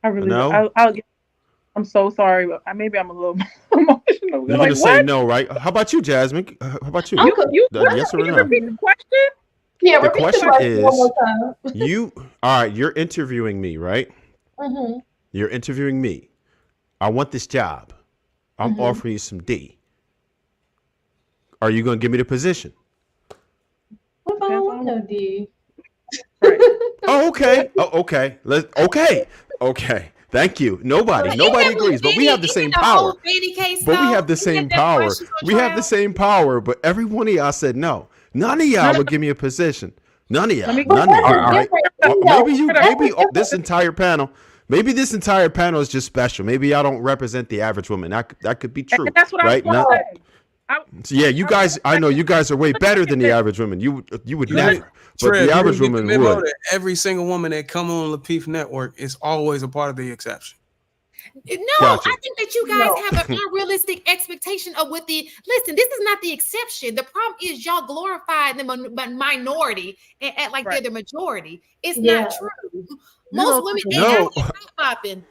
I really no. I'm so sorry, but maybe I'm a little emotional. You're gonna say no, right? How about you, Jasmine? How about you? Yes or no? Repeat the question? Yeah, the repeat question the question is, one more time. All right, you're interviewing me, right? Mm-hmm. You're interviewing me. I want this job. I'm offering you some D. Are you gonna give me the position? What if I don't want no D? Oh, okay. Okay. Thank you. Nobody agrees, but we have the same power. But we have the same power. We have the same power, but every one of y'all said no. None of y'all would give me a position. None of y'all. Right? Maybe this entire panel. Maybe this entire panel is just special. Maybe y'all don't represent the average woman. That could be true. And that's what right? I'm Yeah, you guys. I know you guys are way better than the average woman. You would never. But the average woman would. Every single woman that come on Lapeef Network is always a part of the exception. No, gotcha. I think that you guys have an unrealistic expectation of what the listen. This is not the exception. The problem is y'all glorify the minority and act like they're the majority. It's not true. Most women ain't popping.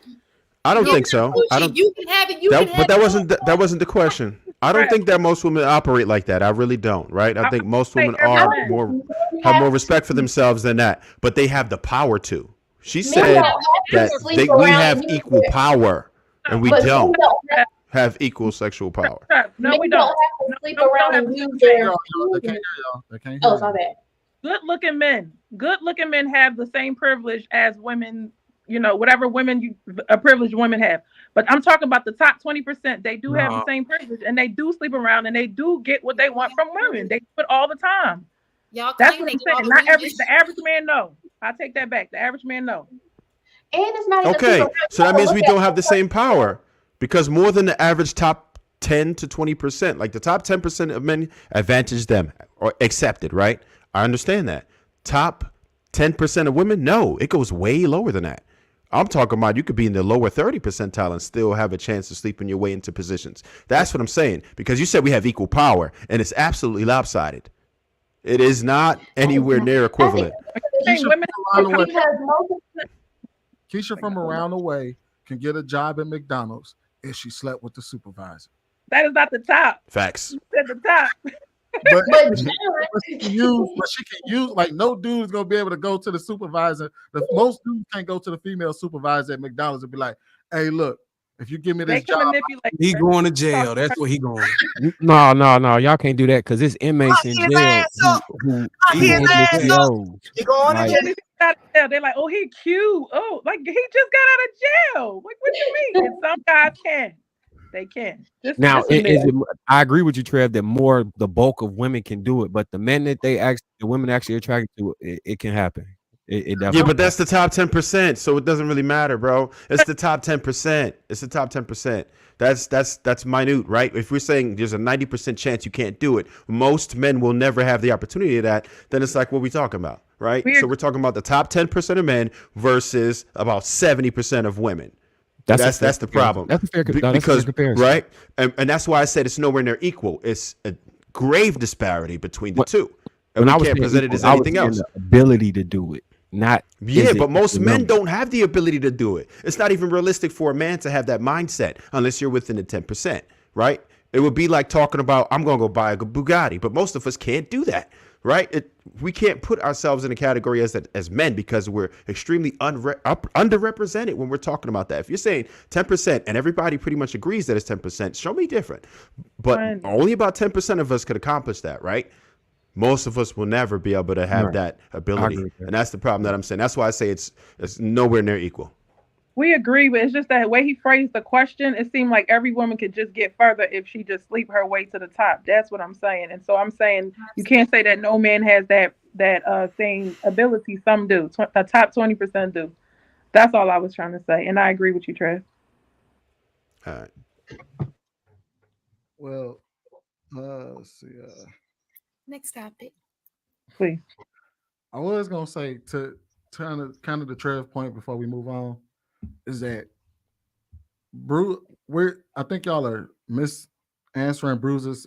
I don't think so. I don't. You can have it. But that wasn't the question. I don't think that most women operate like that. I really don't. Right? I think most women have more respect for themselves than that. But they have the power to. She said that we have equal power, and we don't have equal sexual power. No, we don't. Have to sleep around and use their. Oh, it's all bad. Good-looking men have the same privilege as women. You know, whatever privileged women have. But I'm talking about the top 20%. They do have the same privilege, and they do sleep around, and they do get what they want from women. They do it all the time. That's what I'm saying. Not the average man, no. I take that back. The average man, no. And it's not okay. So that means we don't have the same power because more than the average top 10 to 20%, like the top 10% of men advantage them or accepted, right? I understand that. Top 10% of women, no, it goes way lower than that. I'm talking about you could be in the lower 30 percentile and still have a chance to sleeping your way into positions. That's what I'm saying. Because you said we have equal power, and it's absolutely lopsided. It is not anywhere near equivalent. Keisha from around the way can get a job at McDonald's if she slept with the supervisor. That is not the top. Facts. At the top. But she can use like no dude is gonna be able to go to the supervisor. Most dudes can't go to the female supervisor at McDonald's and be like, "Hey, look, if you give me this job, he going to jail." That's what he going. No, y'all can't do that because it's inmates in jail who He going to jail. They're like, "Oh, he cute. Oh, like he just got out of jail. Like, what you mean?" And some guys can. They can. Now, I agree with you, Trev, that the bulk of women can do it, but the men that the women actually attracted to it can happen. It definitely. Yeah, but that's the top 10%, so it doesn't really matter, bro. It's the top 10%. It's the top 10%. That's minute, right? If we're saying there's a 90% chance you can't do it, most men will never have the opportunity of that. Then it's like, what are we talking about, right? So we're talking about the top 10% of men versus about 70% of women. That's the problem. That's a fair comparison, right? And that's why I said it's nowhere near equal. It's a grave disparity between the two. And when we can't present it as anything else. The ability to do it, not but most men don't have the ability to do it. It's not even realistic for a man to have that mindset unless you're within the 10%, right? It would be like talking about I'm going to go buy a Bugatti, but most of us can't do that. Right? We can't put ourselves in a category as men because we're extremely underrepresented when we're talking about that. If you're saying 10% and everybody pretty much agrees that it's 10%, show me different. But only about 10% of us could accomplish that, right? Most of us will never be able to have that ability. And that's the problem that I'm saying. That's why I say it's nowhere near equal. We agree, but it's just that the way he phrased the question, it seemed like every woman could just get further if she just sleep her way to the top. That's what I'm saying. And so I'm saying you can't say that no man has that same ability. Some do. The top 20% do. That's all I was trying to say. And I agree with you, Trev. All right. Well, let's see. Next topic. Please. I was gonna say to kind of the Trev point before we move on. Is that I think y'all are answering Bruce's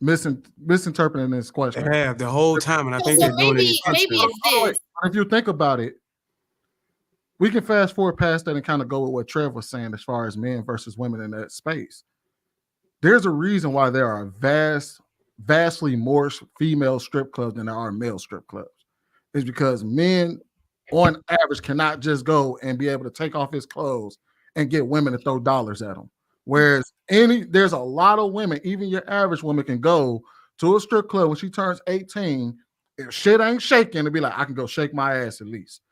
misinterpreting this question. They have the whole time, and I think they're doing it. Maybe it's this. If you think about it, we can fast forward past that and kind of go with what Trev was saying as far as men versus women in that space. There's a reason why there are vastly more female strip clubs than there are male strip clubs. It's because men on average cannot just go and be able to take off his clothes and get women to throw dollars at him. Whereas there's a lot of women, even your average woman can go to a strip club when she turns 18. If shit ain't shaking, to be like, I can go shake my ass at least.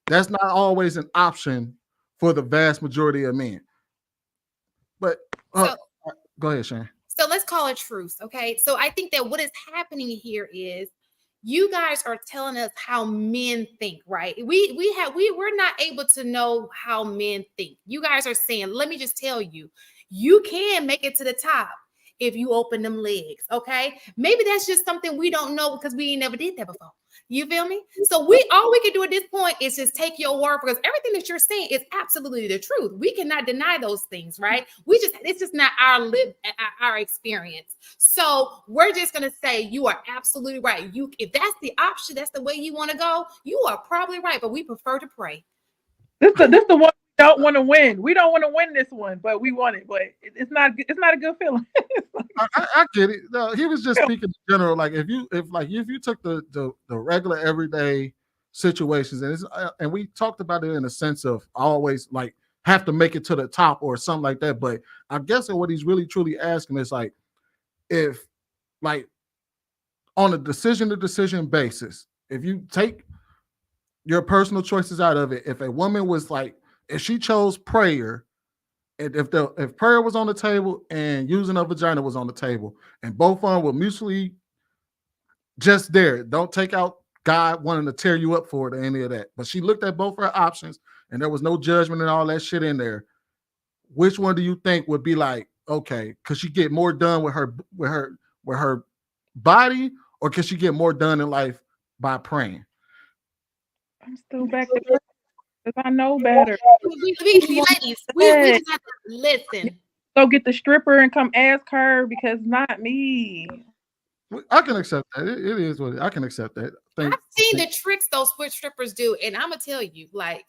That's not always an option for the vast majority of men. But go ahead, Shane. So let's call it truth, okay? So I think that what is happening here is you guys are telling us how men think, right? We're not able to know how men think. You guys are saying, let me just tell you, you can make it to the top if you open them legs, okay? Maybe that's just something we don't know because we ain't never did that before. You feel me? So all we can do at this point is just take your word because everything that you're saying is absolutely the truth. We cannot deny those things, right? It's just not our experience. So we're just gonna say you are absolutely right. If that's the option, that's the way you want to go, you are probably right, but we prefer to pray. This the one we don't want to win. We don't want to win this one, but we want it. But it's not a good feeling. I get it. No, he was just speaking in general. Like if you took the regular everyday situations and we talked about it in a sense of always like have to make it to the top or something like that. But I guess what he's really truly asking is like if like on a decision to decision basis, if you take your personal choices out of it, if a woman was like if she chose prayer. And if prayer was on the table and using a vagina was on the table, and both of them were mutually just there, don't take out God wanting to tear you up for it or any of that. But she looked at both her options, and there was no judgment and all that shit in there. Which one do you think would be like okay? Could she get more done with her body, or could she get more done in life by praying? I'm still back to prayer. Because I know better. Ladies, we just have to listen. Go get the stripper and come ask her because not me. I can accept that. It is what I can accept that. I've seen the tricks those strippers do, and I'm gonna tell you, like,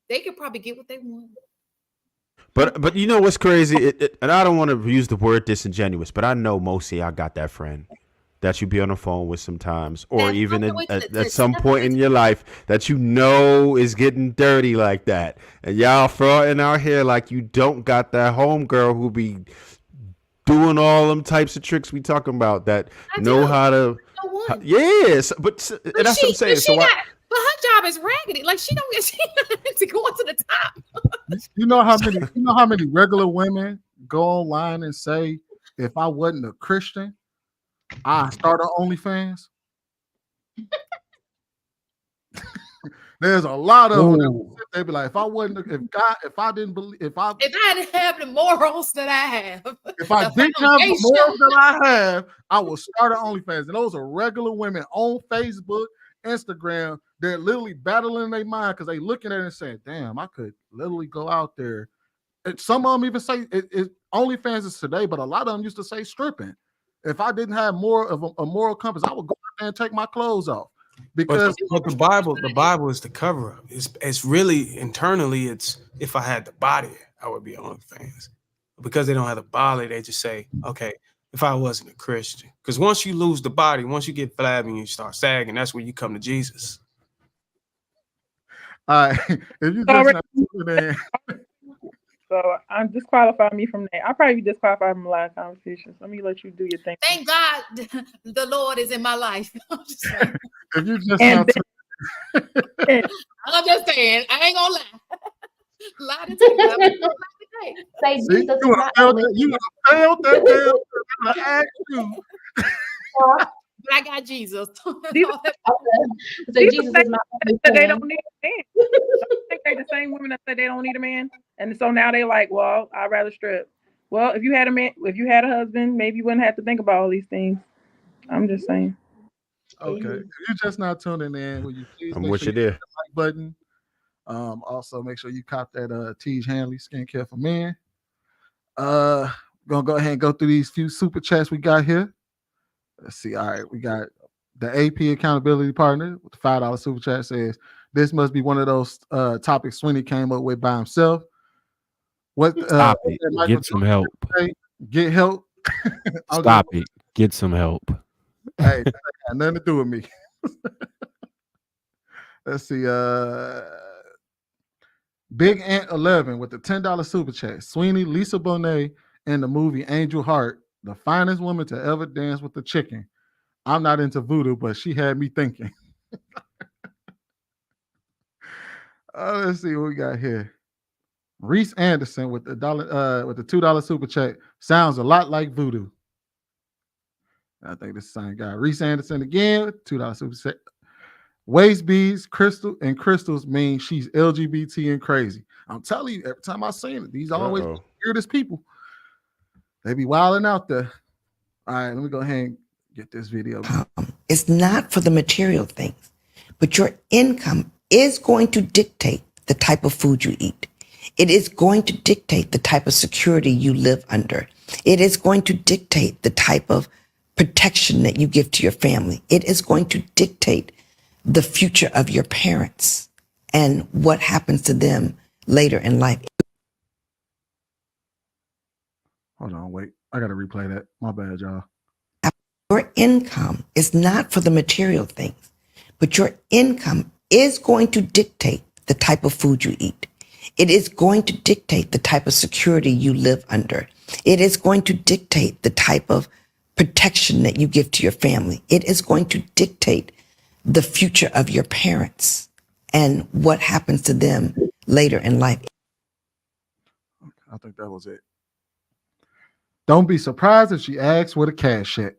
they could probably get what they want. But you know what's crazy? And I don't want to use the word disingenuous, but I know most of y'all got that friend that you be on the phone with sometimes, or even at some point in your life that you know is getting dirty like that, and y'all fronting out here like you don't got that homegirl who be doing all them types of tricks we talking about that know how to. Yes, but that's what I'm saying. But her job is raggedy. Like she don't get to go to the top. You know how many regular women go online and say, if I wasn't a Christian, I start an OnlyFans. There's a lot of them. They be like, if I didn't have the morals that I have, if I didn't have the morals that I have, I would start an OnlyFans. And those are regular women on Facebook, Instagram. They're literally battling in their mind because they looking at it and saying, damn, I could literally go out there. And some of them even say OnlyFans is today, but a lot of them used to say stripping. If I didn't have more of a moral compass, I would go out there and take my clothes off. Because but the Bible is the cover up. It's really internally. It's if I had the body, I would be OnlyFans. Because they don't have the body, they just say, okay, if I wasn't a Christian. Because once you lose the body, once you get flabby and you start sagging, that's where you come to Jesus. All right, if you just so I'm disqualifying me from that. I'll probably be disqualified from a lot of conversations. Let me let you do your thing. Thank God the Lord is in my life. I'm just saying. If you just I'm just saying, I ain't gonna lie. Lie to you. Say See, Jesus you is not failed that damn I asked you. But I got Jesus. So Jesus is not they don't need a man. I think they the same women that said they don't need a man, and so now they're like, well, I'd rather strip. Well, if you had a man, if you had a husband, maybe you wouldn't have to think about all these things. I'm just saying. Okay, if you're just not tuning in, will you please I'm make with sure you you there. hit the like button? Also make sure you cop that Tej Hanley skincare for men. Gonna go ahead and go through these few super chats we got here. Let's see. All right, we got the AP accountability partner with the $5 super chat says this must be one of those topics Sweeney came up with by himself. What Stop it. Get some help. Get help. Stop it. Get some help. Hey, that got nothing to do with me. Let's see. Big Ant 11 with the $10 super chat. Sweeney, Lisa Bonet in the movie Angel Heart, the finest woman to ever dance with the chicken. I'm not into voodoo, but she had me thinking. Let's see what we got here. Reese Anderson with the $2 super chat. Sounds a lot like voodoo. I think this is the same guy. Reese Anderson again, $2 super chat. Waist beads, crystals mean she's LGBT and crazy. I'm telling you, every time I say it, these always weirdest people. They be wilding out there. All right, let me go ahead and get this video. It's not for the material things, but your income is going to dictate the type of food you eat. It is going to dictate the type of security you live under. It is going to dictate the type of protection that you give to your family. It is going to dictate the future of your parents and what happens to them later in life. Hold on, wait. I got to replay that. My bad, y'all. Your income is not for the material things, but your income is going to dictate the type of food you eat. It is going to dictate the type of security you live under. It is going to dictate the type of protection that you give to your family. It is going to dictate the future of your parents and what happens to them later in life. I think that was it. Don't be surprised if she asks with a cash check.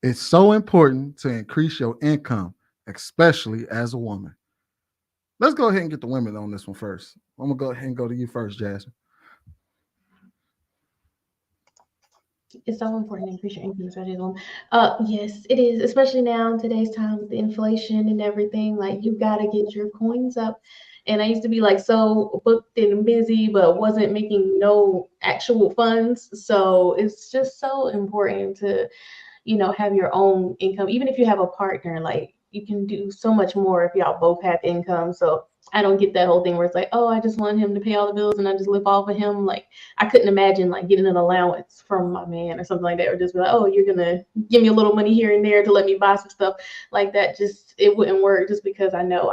It's so important to increase your income, especially as a woman. Let's go ahead and get the women on this one first. I'm going to go ahead and go to you first, Jasmine. It's so important to increase your income, especially as a woman. Yes, it is, especially now in today's time with the inflation and everything. Like you gotta get your coins up. And I used to be like so booked and busy, but wasn't making no actual funds. So it's just so important to, have your own income. Even if you have a partner, like you can do so much more if y'all both have income. So I don't get that whole thing where it's like, oh, I just want him to pay all the bills and I just live off of him. Like I couldn't imagine like getting an allowance from my man or something like that, or just be like, oh, you're gonna give me a little money here and there to let me buy some stuff like that. Just it wouldn't work just because I know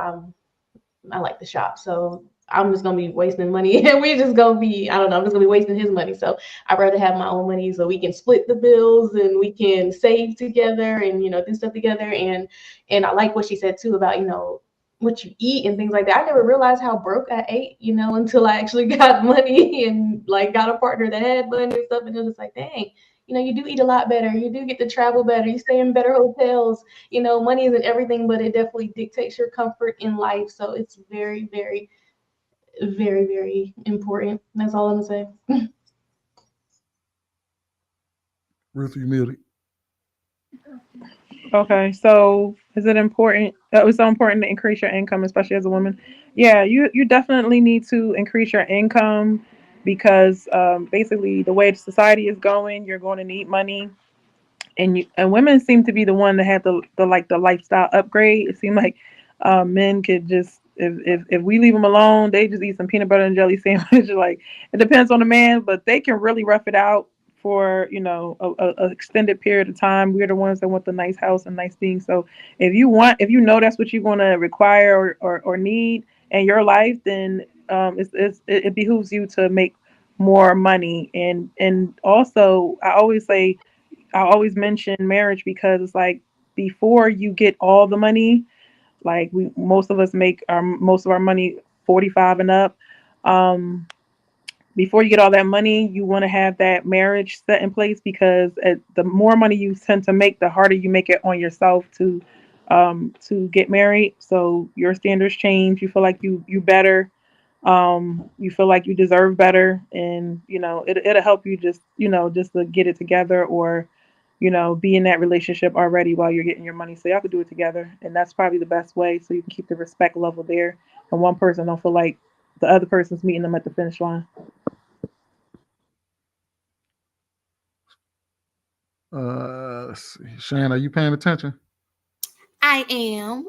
I like to shop. So I'm just gonna be wasting money and we just gonna be, I don't know, I'm just gonna be wasting his money. So I'd rather have my own money so we can split the bills and we can save together and do stuff together. And I like what she said too about, what you eat and things like that. I never realized how broke I ate, until I actually got money and like got a partner that had money and stuff. And it was like, dang, you do eat a lot better. You do get to travel better. You stay in better hotels. Money isn't everything, but it definitely dictates your comfort in life. So it's very, very, very, very important. That's all I'm gonna say. Ruth, you muted. Okay, so is it important? It's so important to increase your income, especially as a woman. Yeah, you definitely need to increase your income because basically the way society is going, you're going to need money, and women seem to be the one that have the lifestyle upgrade. It seems like men could just if we leave them alone, they just eat some peanut butter and jelly sandwich. Like it depends on the man, but they can really rough it out for a extended period of time. We're the ones that want the nice house and nice things. So if you know that's what you're going to require or need in your life, then it behooves you to make more money. And also I always mention marriage because it's like before you get all the money, like most of us make most of our money 45 and up. Um, Before you get all that money, you want to have that marriage set in place because the more money you tend to make, the harder you make it on yourself to get married. So your standards change. You feel like you better. You feel like you deserve better, and it'll help you just to get it together or be in that relationship already while you're getting your money. So y'all could do it together, and that's probably the best way. So you can keep the respect level there, and one person don't feel like the other person's meeting them at the finish line. Let's see. Shane, are you paying attention? I am.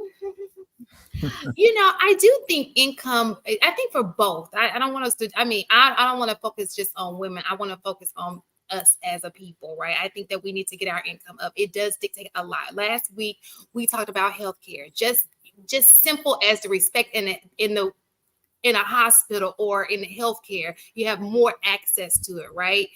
I do think income, I think for both. I don't want us to, I don't want to focus just on women. I want to focus on us as a people, right? I think that we need to get our income up. It does dictate a lot. Last week we talked about healthcare, just simple as the respect in a hospital or in the healthcare, you have more access to it, right?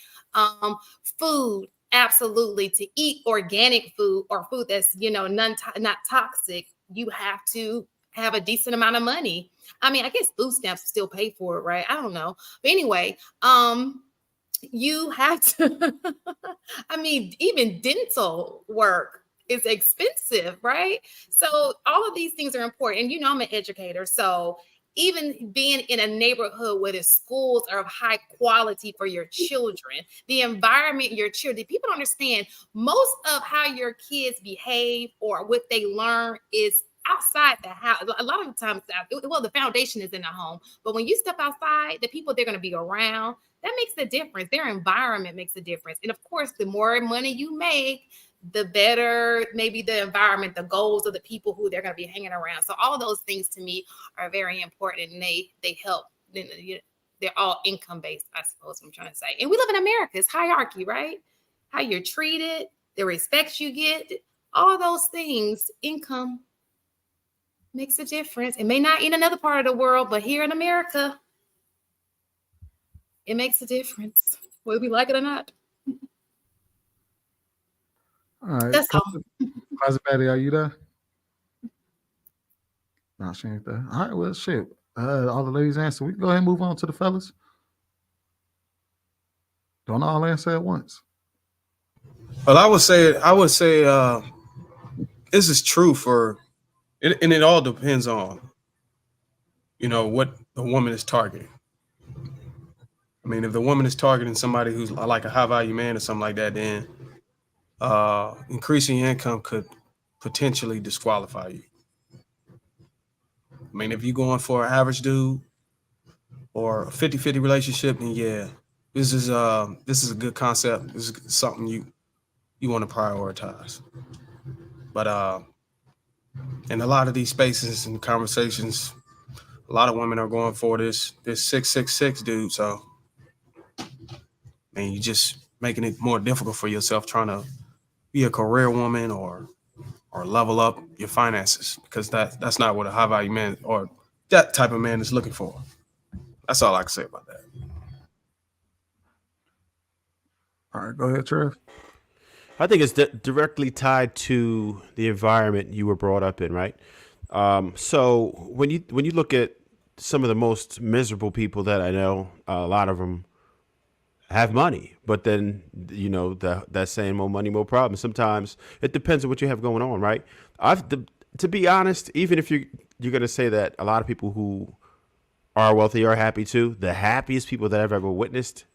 Food, absolutely. To eat organic food or food that's not toxic, you have to have a decent amount of money. I guess food stamps still pay for it, right? I don't know, but anyway, you have to. Even dental work is expensive, right? So all of these things are important, and I'm an educator, so even being in a neighborhood where the schools are of high quality for your children, the environment your children, people don't understand most of how your kids behave or what they learn is outside the house. A lot of the times, the foundation is in the home, but when you step outside, the people they're going to be around, that makes a difference. Their environment makes a difference. And of course, the more money you make, the better maybe the environment, the goals of the people who they're going to be hanging around. So all of those things to me are very important, and they help. They're all income based, I suppose I'm trying to say. And we live in America. It's hierarchy, right? How you're treated, the respect you get, all those things, income makes a difference. It may not in another part of the world, but here in America, it makes a difference, whether we like it or not. All right. That's all. Cousin Betty, are you there? No, she ain't there. All right, well, shit. All the ladies answer. We can go ahead and move on to the fellas. Don't all answer at once. Well, I would say this is true for it, and it all depends on what the woman is targeting. mean, if the woman is targeting somebody who's like a high value man or something like that, then increasing your income could potentially disqualify you. I mean, if you're going for an average dude or a 50-50 relationship, then yeah, this is a good concept. This is something you want to prioritize. But in a lot of these spaces and conversations, a lot of women are going for this 666 dude. So, and you just making it more difficult for yourself trying to be a career woman or level up your finances, because that's not what a high value man or that type of man is looking for. That's all I can say about that. All right, go ahead, Trev. I think it's directly tied to the environment you were brought up in, right? So when you look at some of the most miserable people that I know, a lot of them have money, but then that saying "more money, more problems." Sometimes it depends on what you have going on, right? To be honest, even if you're gonna say that a lot of people who are wealthy are happy too, the happiest people that I've ever witnessed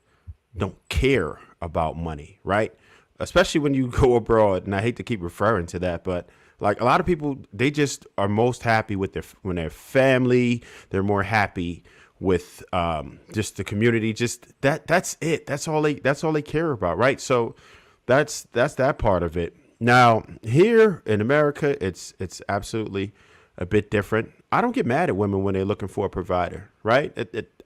don't care about money, right? Especially when you go abroad, and I hate to keep referring to that, but like a lot of people, they just are most happy with their family. They're more happy with just the community. Just that's it. That's all they care about, right? So that's that part of it. Now here in America, it's absolutely a bit different. I don't get mad at women when they're looking for a provider, right?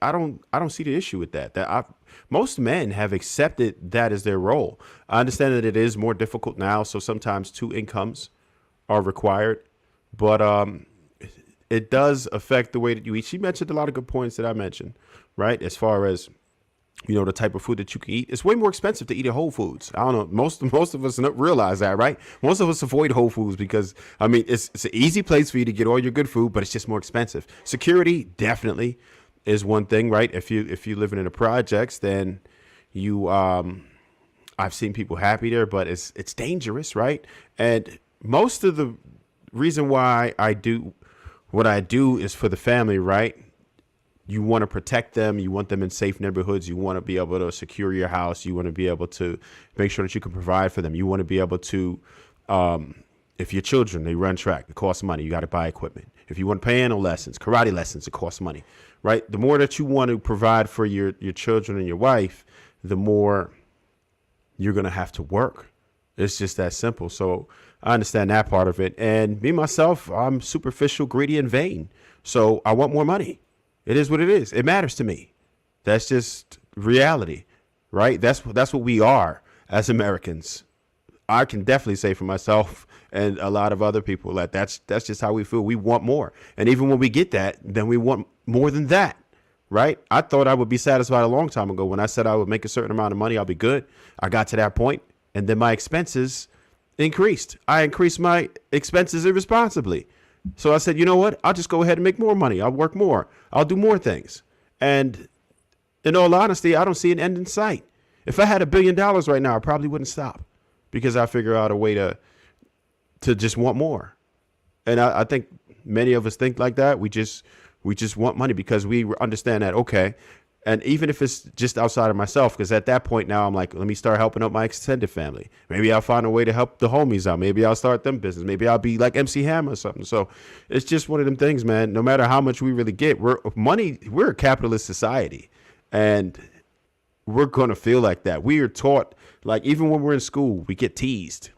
I don't see the issue with that. Most men have accepted that as their role. I understand that it is more difficult now, so sometimes 2 incomes are required, but it does affect the way that you eat. She mentioned a lot of good points that I mentioned, right? As far as the type of food that you can eat. It's way more expensive to eat at Whole Foods. I don't know. Most of us don't realize that, right? Most of us avoid Whole Foods because, I mean, it's an easy place for you to get all your good food, but it's just more expensive. Security definitely is one thing, right? If you living in the projects, then I've seen people happy there, but it's dangerous, right? And most of the reason why I do what I do is for the family, right? You want to protect them. You want them in safe neighborhoods. You want to be able to secure your house. You want to be able to make sure that you can provide for them. You want to be able to, if your children, they run track, it costs money. You got to buy equipment. If you want piano lessons, karate lessons, it costs money, right? The more that you want to provide for your children and your wife, the more you're going to have to work. It's just that simple. So I understand that part of it. And me, myself, I'm superficial, greedy, and vain. So I want more money. It is what it is. It matters to me. That's just reality, right? That's what we are as Americans. I can definitely say for myself and a lot of other people that that's just how we feel. We want more. And even when we get that, then we want more than that, right? I thought I would be satisfied a long time ago. When I said I would make a certain amount of money, I'll be good. I got to that point, and then my expenses increased. I increased my expenses irresponsibly. So I said, you know what? I'll just go ahead and make more money. I'll work more. I'll do more things. And in all honesty, I don't see an end in sight. If I had $1 billion right now, I probably wouldn't stop because I figure out a way to just want more. And I think many of us think like that. We just want money because we understand that, okay. And even if it's just outside of myself, because at that point now I'm like, let me start helping out my extended family. Maybe I'll find a way to help the homies out. Maybe I'll start them business. Maybe I'll be like MC Hammer or something. So it's just one of them things, man. No matter how much we really get, we're a capitalist society, and we're going to feel like that. We are taught, like, even when we're in school, we get teased,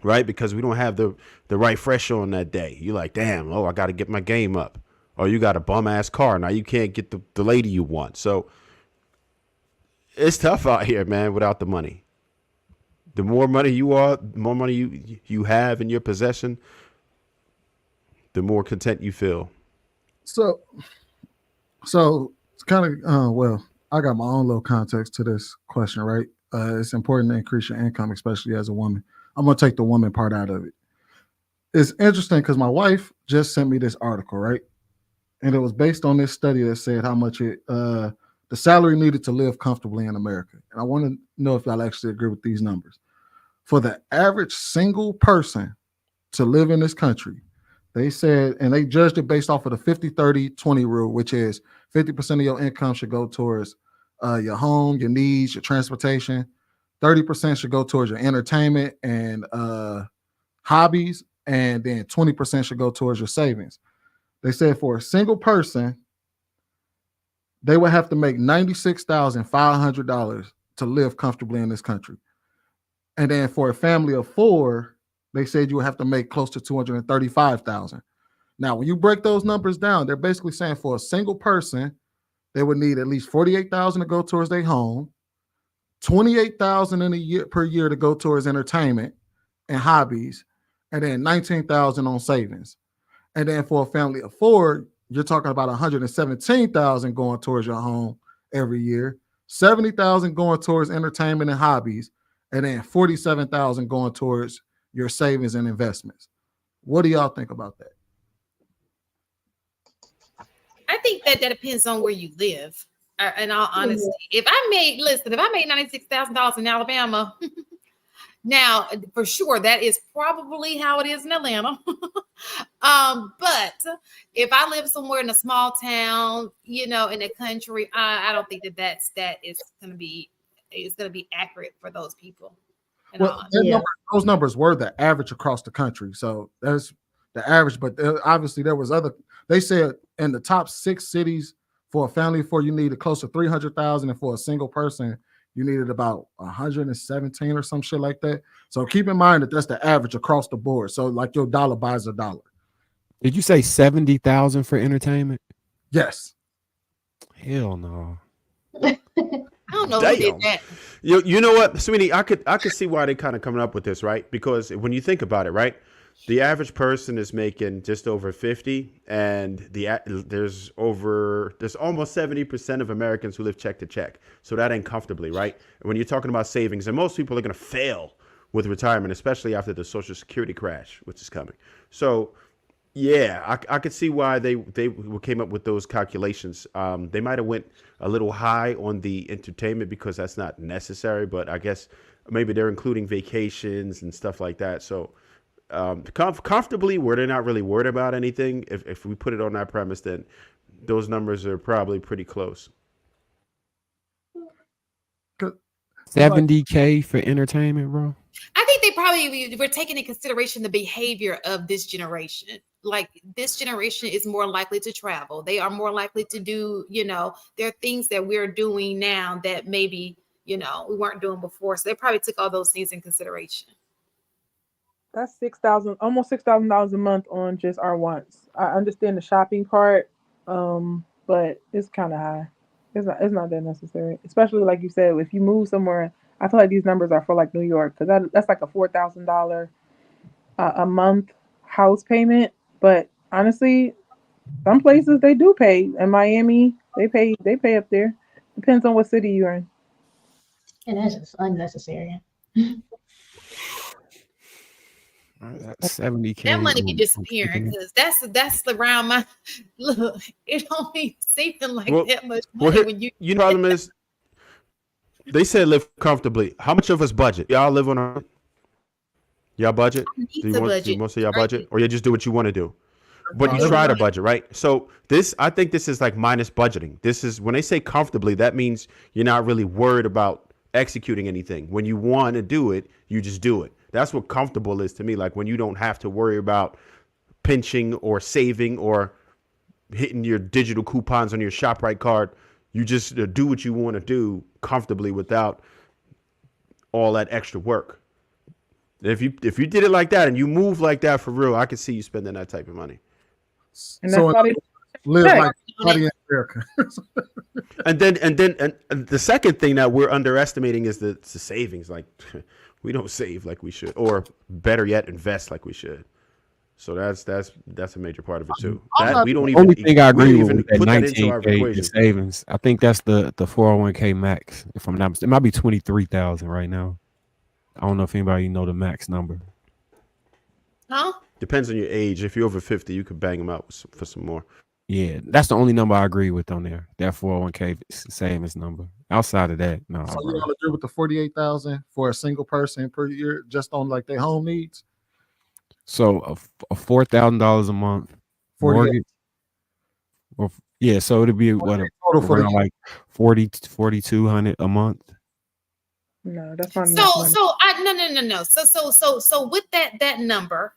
right? Because we don't have the right fresh on that day. You're like, damn, I got to get my game up. Or you got a bum ass car. Now you can't get the lady you want. So it's tough out here, man, without the money. The more money the more money you have in your possession, the more content you feel. So it's kind of, well, I got my own little context to this question, right? It's important to increase your income, especially as a woman. I'm going to take the woman part out of it. It's interesting because my wife just sent me this article, right? And it was based on this study that said how much the salary needed to live comfortably in America. And I want to know if y'all actually agree with these numbers. For the average single person to live in this country, they said, and they judged it based off of the 50-30-20 rule, which is 50% of your income should go towards your home, your needs, your transportation. 30% should go towards your entertainment and hobbies, and then 20% should go towards your savings. They said for a single person, they would have to make $96,500 to live comfortably in this country. And then for a family of 4, they said you would have to make close to $235,000. Now, when you break those numbers down, they're basically saying for a single person, they would need at least $48,000 to go towards their home, $28,000 in a year per year to go towards entertainment and hobbies, and then $19,000 on savings. And then for a family of 4, you're talking about $117,000 going towards your home every year, $70,000 going towards entertainment and hobbies, and then $47,000 going towards your savings and investments. What do y'all think about that? I think that depends on where you live. In all honesty, if I made $96,000 in Alabama, now for sure that is probably how it is in Atlanta. But if I live somewhere in a small town, in the country, I don't think that is going to be accurate for those people. Well, those numbers were the average across the country, so that's the average. But obviously, there was other. They said in the top 6 cities for a family, you needed close to $300,000, and for a single person, you needed about 117 or some shit like that. So keep in mind that that's the average across the board. So like your dollar buys a dollar. Did you say 70,000 for entertainment? Yes. Hell no. I don't know who did that. You know what, sweetie? I could see why they kind of coming up with this, right? Because when you think about it, right, the average person is making just over 50, and there's almost 70% of Americans who live check to check. So that ain't comfortably, right? And when you're talking about savings, and most people are going to fail with retirement, especially after the Social Security crash, which is coming. So yeah, I could see why they came up with those calculations. They might have went a little high on the entertainment because that's not necessary, but I guess maybe they're including vacations and stuff like that. So comfortably, where they're not really worried about anything, if we put it on that premise, then those numbers are probably pretty close. 70K for entertainment, bro? I think they probably were taking into consideration the behavior of this generation. Like, this generation is more likely to travel. They are more likely to do, there are things that we're doing now that maybe, we weren't doing before. So they probably took all those things in consideration. That's almost $6,000 a month on just our wants. I understand the shopping part, but it's kind of high. It's not that necessary, especially like you said. If you move somewhere, I feel like these numbers are for like New York, because that's like a $4,000 a month house payment. But honestly, some places they do pay. In Miami, they pay up there. Depends on what city you're in. And that's just unnecessary. That's 70K. That money be disappearing, because that's around my look. It don't be seeming like that much money when you. You know, problem is, they said live comfortably. How much of us budget? Y'all live on y'all budget? Do you want most of y'all budget, or you just do what you want to do? But you try to budget, right? So I think this is like minus budgeting. This is when they say comfortably, that means you're not really worried about executing anything. When you want to do it, you just do it. That's what comfortable is to me. Like when you don't have to worry about pinching or saving or hitting your digital coupons on your ShopRite card. You just do what you want to do comfortably without all that extra work. If you did it like that and you move like that for real, I could see you spending that type of money. And that's how they live like in America. and the second thing that we're underestimating is the savings. Like we don't save like we should, or better yet, invest like we should. So that's a major part of it too. That we don't even. Only thing I agree with even that put that into our 19K equation. savings. I think that's the 401k max. If I'm not mistaken, it might be 23,000 right now. I don't know if anybody know the max number. Huh? Depends on your age. If you're over 50, you could bang them out for some more. Yeah, that's the only number I agree with on there. That 401k savings number. Outside of that, no. So you all agree with the 48,000 for a single person per year, just on like their home needs? So a $4,000 a month mortgage, or Yeah, so it'd be what total for the around year? like 4,200 a month. No, that's not So enough money. no. So with that number,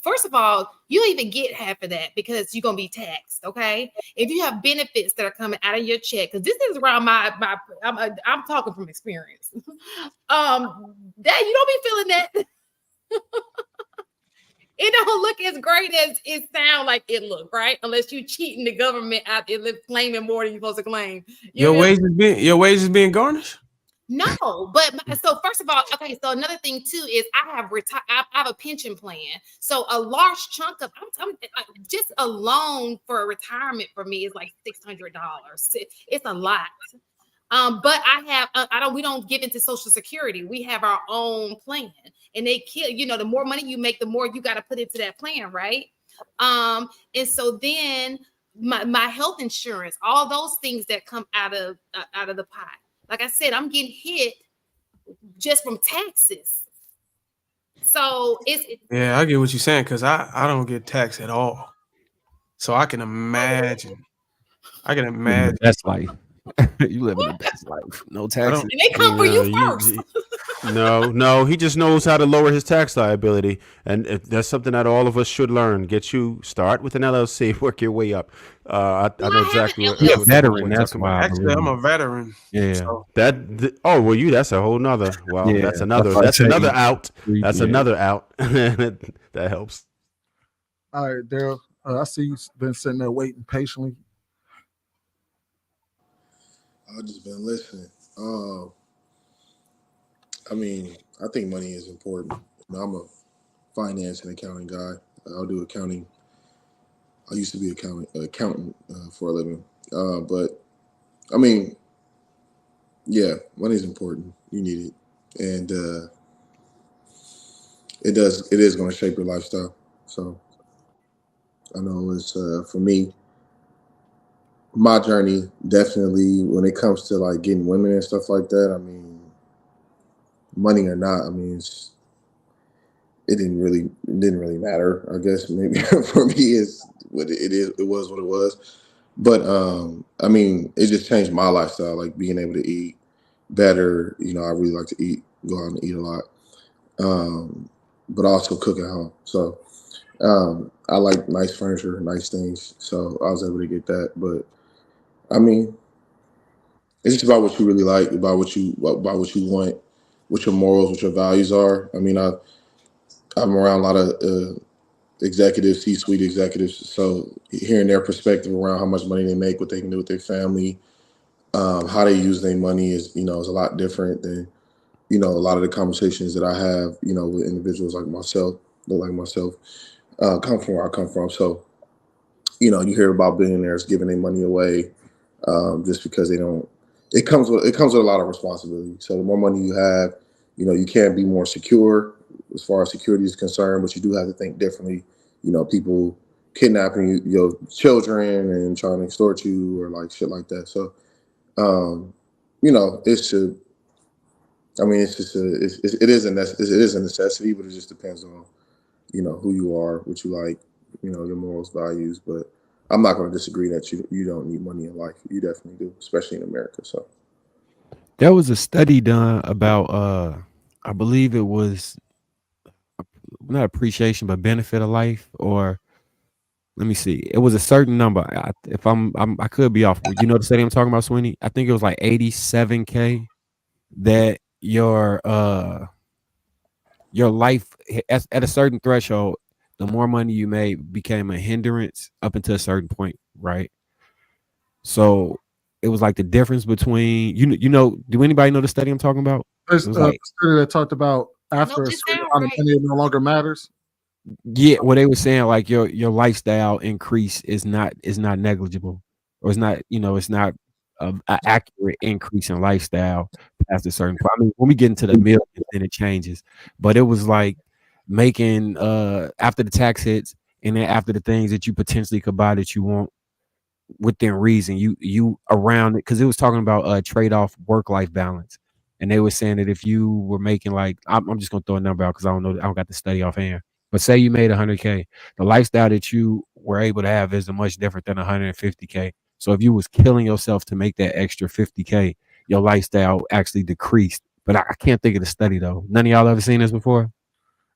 first of all, you don't even get half of that because you're gonna be taxed. Okay, if you have benefits that are coming out of your check, because this is around I'm talking from experience. That you don't be feeling that. It don't look as great as it sound like it look, right? Unless you cheating the government out there claiming more than you're supposed to claim. Your wages being garnished? No, but so first of all, okay. So another thing too is I have a pension plan. So a large chunk of just a loan for a retirement for me is like $600. It's a lot. But we don't give into Social Security. We have our own plan, and they kill. The more money you make, the more you got to put into that plan, right? And so then my health insurance, all those things that come out of the pot. Like I said, I'm getting hit just from taxes. So Yeah, I get what you're saying because I don't get taxed at all. So I can imagine. That's life. You living the best life. No taxes. And they come for you first. No, he just knows how to lower his tax liability, and that's something that all of us should learn. Start with an LLC, work your way up. I know exactly what you're a veteran. what That's talking why. about. Actually, I'm a veteran. Yeah. So. That's a whole nother. Well, Yeah, that's another. that's why I That's say another out. That's yeah. another out. That helps. All right, Daryl. I see you've been sitting there waiting patiently. I've just been listening. I mean, I think money is important. I'm a finance and accounting guy. I'll do accounting. I used to be accountant for a living. But I mean, yeah, money is important. You need it, and it is going to shape your lifestyle. So I know it's for me. My journey definitely when it comes to like getting women and stuff like that. I mean, money or not, I mean, it didn't really matter. I guess maybe for me is what it is. It was what it was. But I mean, it just changed my lifestyle. Like being able to eat better. I really like to eat, go out and eat a lot. But also cook at home. So I like nice furniture, nice things. So I was able to get that. But I mean, it's just about what you really like, about what you want, what your morals, what your values are. I mean, I'm around a lot of executives, C-suite executives, so hearing their perspective around how much money they make, what they can do with their family, how they use their money is a lot different than a lot of the conversations that I have, with individuals like myself, come from where I come from. So, you hear about billionaires giving their money away just because they don't. It comes with a lot of responsibility. So the more money you have, you can be more secure as far as security is concerned, but you do have to think differently. People kidnapping your children and trying to extort you or like shit like that. So, it's just. I mean, it's just it is a necessity, but it just depends on who you are, what you like, your morals, values. But I'm not going to disagree that you don't need money in life. You definitely do, especially in America. So There was a study done about I believe it was not appreciation but benefit of life, or let me see, it was a certain number. I could be off. The study I'm talking about, Sweeney? I think it was like 87K that your life at a certain threshold, the more money you made became a hindrance up until a certain point, right? So it was like the difference between do anybody know the study I'm talking about? There's a study that talked about after a certain amount of money, it no longer matters. Yeah, well, they were saying like your lifestyle increase is not negligible, or it's not an accurate increase in lifestyle past a certain point. I mean, when we get into the millions, then it changes. But it was like making after the tax hits, and then after the things that you potentially could buy that you want within reason, you around it, because it was talking about trade-off work-life balance, and they were saying that if you were making like I'm just gonna throw a number out because I don't got the study offhand. But say you made 100K, the lifestyle that you were able to have isn't much different than 150K. So if you was killing yourself to make that extra 50K, your lifestyle actually decreased. But I can't think of the study though. None of y'all ever seen this before?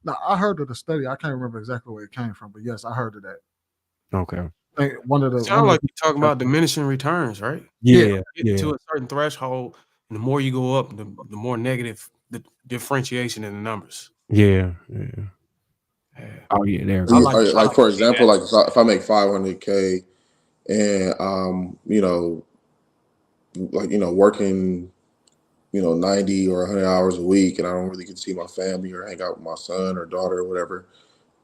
No, I heard of the study. I can't remember exactly where it came from, but yes, I heard of that. Okay. I think one of the Sound like you're talking about diminishing returns, right? Yeah, Get to a certain threshold, and the more you go up, the more negative the differentiation in the numbers. Yeah. Oh yeah, there. Yeah, like for example, like if I make 500K and you know, like working 90 or 100 hours a week, and I don't really get to see my family or hang out with my son or daughter or whatever.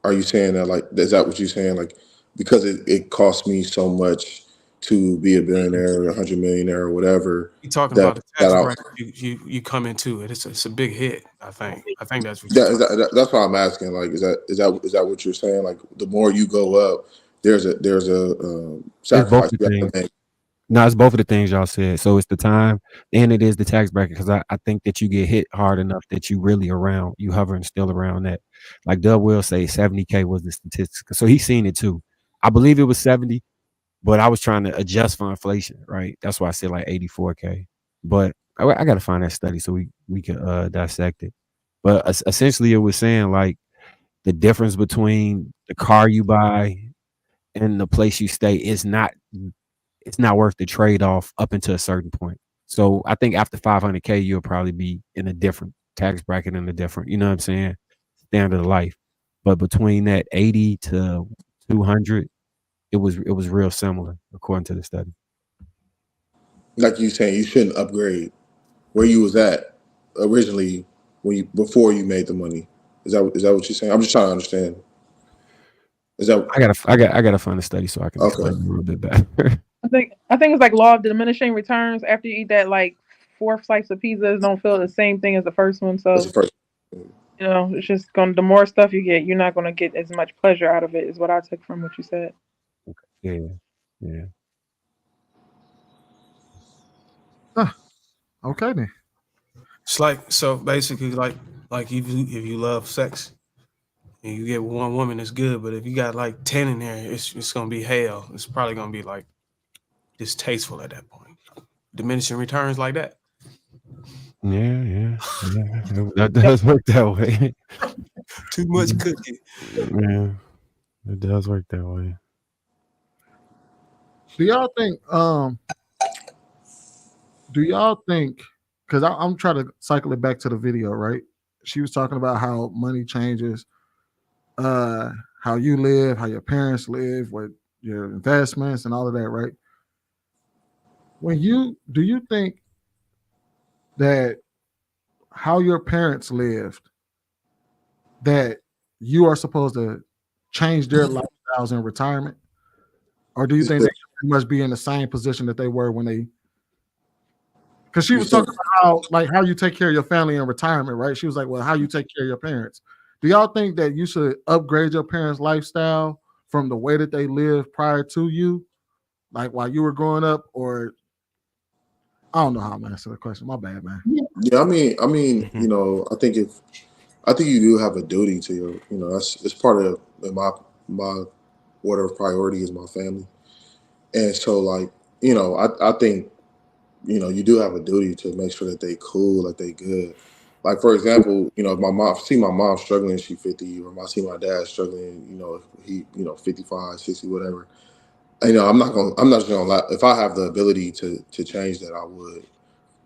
Are you saying that, like, is that what you're saying? Like, because it costs me so much to be a billionaire or 100 millionaire or whatever. You talking about the tax bracket you come into it. It's a big hit. I think that's what you're talking about. That's why I'm asking. Like, is that what you're saying? Like, the more you go up, there's a sacrifice you have to make. No, it's both of the things y'all said. So it's the time and it is the tax bracket, because I think that you get hit hard enough that you really you hovering still around that. Like Dub will say 70K was the statistics. So he's seen it too. I believe it was 70, but I was trying to adjust for inflation, right? That's why I said like 84K. But I got to find that study so we can dissect it. But essentially it was saying like the difference between the car you buy and the place you stay is it's not worth the trade-off up until a certain point. So I think after 500K, you'll probably be in a different tax bracket and a different, you know what I'm saying, standard of life. But between that 80 to 200, it was real similar according to the study. Like you saying, you shouldn't upgrade where you was at originally before you made the money. Is that what you're saying? I'm just trying to understand. Is that I gotta find a study so I can explain it a little bit better. I think it's like law of diminishing returns. After you eat that like fourth slice of pizza, don't feel the same thing as the first one. So it's just the more stuff you get, you're not gonna get as much pleasure out of it. Is what I took from what you said. Yeah. Okay then. It's like, so basically like if you love sex and you get one woman that's good, but if you got like 10 in there, it's gonna be hell. It's probably gonna be like distasteful at that point. Diminishing returns like that. Yeah. That does work that way. Too much cooking. Yeah, it does work that way. Do y'all think, because I'm trying to cycle it back to the video, right? She was talking about how money changes, how you live, how your parents live, what your investments and all of that, right? Do you think that how your parents lived, that you are supposed to change their lifestyles in retirement? Or do you think they must be in the same position that they were when they, because she was talking about how you take care of your family in retirement, right? She was like, well, how you take care of your parents. Do y'all think that you should upgrade your parents' lifestyle from the way that they lived prior to you, like while you were growing up? Or I don't know how I'm answering the question. My bad, man. Yeah, I mean, I think you do have a duty to your, it's part of my order of priority is my family, and so like, I think, you do have a duty to make sure that they cool, like they good. Like for example, if my mom struggling, she 50, or I see my dad struggling, he 55, 60, whatever. I'm not just gonna lie. If I have the ability to change that, I would.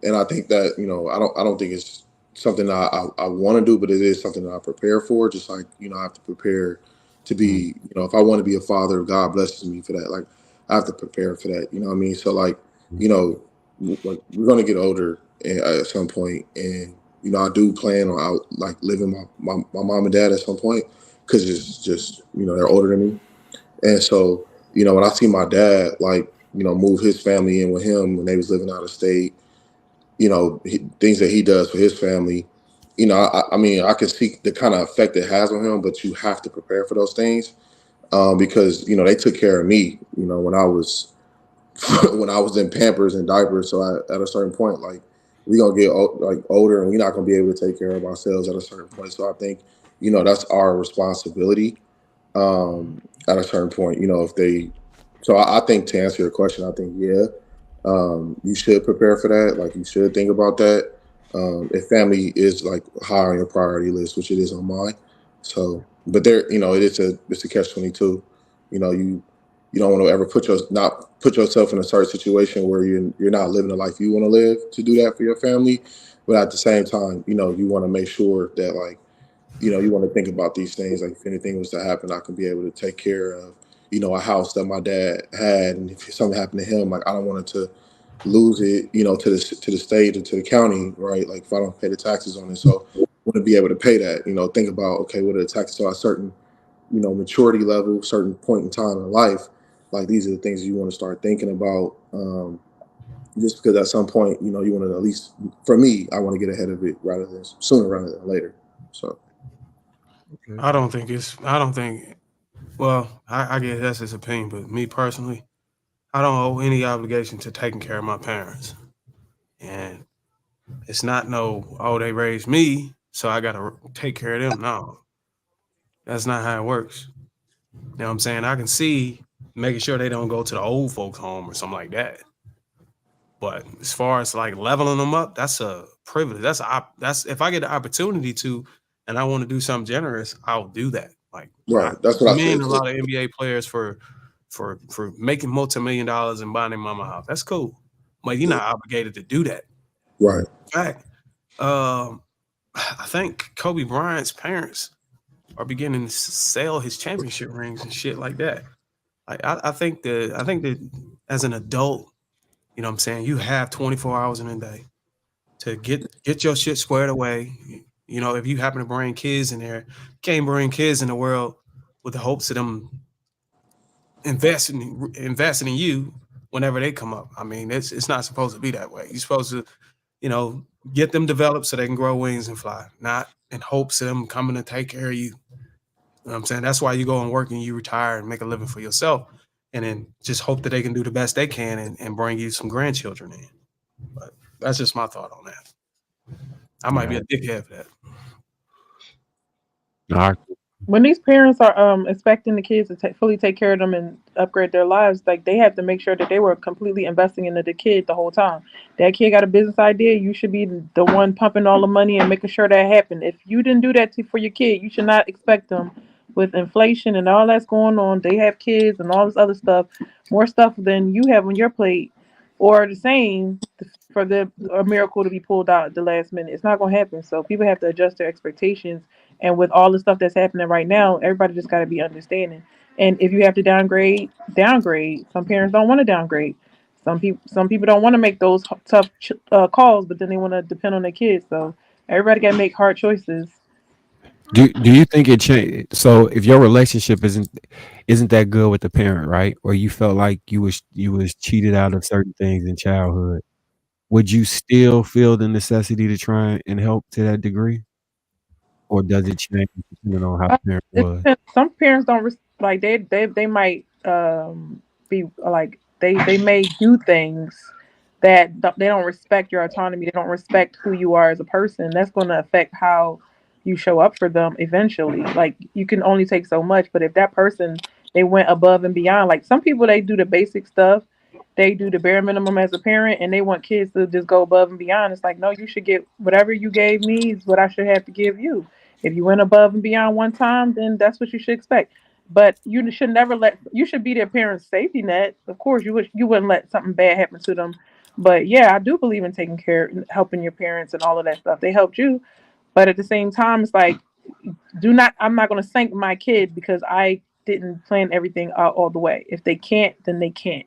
And I think that, I don't think it's something I want to do, but it is something that I prepare for. Just like, I have to prepare to be, if I want to be a father, God blesses me for that. Like, I have to prepare for that. You know what I mean? So like, like we're going to get older at some point, and, I do plan on like living my mom and dad at some point, because it's just, they're older than me. And so, when I see my dad, like, move his family in with him when they was living out of state, things that he does for his family, I mean, I can see the kind of effect it has on him, but you have to prepare for those things, because, they took care of me, when I was in Pampers and diapers. So at a certain point, like, we're going to get older, and we're not going to be able to take care of ourselves at a certain point. So I think, that's our responsibility. at a certain point, if they. So I think to answer your question, I think you should prepare for that. Like you should think about that. If family is like high on your priority list, which it is on mine. So, but it's a catch-22. You don't want to ever not put yourself in a certain situation where you're not living the life you want to live to do that for your family. But at the same time, you want to make sure that like, you want to think about these things. Like if anything was to happen, I can be able to take care of, a house that my dad had, and if something happened to him, like I don't want it to lose it, to the state or to the county, right? Like if I don't pay the taxes on it, so I want to be able to pay that. Think about, okay, what are the taxes to a certain, maturity level, certain point in time in life. Like these are the things you want to start thinking about. Just because at some point, you want to, at least for me, I want to get ahead of it sooner rather than later. So. I don't think, well, I guess that's his opinion, but me personally, I don't owe any obligation to taking care of my parents. And it's not they raised me, so I got to take care of them. No, that's not how it works. You know what I'm saying? I can see making sure they don't go to the old folks home or something like that. But as far as like leveling them up, that's a privilege. That's if I get the opportunity to, and I want to do something generous, I'll do that. Like, right, that's what I said. A lot of NBA players for making multi-million and buying their mama house. That's cool, but you're not obligated to do that. Right. In fact, I think Kobe Bryant's parents are beginning to sell his championship rings and shit like that. Like, I think that as an adult, you know what I'm saying, you have 24 hours in a day to get your shit squared away. If you happen to bring kids in there, you can't bring kids in the world with the hopes of them investing in you whenever they come up. I mean, it's not supposed to be that way. You're supposed to, get them developed so they can grow wings and fly, not in hopes of them coming to take care of you. You know what I'm saying? That's why you go and work and you retire and make a living for yourself, and then just hope that they can do the best they can and bring you some grandchildren in. But that's just my thought on that. I might be a dickhead for that. When these parents are expecting the kids to fully take care of them and upgrade their lives, like they have to make sure that they were completely investing into the kid the whole time. That kid got a business idea, you should be the one pumping all the money and making sure that happened. If you didn't do that for your kid, you should not expect them, with inflation and all that's going on. They have kids and all this other stuff, more stuff than you have on your plate, or the same, for a miracle to be pulled out at the last minute. It's not going to happen. So people have to adjust their expectations. And with all the stuff that's happening right now, everybody just got to be understanding. And if you have to downgrade. Some parents don't want to downgrade. Some people don't want to make those tough calls, but then they want to depend on their kids. So everybody got to make hard choices. Do you think it changed? So if your relationship isn't that good with the parent, right? Or you felt like you was cheated out of certain things in childhood, would you still feel the necessity to try and help to that degree? Or does it change depending on how the parent was? Some parents don't like they might be like they may do things that they don't respect your autonomy. They don't respect who you are as a person. That's going to affect how you show up for them eventually. Like you can only take so much, but if that person, they went above and beyond. Like some people, they do the basic stuff. They do the bare minimum as a parent, and they want kids to just go above and beyond. It's like, no, you should get whatever you gave me is what I should have to give you. If you went above and beyond one time, then that's what you should expect. But you should never you should be their parents' safety net. Of course, you wouldn't let something bad happen to them. But yeah, I do believe in taking care, helping your parents and all of that stuff. They helped you. But at the same time, it's like, I'm not going to thank my kid because I didn't plan everything out all the way. If they can't, then they can't.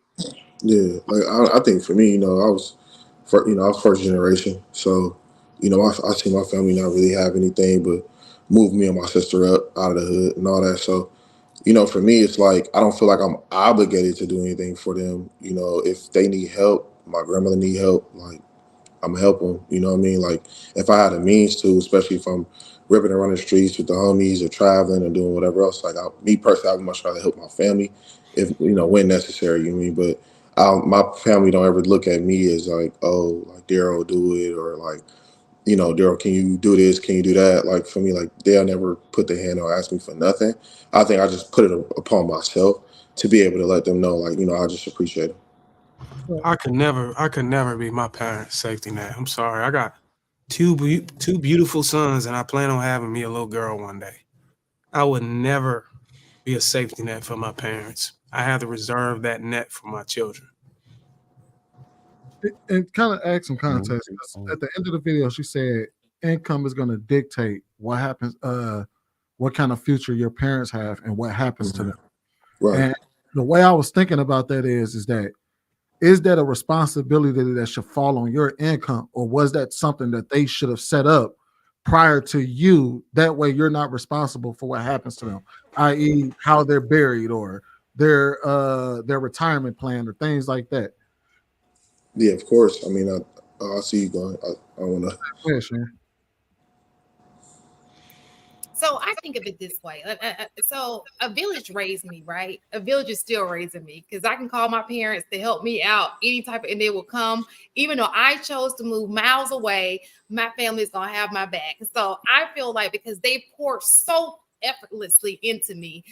Yeah, like I think for me, I was first generation, so I see my family not really have anything but move me and my sister up out of the hood and all that. So, for me, it's like I don't feel like I'm obligated to do anything for them. If they need help, my grandmother need help, like I'm gonna help them. You know what I mean? Like if I had a means to, especially if I'm ripping around the streets with the homies or traveling or doing whatever else. Like me personally, I would much rather help my family if when necessary. You know what I mean? But my family don't ever look at me as like, oh, like Daryl do it, or like, Daryl, can you do this? Can you do that? Like for me, like they'll never put their hand or ask me for nothing. I think I just put it upon myself to be able to let them know, like, I just appreciate it. I could never be my parents' safety net. I'm sorry. I got two beautiful sons, and I plan on having me a little girl one day. I would never be a safety net for my parents. I have to reserve that net for my children. And kind of add some context. 'Cause at the end of the video, she said income is going to dictate what happens, what kind of future your parents have, and what happens to them. Right. And the way I was thinking about that is that a responsibility that should fall on your income, or was that something that they should have set up prior to you? That way, you're not responsible for what happens to them, i.e., how they're buried or their retirement plan or things like that. Yeah, of course. I mean, I see you going. I want to. Yeah, Sharon. So I think of it this way. So a village raised me, right? A village is still raising me because I can call my parents to help me out any type of, and they will come. Even though I chose to move miles away, my family is going to have my back. So I feel like because they pour so effortlessly into me,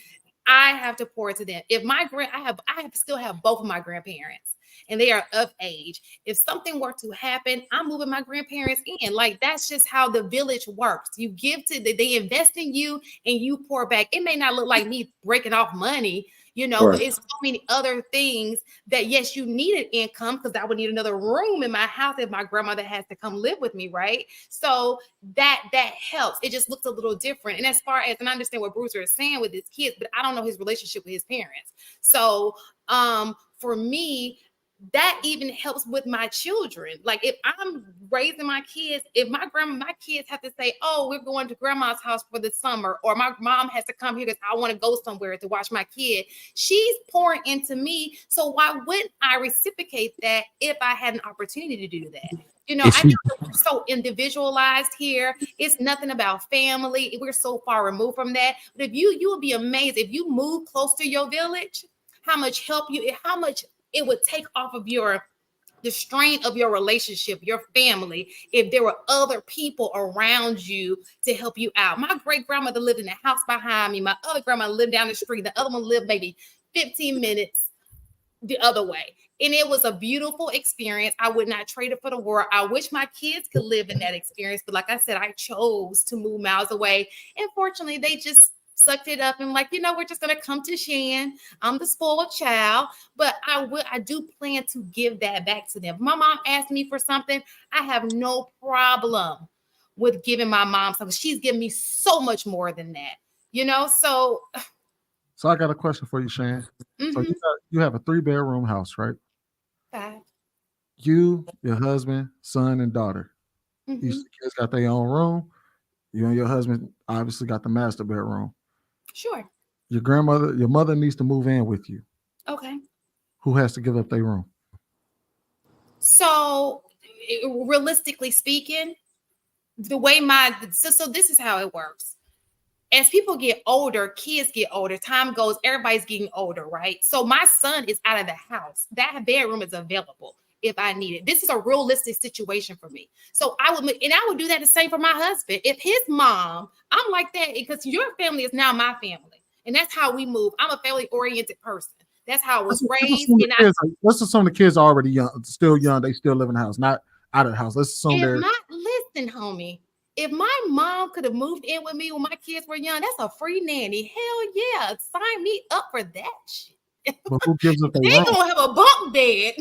I have to pour into them. If I still have both of my grandparents, and they are of age. If something were to happen, I'm moving my grandparents in. Like, that's just how the village works. You give to they invest in you and you pour back. It may not look like me breaking off money, but it's so many other things that, yes, you needed income because I would need another room in my house if my grandmother has to come live with me, right? So that helps. It just looks a little different. And as far as, and I understand what Bruiser is saying with his kids, but I don't know his relationship with his parents. So for me, that even helps with my children. Like if I'm raising my kids, if my kids have to say, oh, we're going to grandma's house for the summer, or my mom has to come here because I want to go somewhere to watch my kid, she's pouring into me. So why wouldn't I reciprocate that if I had an opportunity to do that? I know we're so individualized here. It's nothing about family. We're so far removed from that. But if you would be amazed if you move close to your village, how much it would take off of the strain of your relationship, your family, if there were other people around you to help you out. My great grandmother lived in the house behind me. My other grandmother lived down the street. The other one lived maybe 15 minutes the other way. And it was a beautiful experience. I would not trade it for the world. I wish my kids could live in that experience. But like I said, I chose to move miles away. And fortunately, they just sucked it up and like, we're just going to come to Shan. I'm the spoiled child, but I do plan to give that back to them. If my mom asked me for something, I have no problem with giving my mom something. She's given me so much more than that, so. So I got a question for you, Shan. Mm-hmm. So you have a 3-bedroom house, right? 5. You, your husband, son, and daughter. Mm-hmm. Each kids got their own room. You and your husband obviously got the master bedroom. Sure. Your mother needs to move in with you. Okay. Who has to give up their room? So, realistically speaking, the way so this is how it works. As people get older, kids get older, time goes, everybody's getting older, right? So my son is out of the house. That bedroom is available if I need it. This is a realistic situation for me. So I would do that the same for my husband. If his mom, I'm like that because your family is now my family. And that's how we move. I'm a family-oriented person. That's how I was raised. Let's assume the kids are already young, still young. They still live in the house, not out of the house. Let's assume listen, homie. If my mom could have moved in with me when my kids were young, that's a free nanny. Hell yeah. Sign me up for that shit. But who gives up their They room? gonna have a bunk bed.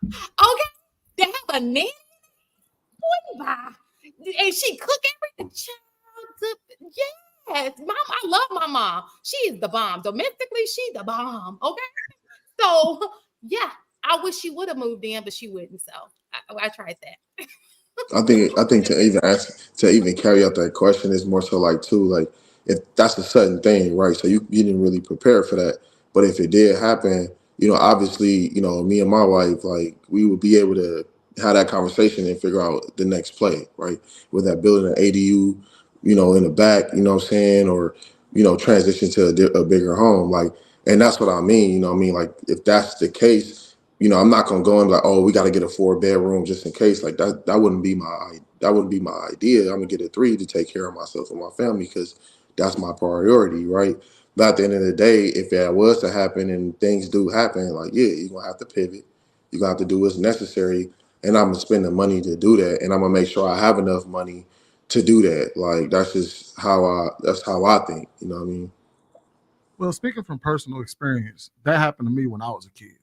Okay. They have a nanny. And she cook everything. Yes. Mom, I love my mom. She is the bomb. Domestically, she's the bomb. Okay. So yeah, I wish she would have moved in, but she wouldn't. So I tried that. I think to even carry out that question is more so like too, like if that's a sudden thing, right? So you didn't really prepare for that. But if it did happen, obviously, me and my wife, like we would be able to have that conversation and figure out the next play, right? With that building an ADU, in the back, you know what I'm saying? Or, transition to a bigger home. Like, and that's what I mean, like if that's the case, I'm not going to go and like, oh, we got to get a 4-bedroom just in case. Like that wouldn't be that wouldn't be my idea. I'm gonna get a 3 to take care of myself and my family because that's my priority, right? But at the end of the day, if that was to happen and things do happen, like, yeah, you're gonna have to pivot. You're gonna have to do what's necessary. And I'm gonna spend the money to do that. And I'm gonna make sure I have enough money to do that. Like that's how I think. You know what I mean? Well, speaking from personal experience, that happened to me when I was a kid.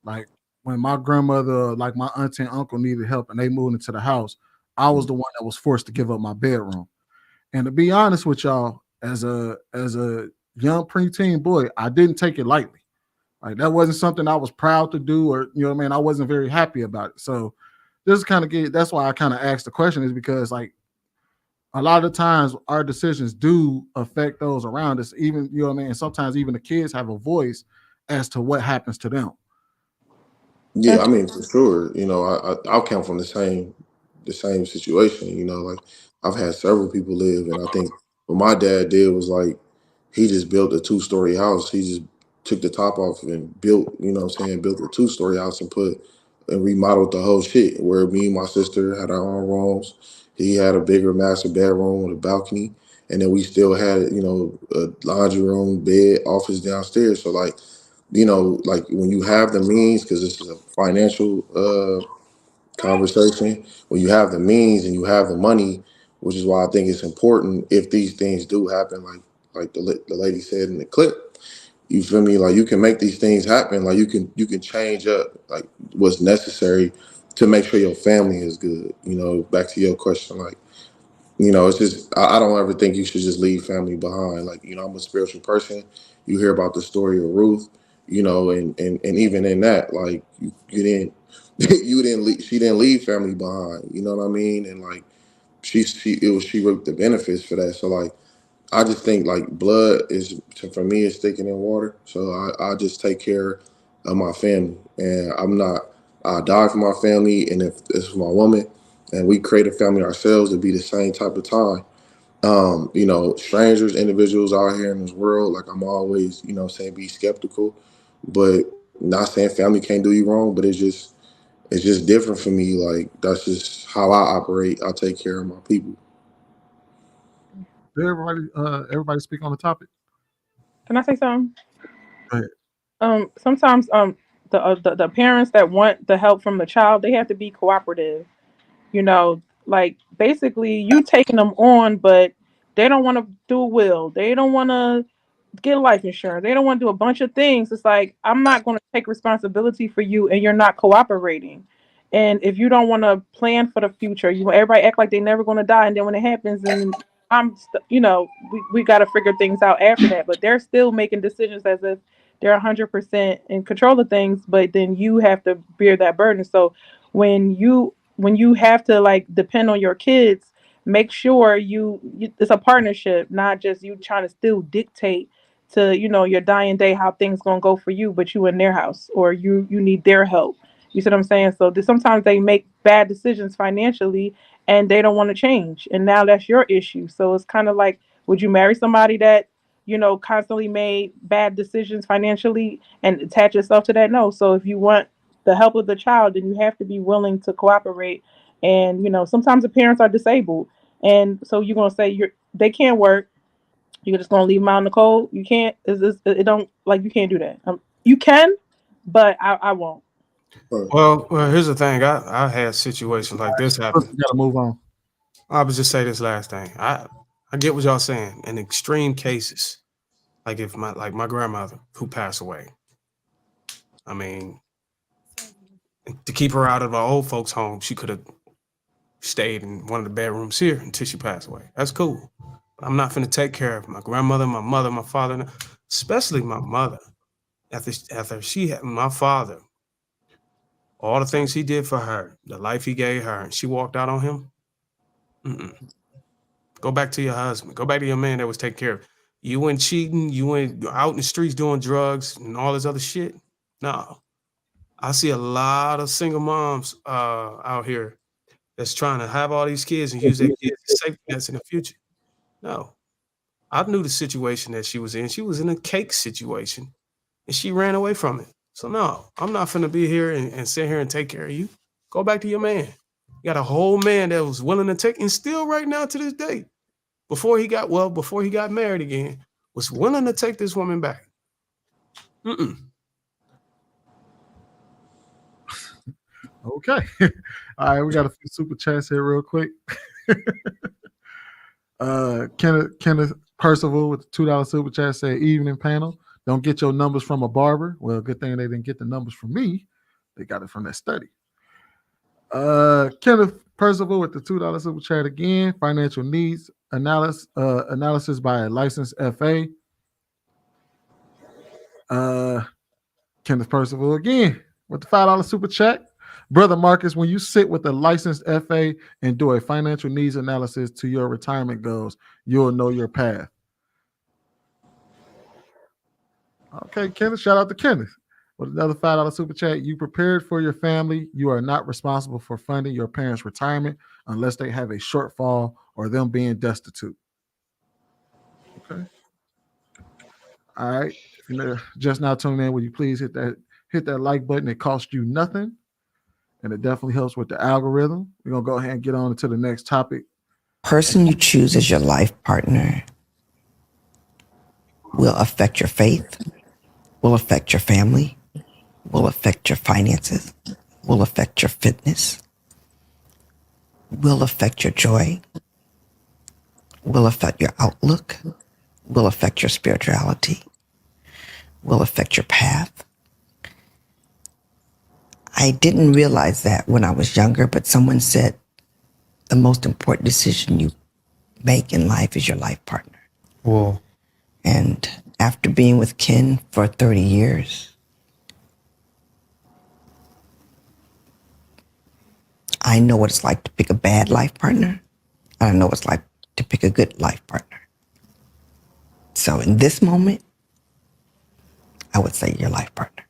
Like when my grandmother, like my auntie and uncle needed help and they moved into the house, I was the one that was forced to give up my bedroom. And to be honest with y'all, as a young preteen boy, I didn't take it lightly. Like that wasn't something I was proud to do, or you know what I mean. I wasn't very happy about it. So this kind of that's why I kind of asked the question, is because like a lot of times our decisions do affect those around us. Even you know what I mean. Sometimes even the kids have a voice as to what happens to them. Yeah, I mean for sure. You know, I'll come from the same situation. You know, like I've had several people live, and I think what my dad did was like he just built a 2-story house. He just took the top off and built, you know what I'm saying, built a 2-story house and remodeled the whole shit. Where me and my sister had our own rooms. He had a bigger master bedroom with a balcony, and then we still had, you know, a laundry room, bed, office downstairs. So like, you know, like when you have the means, because this is a financial conversation, when you have the means and you have the money, which is why I think it's important if these things do happen, like the lady said in the clip, you feel me? Like you can make these things happen. Like you can change up like what's necessary to make sure your family is good. You know, back to your question, like, you know, it's just I don't ever think you should just leave family behind. Like, you know, I'm a spiritual person. You hear about the story of Ruth, you know, and even in that, like you didn't you didn't leave, she didn't leave family behind. You know what I mean? And like she reaped the benefits for that. So like I just think like blood is for me is sticking in water. So I just take care of my family, and I die for my family, and if it's for my woman, and we create a family ourselves to be the same type of time. You know, strangers, individuals out here in this world, like I'm always, you know, saying be skeptical, but not saying family can't do you wrong, but it's just different for me. Like that's just how I operate. I take care of my people. Did everybody speak on the topic? Can I say something? Go ahead. Sometimes the parents that want the help from the child, they have to be cooperative. You know, like basically you taking them on, but they don't want to do a will. They don't want to get life insurance. They don't want to do a bunch of things. It's like I'm not going to take responsibility for you, and you're not cooperating. And if you don't want to plan for the future, you everybody act like they're never going to die, and then when it happens, and you know, we got to figure things out after that. But they're still making decisions as if they're 100% in control of things, but then you have to bear that burden. So when you have to like depend on your kids, make sure it's a partnership, not just you trying to still dictate to your dying day how things gonna go for you, but you in their house or you need their help. You see what I'm saying? So sometimes they make bad decisions financially and they don't want to change, and now that's your issue. So it's kind of like, would you marry somebody that constantly made bad decisions financially and attach yourself to that? No. So if you want the help of the child, then you have to be willing to cooperate. And sometimes the parents are disabled, and so you're gonna say they can't work. You're just gonna leave them out in the cold. You can't. It don't like you can't do that. You can, but I won't. Well, here's the thing. I had situations like this happen. You gotta move on. I would just say this last thing. I get what y'all saying. In extreme cases, like if my grandmother who passed away, I mean, to keep her out of our old folks' home, she could have stayed in one of the bedrooms here until she passed away. That's cool. But I'm not finna take care of my grandmother, my mother, my father, especially my mother. After she had my father, all the things he did for her, the life he gave her, and she walked out on him. Mm-mm. Go back to your husband. Go back to your man that was taking care of you. Went cheating. You went out in the streets doing drugs and all this other shit. No, I see a lot of single moms out here that's trying to have all these kids and use their kids as safety nets in the future. No, I knew the situation that she was in. She was in a cake situation, and she ran away from it. So no, I'm not finna be here and sit here and take care of you. Go back to your man. You got a whole man that was willing to take, and still right now to this day, before he got married again, was willing to take this woman back. Okay. All right, we got a few super chats here real quick. Kenneth Percival with the $2 super chat said, evening panel. Don't get your numbers from a barber. Well, good thing they didn't get the numbers from me. They got it from that study. Kenneth Percival with the $2 super chat again. Financial needs analysis by a licensed FA. Kenneth Percival again with the $5 super chat. Brother Marcus, when you sit with a licensed FA and do a financial needs analysis to your retirement goals, you'll know your path. Okay, Kenneth, shout out to Kenneth. With another $5 super chat, you prepared for your family. You are not responsible for funding your parents' retirement unless they have a shortfall or them being destitute. Okay. All right. If you're just now tuning in, will you please hit that like button? It costs you nothing, and it definitely helps with the algorithm. We're gonna go ahead and get on to the next topic. Person you choose as your life partner will affect your faith, will affect your family, will affect your finances, will affect your fitness, will affect your joy, will affect your outlook, will affect your spirituality, will affect your path. I didn't realize that when I was younger, but someone said the most important decision you make in life is your life partner. Whoa. And after being with Ken for 30 years, I know what it's like to pick a bad life partner, and I know what it's like to pick a good life partner. So in this moment, I would say your life partner.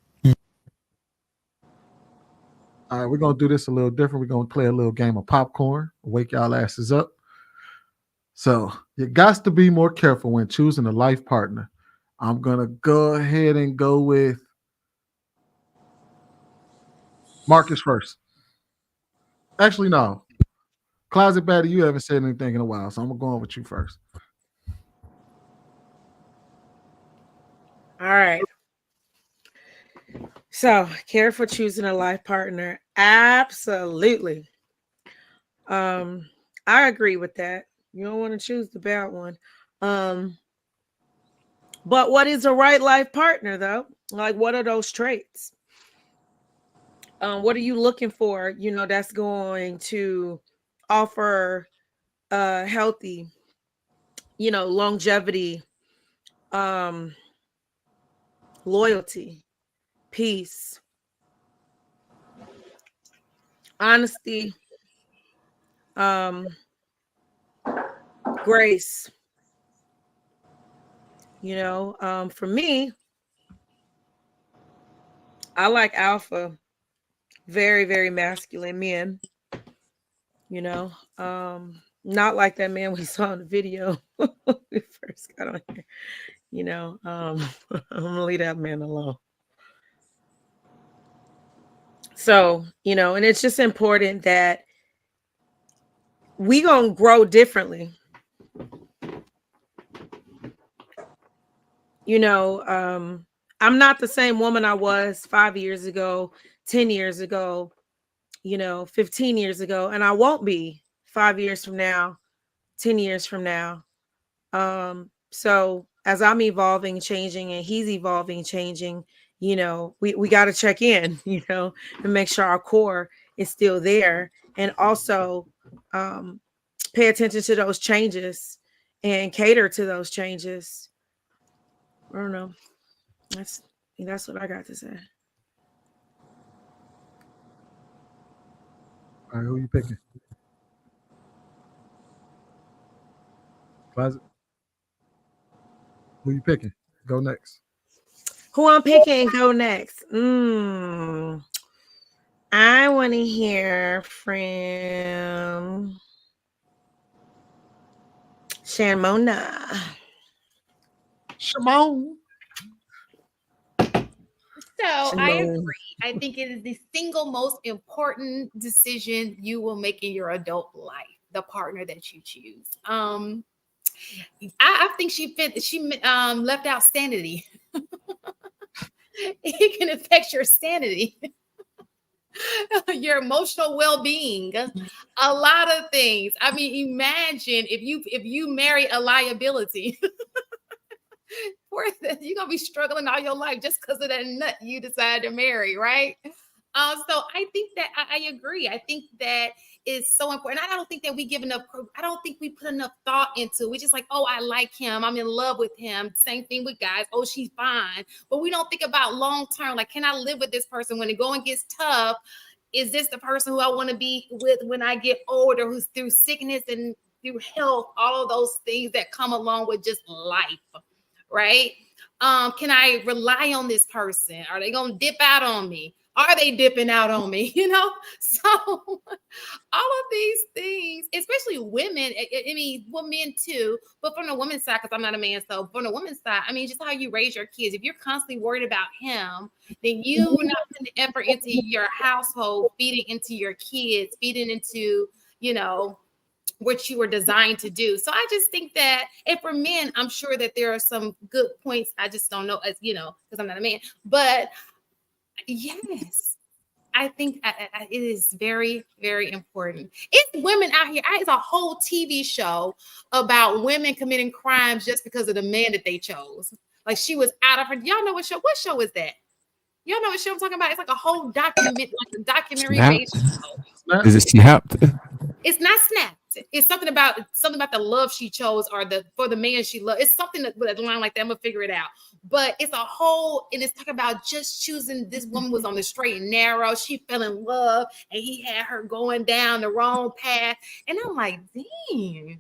All right, we're gonna do this a little different. We're gonna play a little game of popcorn, wake y'all asses up. So you got to be more careful when choosing a life partner. I'm gonna go ahead and go with Marcus first. Actually, no. Closet Batty, you haven't said anything in a while, so I'm going with you first. All right. So, care for choosing a life partner. Absolutely. I agree with that. You don't want to choose the bad one. But what is a right life partner, though? Like, what are those traits? What are you looking for? You know, that's going to offer healthy, you know, longevity, loyalty, peace, honesty, grace. You know, for me, I like alpha, very, very masculine men. You know, not like that man we saw in the video when we first got on here. You know, I'm gonna leave that man alone. So, you know, and it's just important that we gonna grow differently. You know, I'm not the same woman I was 5 years ago, 10 years ago, you know, 15 years ago, and I won't be 5 years from now, 10 years from now. So as I'm evolving, changing, and he's evolving, changing, you know, we got to check in, you know, and make sure our core is still there, and also pay attention to those changes and cater to those changes. I don't know. That's what I got to say. All right, who you picking? Closet. Who you picking? Go next. Who I'm picking? Go next. I want to hear from Shamona. Shimon. So I No. agree. I think it is the single most important decision you will make in your adult life, the partner that you choose. I think she left out sanity. It can affect your sanity, your emotional well-being, a lot of things. I mean, imagine if you marry a liability. You're gonna be struggling all your life just because of that nut you decide to marry, right? So I think that I agree. I think that is so important. I don't think that we give enough. I don't think we put enough thought into it. We just like, oh, I like him. I'm in love with him. Same thing with guys. Oh, she's fine. But we don't think about long term. Like, can I live with this person when the going gets tough? Is this the person who I want to be with when I get older? Who's through sickness and through health, all of those things that come along with just life, right? Can I rely on this person? Are they gonna dip out on me? Are they dipping out on me? So all of these things, especially women, I mean, well, men too, but from the woman's side, because I'm not a man, so from the woman's side, I mean, just how you raise your kids. If you're constantly worried about him, then you not putting the effort into your household, feeding into your kids, feeding into, what you were designed to do. So I just think that, and for men, I'm sure that there are some good points. I just don't know, as because I'm not a man, but yes, I think it is very, very important. It's women out here. It's a whole TV show about women committing crimes just because of the man that they chose. Like, she was out of her. Y'all know what show? What show is that? Y'all know what show I'm talking about? It's like a whole documentary based show. Is it Snapped? It's not Snapped. It's something about the love she chose, or for the man she loved. It's something with a line like that. I'm gonna figure it out. But it's a whole, and it's talking about just choosing. This woman was on the straight and narrow. She fell in love, and he had her going down the wrong path. And I'm like, damn, you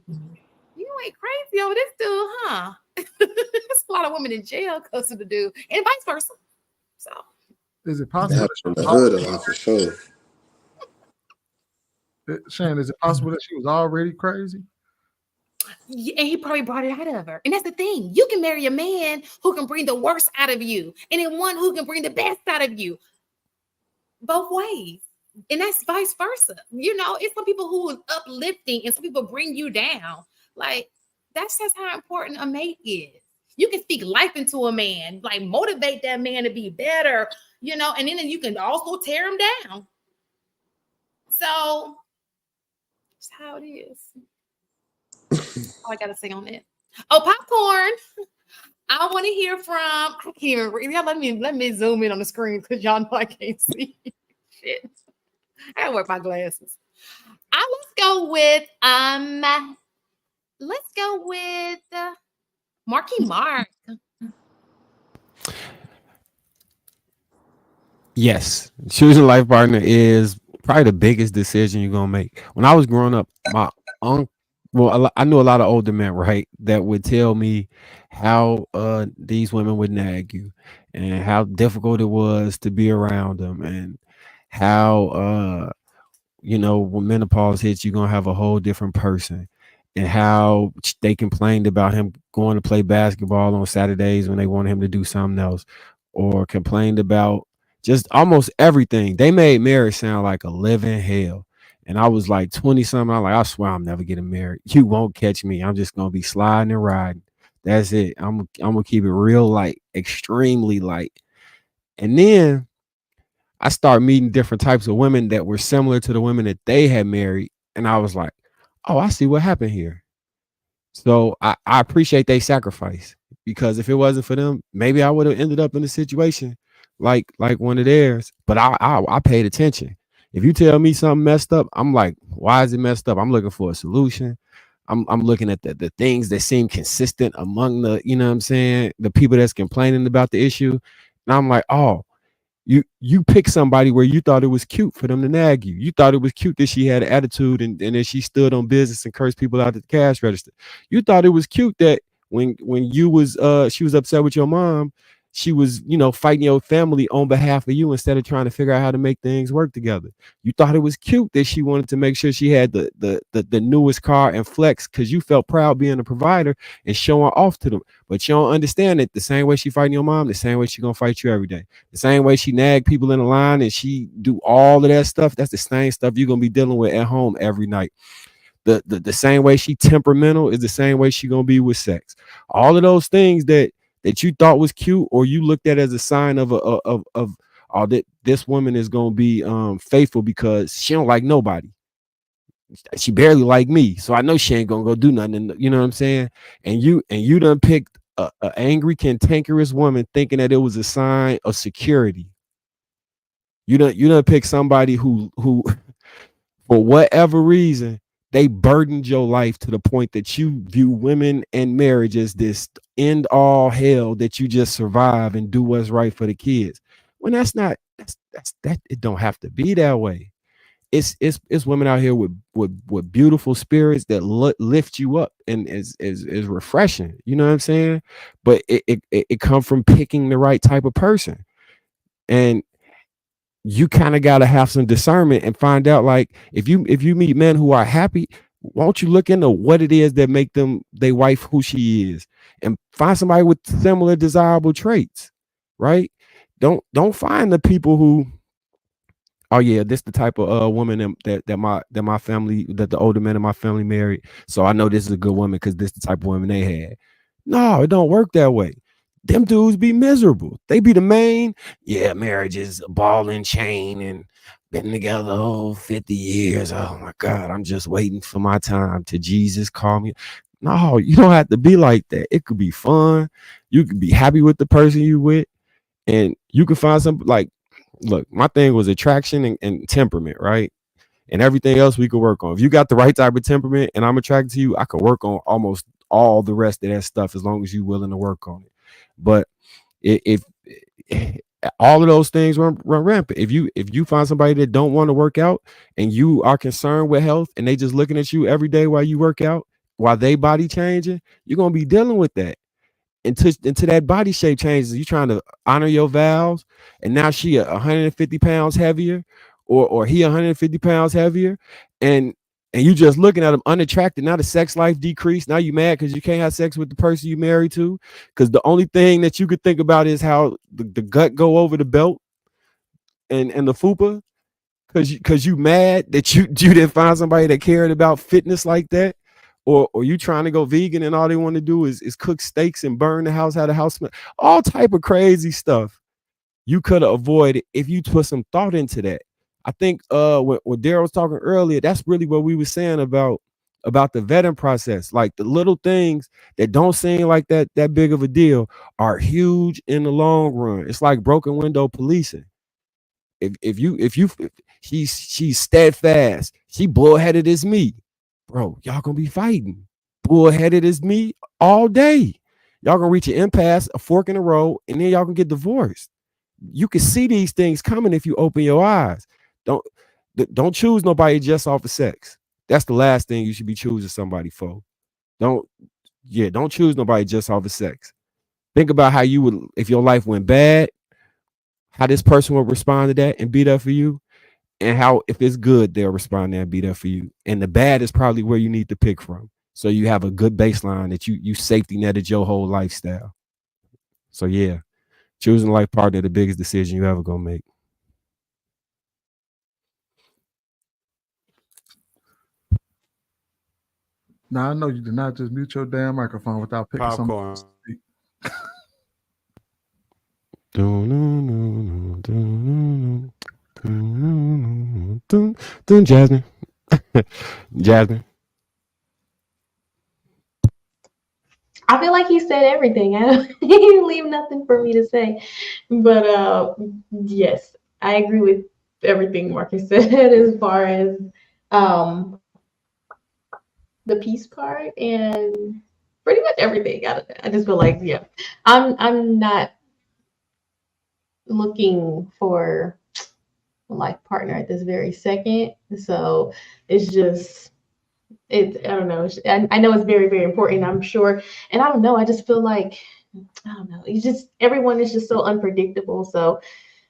ain't crazy over this dude, huh? There's a lot of women in jail because of the dude, and vice versa. So, is it possible? From the hood a lot for sure. Shannon, is it possible that she was already crazy? Yeah, and he probably brought it out of her. And that's the thing. You can marry a man who can bring the worst out of you, and then one who can bring the best out of you. Both ways. And that's vice versa. It's some people who is uplifting and some people bring you down. Like, that's just how important a mate is. You can speak life into a man, like motivate that man to be better, and then you can also tear him down. So that's how it is. All I gotta say on that. Oh, popcorn. I want to hear from. I can't even read. Yeah, let me zoom in on the screen because y'all know I can't see. Shit. I gotta wear my glasses. Let's go with Marky Mark. Yes, choosing a life partner is probably the biggest decision you're gonna make. When I was growing up, my uncle, I knew a lot of older men, right, that would tell me how these women would nag you, and how difficult it was to be around them, and how when menopause hits, you're gonna have a whole different person, and how they complained about him going to play basketball on Saturdays when they wanted him to do something else, or complained about just almost everything. They made marriage sound like a living hell. And I was like 20 something. I'm like, I swear I'm never getting married. You won't catch me. I'm just gonna be sliding and riding. That's it. I'm gonna keep it real light, extremely light. And then I started meeting different types of women that were similar to the women that they had married. And I was like, oh, I see what happened here. So I appreciate they sacrifice, because if it wasn't for them, maybe I would have ended up in a situation like one of theirs. But I paid attention. If you tell me something messed up, I'm like, why is it messed up? I'm looking for a solution. I'm looking at the things that seem consistent among the, the people that's complaining about the issue. And I'm like, oh, you pick somebody where you thought it was cute for them to nag you. You thought it was cute that she had an attitude and then she stood on business and cursed people out at the cash register. You thought it was cute that when you was she was upset with your mom, she was, fighting your family on behalf of you instead of trying to figure out how to make things work together. You thought it was cute that she wanted to make sure she had the newest car and flex because you felt proud being a provider and showing off to them. But you don't understand it. The same way she fighting your mom, the same way she gonna fight you every day. The same way she nag people in the line and she do all of that stuff. That's the same stuff you're gonna be dealing with at home every night. The same way she temperamental is the same way she gonna be with sex. All of those things that you thought was cute or you looked at as a sign of that this woman is gonna be faithful because she don't like nobody. She barely like me, so I know she ain't gonna go do nothing. You know what I'm saying? And you done picked a angry, cantankerous woman thinking that it was a sign of security. You done pick somebody who for whatever reason they burdened your life to the point that you view women and marriage as this end all hell that you just survive and do what's right for the kids. When that's it don't have to be that way. It's women out here with beautiful spirits that lift you up and is refreshing. You know what I'm saying? But it come from picking the right type of person. And you kind of got to have some discernment and find out, like, if you meet men who are happy, won't you look into what it is that make them they wife who she is and find somebody with similar desirable traits, right? Don't find the people who, oh yeah, this the type of woman that my family, that the older men in my family married, so I know this is a good woman because this the type of woman they had. No, it don't work that way. Them dudes be miserable. They be the main, yeah, marriage is a ball and chain and been together 50 years. Oh my God, I'm just waiting for my time to Jesus call me. No, you don't have to be like that. It could be fun. You could be happy with the person you with, and you can find some, like, look, my thing was attraction and temperament, right? And everything else we could work on. If you got the right type of temperament and I'm attracted to you, I could work on almost all the rest of that stuff as long as you're willing to work on it. But if all of those things run rampant, if you find somebody that don't want to work out and you are concerned with health and they just looking at you every day while you work out, while they body changing, you're gonna be dealing with that until that body shape changes. You trying to honor your vows, and now she 150 pounds heavier, or he 150 pounds heavier, and you just looking at them unattracted. Now the sex life decreased. Now you mad because you can't have sex with the person you married to, because the only thing that you could think about is how the gut go over the belt and the fupa, because you mad that you didn't find somebody that cared about fitness like that. Or you trying to go vegan and all they want to do is cook steaks and burn the house, how the house smell, all type of crazy stuff you could have avoided if you put some thought into that. I think when Daryl was talking earlier, that's really what we were saying about the vetting process. Like, the little things that don't seem like that big of a deal are huge in the long run. It's like broken window policing. If she's steadfast, she bullheaded as me, bro, y'all gonna be fighting. Bullheaded as me all day. Y'all gonna reach an impasse, a fork in the road, and then y'all can get divorced. You can see these things coming if you open your eyes. Don't choose nobody just off of sex. That's the last thing you should be choosing somebody for. Don't choose nobody just off of sex. Think about how you would, if your life went bad, how this person would respond to that and be there for you, and how, if it's good, they'll respond there and be there for you. And the bad is probably where you need to pick from, so you have a good baseline that you safety netted your whole lifestyle. So yeah, choosing a life partner, the biggest decision you ever gonna make. Now I know you did not just mute your damn microphone without picking Popcorn. something. Jasmine. Jasmine. I feel like he said everything. He didn't leave nothing for me to say. But yes, I agree with everything Marcus said as far as the peace part and pretty much everything. I just feel like, yeah, I'm not looking for a life partner at this very second. So it's just, I don't know. I know it's very, very important, I'm sure. And I don't know, I just feel like I don't know. It's just everyone is just so unpredictable. So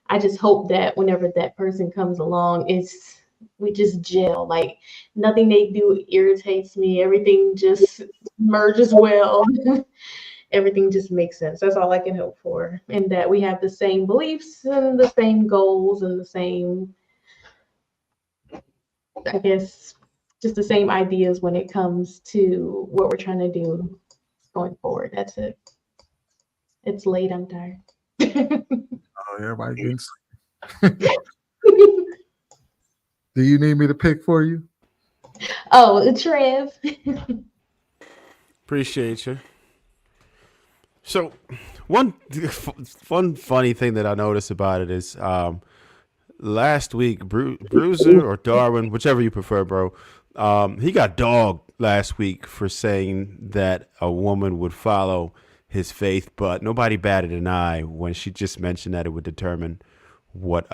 I just hope that whenever that person comes along, we just gel. Like nothing they do irritates me. Everything just merges well. Everything just makes sense. That's all I can hope for. And that we have the same beliefs and the same goals and the same, I guess, just the same ideas when it comes to what we're trying to do going forward. That's it. It's late. I'm tired. Oh, everybody getting Do you need me to pick for you? Oh, Trev. Appreciate you. So, one funny thing that I noticed about it is last week, Bruiser or Darwin, whichever you prefer, bro, he got dogged last week for saying that a woman would follow his faith, but nobody batted an eye when she just mentioned that it would determine what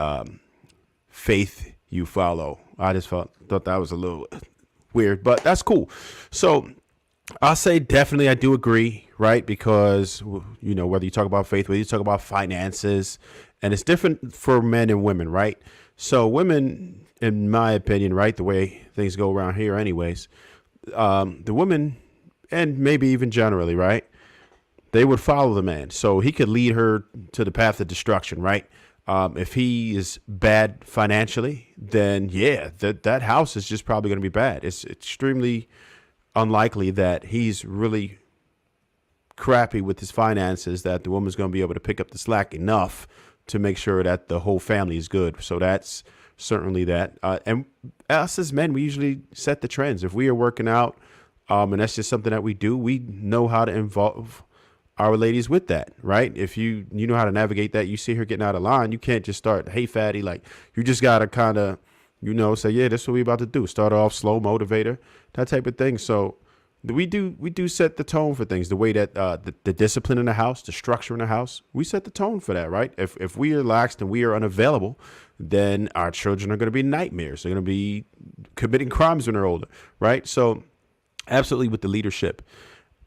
faith you follow. I just thought that was a little weird, but that's cool. So I'll say definitely I do agree, right? Because, you know, whether you talk about faith, whether you talk about finances, and it's different for men and women, right? So women, in my opinion, right, the way things go around here anyways, the women, and maybe even generally, right, they would follow the man. So he could lead her to the path of destruction, right? If he is bad financially, then yeah, that house is just probably going to be bad. It's extremely unlikely that he's really crappy with his finances that the woman's going to be able to pick up the slack enough to make sure that the whole family is good. So that's certainly that. And us as men, we usually set the trends. If we are working out, and that's just something that we do, we know how to involve our ladies with that, right? If you know how to navigate that, you see her getting out of line, you can't just start, hey, fatty, like you just got to kind of, you know, say, yeah, this is what we about to do. Start off slow, motivator, that type of thing. So we do set the tone for things, the way that the discipline in the house, the structure in the house, we set the tone for that, right? If we are laxed and we are unavailable, then our children are going to be nightmares. They're going to be committing crimes when they're older, right? So absolutely with the leadership.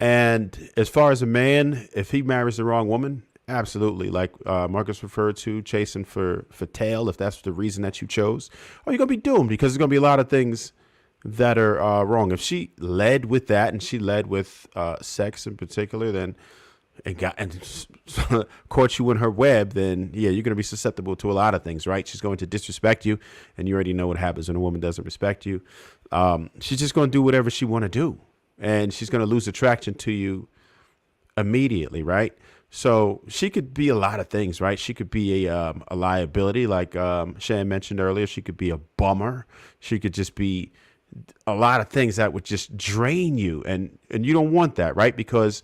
And as far as a man, if he marries the wrong woman, absolutely. Like Marcus referred to, chasing for tail, if that's the reason that you chose, you're going to be doomed because there's going to be a lot of things that are wrong. If she led with that and she led with sex in particular, then and caught you in her web, then yeah, you're going to be susceptible to a lot of things, right? She's going to disrespect you, and you already know what happens when a woman doesn't respect you. She's just going to do whatever she want to do. And she's going to lose attraction to you immediately, right? So she could be a lot of things, right? She could be a liability, like Shan mentioned earlier. She could be a bummer. She could just be a lot of things that would just drain you. And you don't want that, right? Because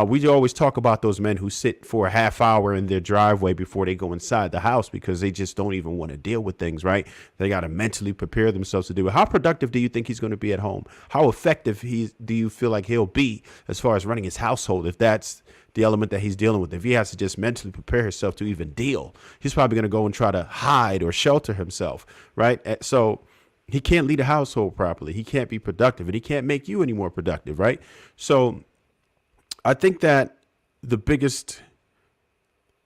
we always talk about those men who sit for a half hour in their driveway before they go inside the house because they just don't even want to deal with things, right? They got to mentally prepare themselves to do it. How productive do you think he's going to be at home? How effective do you feel like he'll be as far as running his household, if that's the element that he's dealing with? If he has to just mentally prepare himself to even deal, he's probably going to go and try to hide or shelter himself, right? So he can't lead a household properly. He can't be productive, and he can't make you any more productive, right? So I think that the biggest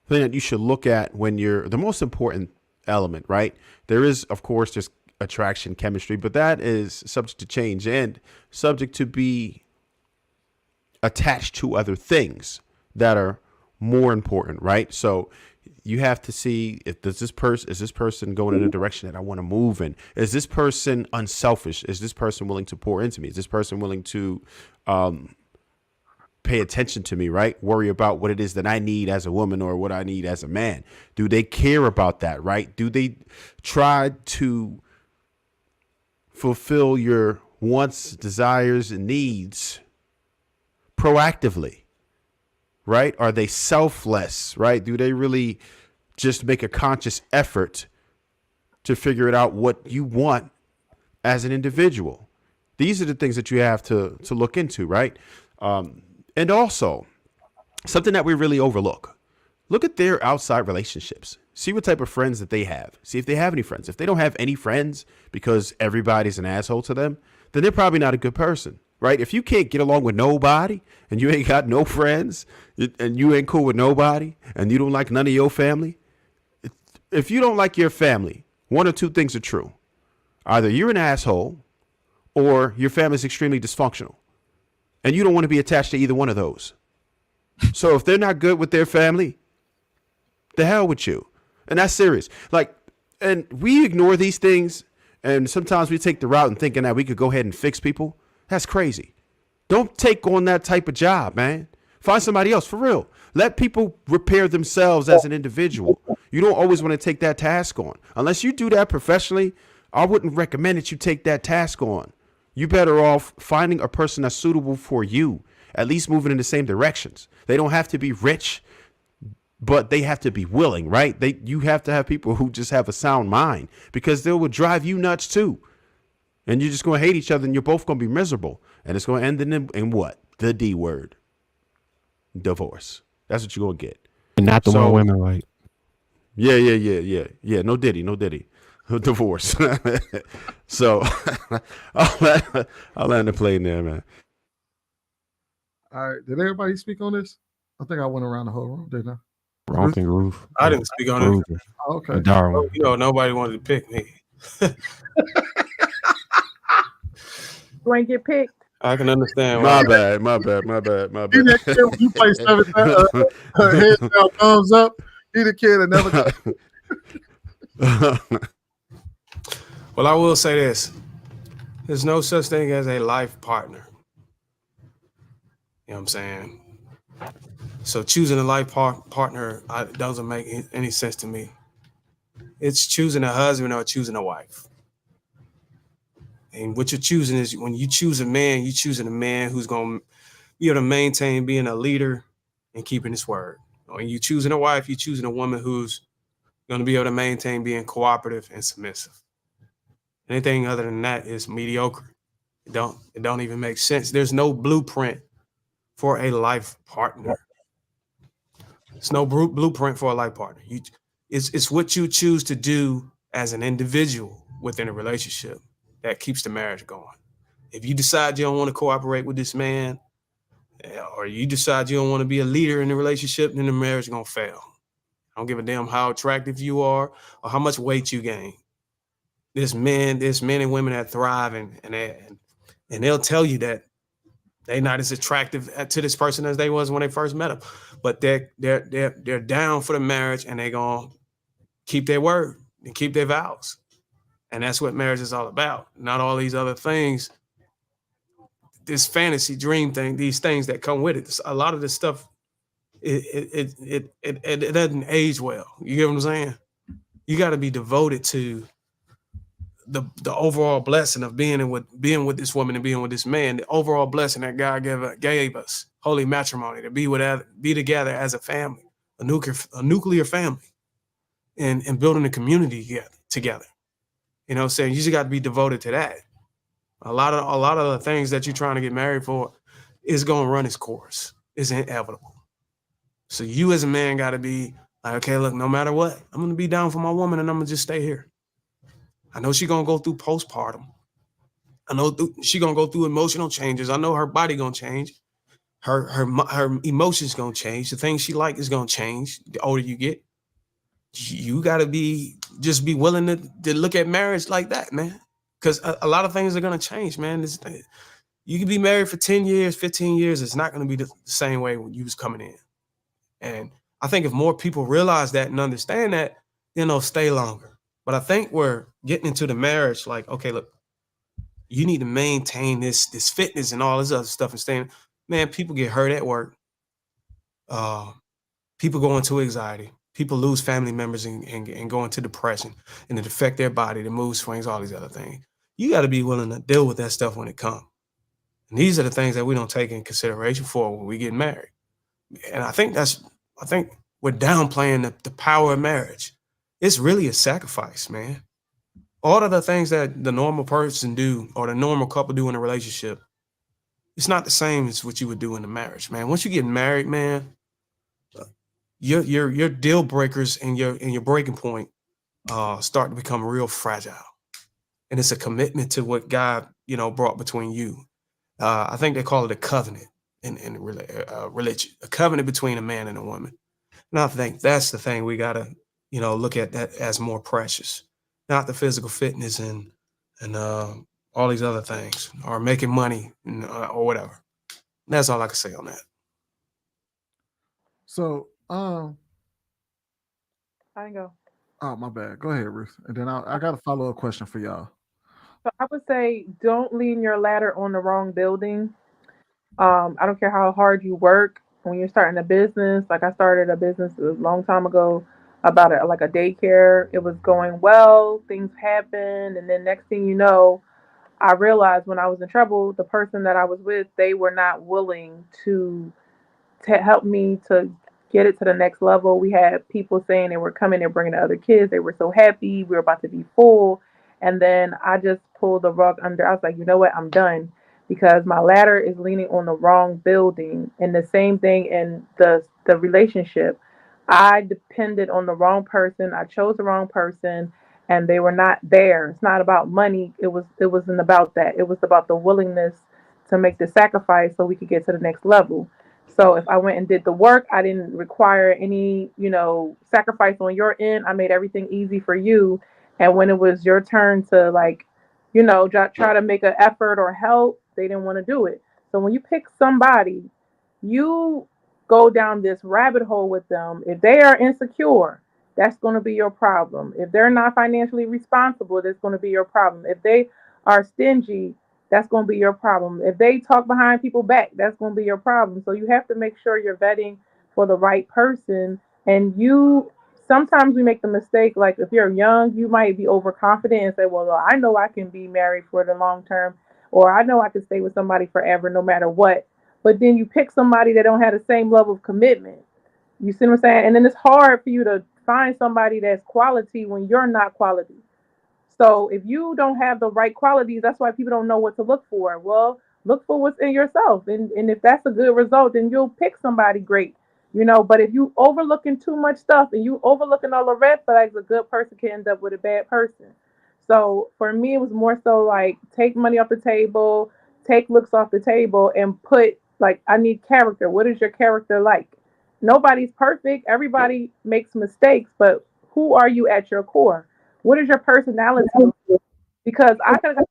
thing that you should look at when you're the most important element, right? There is, of course, just attraction, chemistry, but that is subject to change and subject to be attached to other things that are more important, right? So you have to see if is this person going in a direction that I want to move in? Is this person unselfish? Is this person willing to pour into me? Is this person willing to pay attention to me, right? Worry about what it is that I need as a woman or what I need as a man. Do they care about that, right? Do they try to fulfill your wants, desires, and needs proactively, right? Are they selfless, right? Do they really just make a conscious effort to figure it out what you want as an individual? These are the things that you have to look into, right? And also, something that we really overlook. Look at their outside relationships. See what type of friends that they have. See if they have any friends. If they don't have any friends because everybody's an asshole to them, then they're probably not a good person. right? If you can't get along with nobody and you ain't got no friends and you ain't cool with nobody and you don't like none of your family, if you don't like your family, one or two things are true. Either you're an asshole or your family's extremely dysfunctional and you don't want to be attached to either one of those. So if they're not good with their family, the hell with you. And that's serious. Like, and we ignore these things, and sometimes we take the route and thinking that we could go ahead and fix people. That's crazy. Don't take on that type of job, man. Find somebody else, for real. Let people repair themselves as an individual. You don't always want to take that task on. Unless you do that professionally, I wouldn't recommend that you take that task on. You're better off finding a person that's suitable for you, at least moving in the same directions. They don't have to be rich, but they have to be willing, right? You have to have people who just have a sound mind, because they will drive you nuts too. And you're just going to hate each other, and you're both going to be miserable. And it's going to end in what? The D word. Divorce. That's what you're going to get. And not the one women like. Yeah. No diddy. Divorce. So I'll land the plane there, man. All right. Did everybody speak on this? I think I went around the whole room, didn't I? I don't think Ruth. I didn't speak on it. Oh, okay. Darwin. You know, nobody wanted to pick me. You ain't get picked. I can understand. My bad. You play 7 heads down, thumbs up. He the kid that never got. Well, I will say this. There's no such thing as a life partner. You know what I'm saying? So choosing a life partner doesn't make any sense to me. It's choosing a husband or choosing a wife. And what you're choosing is, when you choose a man, you're choosing a man who's going to be able to maintain being a leader and keeping his word. When you're choosing a wife, you're choosing a woman who's going to be able to maintain being cooperative and submissive. Anything other than that is mediocre. It don't even make sense. There's no blueprint for a life partner. There's no blueprint for a life partner. It's what you choose to do as an individual within a relationship that keeps the marriage going. If you decide you don't want to cooperate with this man, or you decide you don't want to be a leader in the relationship, then the marriage is going to fail. I don't give a damn how attractive you are or how much weight you gain. There's men and women that thrive, and they'll tell you that they're not as attractive to this person as they was when they first met him, but they're down for the marriage, and they're gonna keep their word and keep their vows, and that's what marriage is all about. Not all these other things, this fantasy dream thing, these things that come with it. A lot of this stuff, it doesn't age well. You get what I'm saying? You got to be devoted to the overall blessing of being with this woman and being with this man, the overall blessing that God gave us, holy matrimony, to be together as a family, a nuclear family, and building a community together. You know what I'm saying? You just got to be devoted to that. A lot of the things that you're trying to get married for is going to run its course. It's inevitable. So you as a man got to be like, okay, look, no matter what, I'm going to be down for my woman, and I'm going to just stay here. I know she's going to go through postpartum. I know she's going to go through emotional changes. I know her body going to change. Her emotions going to change. The things she like is going to change the older you get. You got to be willing to look at marriage like that, man. Because a lot of things are going to change, man. You can be married for 10 years, 15 years. It's not going to be the same way when you was coming in. And I think if more people realize that and understand that, then they'll stay longer. But I think we're getting into the marriage like, okay, look, you need to maintain this fitness and all this other stuff and staying. Man, people get hurt at work. People go into anxiety. People lose family members and go into depression, and it affect their body, the mood swings, all these other things. You got to be willing to deal with that stuff when it comes. And these are the things that we don't take in consideration for when we get married. And I think we're downplaying the power of marriage. It's really a sacrifice, man. All of the things that the normal person do or the normal couple do in a relationship, it's not the same as what you would do in a marriage, man. Once you get married, man, your deal breakers and your breaking point start to become real fragile. And it's a commitment to what God, brought between you. I think they call it a covenant in religion, a covenant between a man and a woman. And I think that's the thing we gotta, look at that as more precious, not the physical fitness and all these other things, or making money or whatever. That's all I can say on that. So, I can go. oh my bad. Go ahead, Ruth. And then I got a follow-up question for y'all. So I would say don't lean your ladder on the wrong building. I don't care how hard you work when you're starting a business. Like I started a business a long time ago about like a daycare. It was going well, things happened, and then next thing you know, I realized when I was in trouble, the person that I was with, they were not willing to help me to get it to the next level. We had people saying they were coming, they're bringing the other kids. They were so happy. We were about to be full. And then I just pulled the rug under. I was like, you know what? I'm done because my ladder is leaning on the wrong building. And the same thing in the relationship. I depended on the wrong person. I chose the wrong person and they were not there. It's not about money. It wasn't about that. It was about the willingness to make the sacrifice so we could get to the next level. So if I went and did the work, I didn't require any, sacrifice on your end. I made everything easy for you. And when it was your turn to try to make an effort or help, they didn't want to do it. So when you pick somebody, you go down this rabbit hole with them. If they are insecure, that's going to be your problem. If they're not financially responsible, that's going to be your problem. If they are stingy, that's going to be your problem. If they talk behind people's back, that's going to be your problem. So you have to make sure you're vetting for the right person. And sometimes we make the mistake, like if you're young, you might be overconfident and say, well, I know I can be married for the long term, or I know I can stay with somebody forever no matter what. But then you pick somebody that don't have the same level of commitment. You see what I'm saying? And then it's hard for you to find somebody that's quality when you're not quality. So if you don't have the right qualities, that's why people don't know what to look for. Well, look for what's in yourself. And if that's a good result, then you'll pick somebody great. But if you overlooking too much stuff and you overlooking all the red flags, a good person can end up with a bad person. So for me, it was more so like take money off the table, take looks off the table, and put like I need character. What is your character like? Nobody's perfect. Everybody makes mistakes, but who are you at your core? What is your personality? Because I could have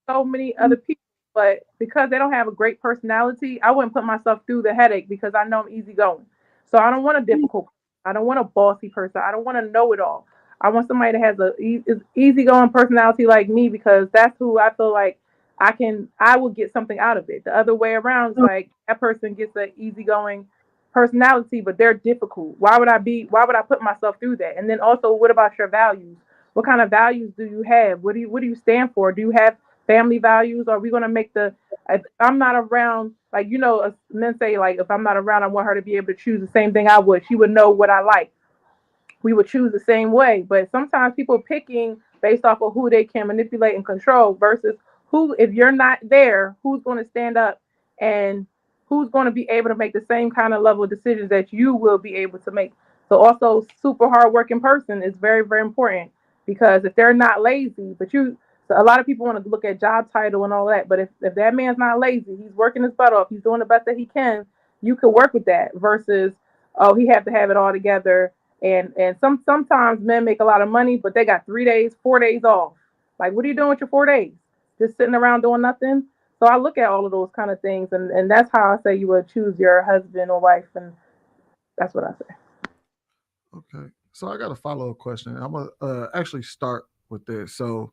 so many other people, but because they don't have a great personality, I wouldn't put myself through the headache because I know I'm easygoing. So I don't want a difficult person. I don't want a bossy person. I don't want to know it all. I want somebody that has is easygoing personality like me because that's who I feel like I will get something out of it. The other way around is like that person gets an easygoing personality, but they're difficult. Why would I put myself through that? And then also, what about your values? What kind of values do you have? What do you stand for? Do you have family values? Are we going to make if I'm not around, like, men say, like, if I'm not around, I want her to be able to choose the same thing I would. She would know what I like. We would choose the same way. But sometimes people are picking based off of who they can manipulate and control versus who, if you're not there, who's going to stand up and who's going to be able to make the same kind of level of decisions that you will be able to make. So also super hardworking person is very, very important because if they're not lazy, so a lot of people want to look at job title and all that, but if that man's not lazy, he's working his butt off, he's doing the best that he can, you could work with that versus, oh, he have to have it all together. And sometimes men make a lot of money, but they got 3 days, 4 days off. Like, what are you doing with your 4 days? Just sitting around doing nothing? So I look at all of those kind of things, and that's how I say you would choose your husband or wife, and that's what I say. Okay, so I got a follow-up question. I'm gonna actually start with this. So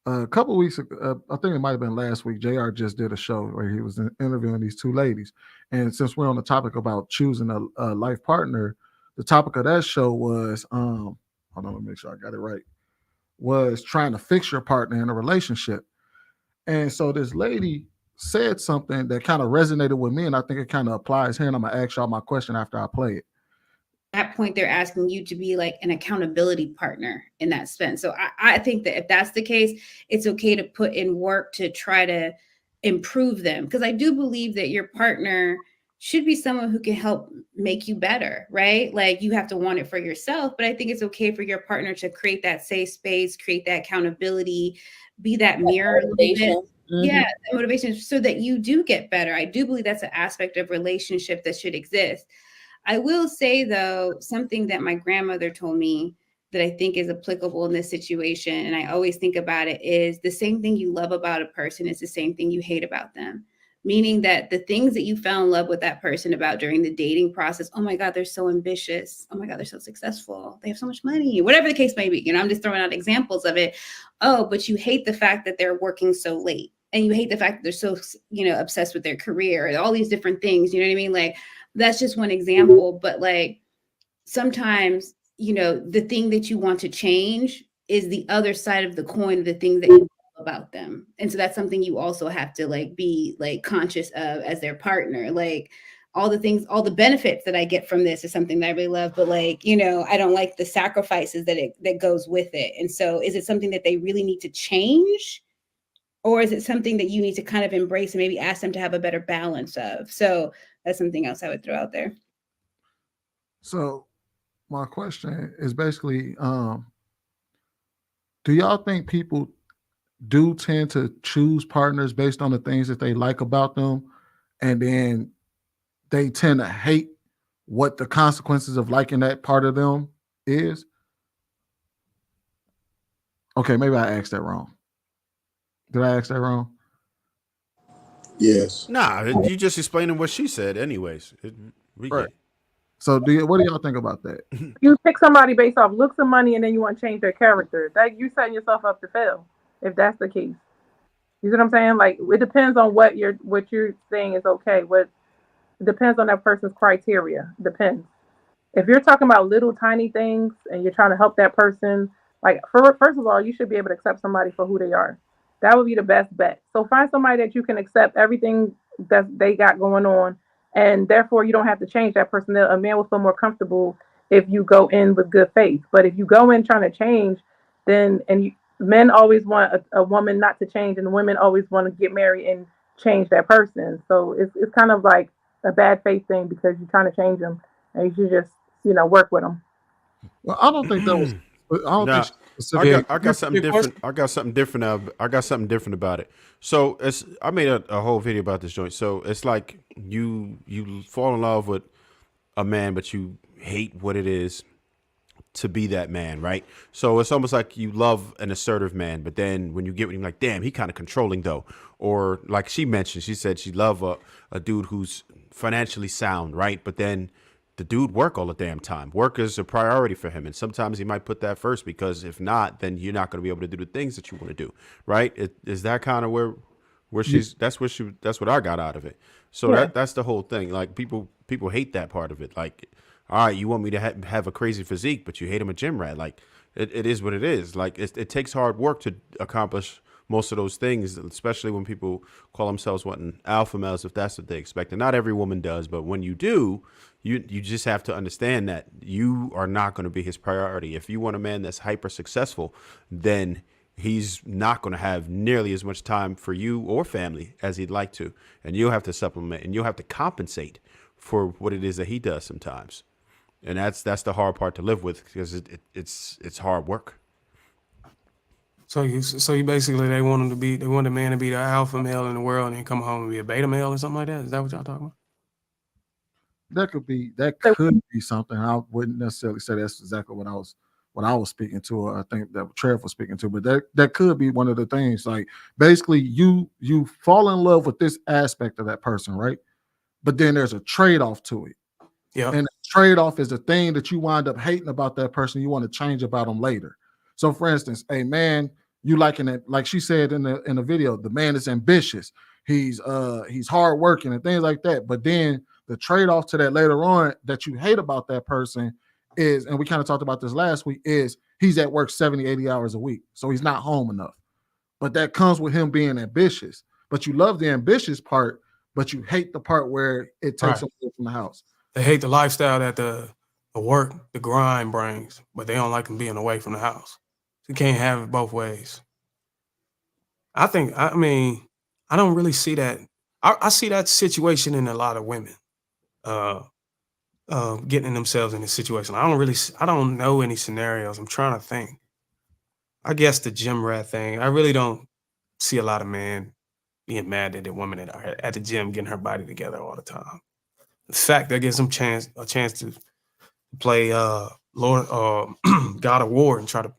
a couple weeks ago, I think it might have been last week, JR just did a show where he was interviewing these two ladies, and since we're on the topic about choosing a life partner, the topic of that show was hold on, let me make sure I got it right. Was trying to fix your partner in a relationship. And so this lady said something that kind of resonated with me, and I think it kind of applies here. And I'm gonna ask y'all my question after I play it. At that point, they're asking you to be like an accountability partner in that sense. So I think that if that's the case, it's okay to put in work to try to improve them. Because I do believe that your partner should be someone who can help make you better, right? Like you have to want it for yourself, but I think it's okay for your partner to create that safe space, create that accountability, be that mirror a little bit. Yeah, that motivation so that you do get better. I do believe that's an aspect of relationship that should exist. I will say though, something that my grandmother told me that I think is applicable in this situation, and I always think about it, is the same thing you love about a person is the same thing you hate about them. Meaning that the things that you fell in love with that person about during the dating process, oh my God, they're so ambitious. Oh my God, they're so successful. They have so much money, whatever the case may be. You know, I'm just throwing out examples of it. Oh, but you hate the fact that they're working so late. And you hate the fact that they're so, you know, obsessed with their career and all these different things. You know what I mean? Like, that's just one example. But like, sometimes, you know, the thing that you want to change is the other side of the coin of the things that you love about them. And so that's something you also have to like be like conscious of as their partner. Like all the things, all the benefits that I get from this is something that I really love, but like, you know, I don't like the sacrifices that goes with it. And so is it something that they really need to change? Or is it something that you need to kind of embrace and maybe ask them to have a better balance of? So that's something else I would throw out there. So my question is basically, do y'all think people do tend to choose partners based on the things that they like about them, and then they tend to hate what the consequences of liking that part of them is? Okay, maybe I asked that wrong. Did I ask that wrong? Yes. Nah, you just explaining what she said anyways. Right. So what do y'all think about that? You pick somebody based off looks and money, and then you want to change their character. That you setting yourself up to fail if that's the case. You see what I'm saying? Like it depends on what you're saying is okay. It depends on that person's criteria. Depends. If you're talking about little tiny things and you're trying to help that person, like first of all, you should be able to accept somebody for who they are. That would be the best bet. So find somebody that you can accept everything that they got going on, and therefore you don't have to change that person. A man will feel more comfortable if you go in with good faith. But if you go in trying to change, then men always want a woman not to change, and women always want to get married and change that person. So it's kind of like a bad faith thing because you're trying to change them, and you should just work with them. Well, I don't think that was. I don't think. I got something different. I got something different about it. So I made a whole video about this joint. So it's like you fall in love with a man, but you hate what it is to be that man, right? So it's almost like you love an assertive man, but then when you get with him, like, damn, he kind of controlling though. Or like she mentioned, she said she love a dude who's financially sound, right? But then the dude work all the damn time. Work is a priority for him, and sometimes he might put that first because if not, then you're not going to be able to do the things that you want to do, right? Is that kind of where she's? That's what I got out of it. So that's the whole thing. Like people hate that part of it. Like, all right, you want me to have a crazy physique, but you hate him a gym rat. Like it is what it is. Like it takes hard work to accomplish most of those things, especially when people call themselves alpha males, if that's what they expect. And not every woman does, but when you do, you just have to understand that you are not going to be his priority. If you want a man that's hyper successful, then he's not going to have nearly as much time for you or family as he'd like to. And you'll have to supplement and you'll have to compensate for what it is that he does sometimes. And that's the hard part to live with because it's hard work. So you basically they want the man to be the alpha male in the world and then come home and be a beta male or something like that. Is that what y'all talking about? That could be something. I wouldn't necessarily say that's exactly what I was speaking to, or I think that Trev was speaking to, but that could be one of the things. Like basically you fall in love with this aspect of that person, right? But then there's a trade-off to it. Yeah. And the trade-off is the thing that you wind up hating about that person, you want to change about them later. So for instance, a man, you liking it, like she said in the video, the man is ambitious, he's hardworking and things like that. But then the trade-off to that later on that you hate about that person is, and we kind of talked about this last week, is he's at work 70, 80 hours a week. So he's not home enough. But that comes with him being ambitious. But you love the ambitious part, but you hate the part where it takes him away from the house. They hate the lifestyle that the work, the grind brings, but they don't like him being away from the house. You can't have it both ways. I mean, I don't really see that. I see that situation in a lot of women. getting themselves in this situation. I don't know any scenarios. I'm trying to think. I guess the gym rat thing. I really don't see a lot of men being mad at the woman that are at the gym getting her body together all the time. The fact that gives them a chance to play Lord God of War and try to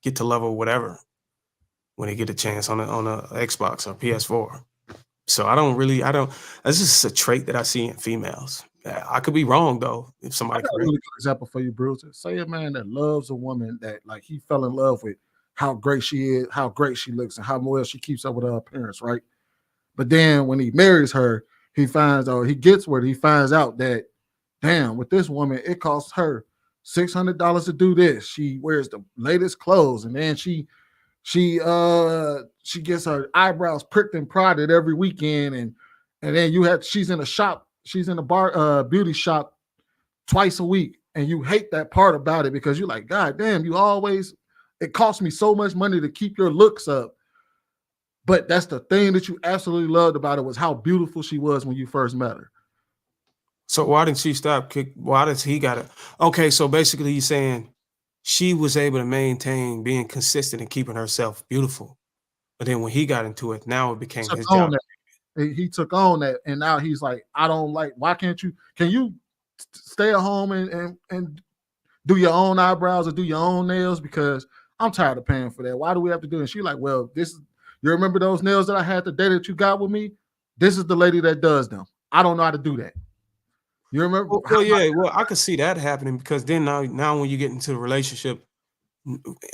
get to level whatever when they get a chance on a Xbox or PS4. So I don't. That's just a trait that I see in females. I could be wrong though. If I somebody got a correct. really good example for you, Bruce. Say a man that loves a woman that like he fell in love with how great she is, how great she looks, and how well she keeps up with her appearance, right? But then when he marries her, he finds out he gets where he finds out that damn, with this woman, it costs her $600 to do this. She wears the latest clothes, and then she gets her eyebrows pricked and prodded every weekend, and then she's in a bar beauty shop twice a week, and you hate that part about it because you're like, God damn, it costs me so much money to keep your looks up. But that's the thing that you absolutely loved about it was how beautiful she was when you first met her. So why didn't she stop? Why does he got it? Okay, so basically you're saying she was able to maintain being consistent and keeping herself beautiful. But then when he got into it, now it became his job. He took on that, and now he's like, I don't like, why can't you, can you stay at home and do your own eyebrows or do your own nails? Because I'm tired of paying for that. Why do we have to do it? And she's like, well, you remember those nails that I had the day that you got with me? This is the lady that does them. I don't know how to do that. You remember? Well, yeah. Well, I could see that happening because then now when you get into a relationship,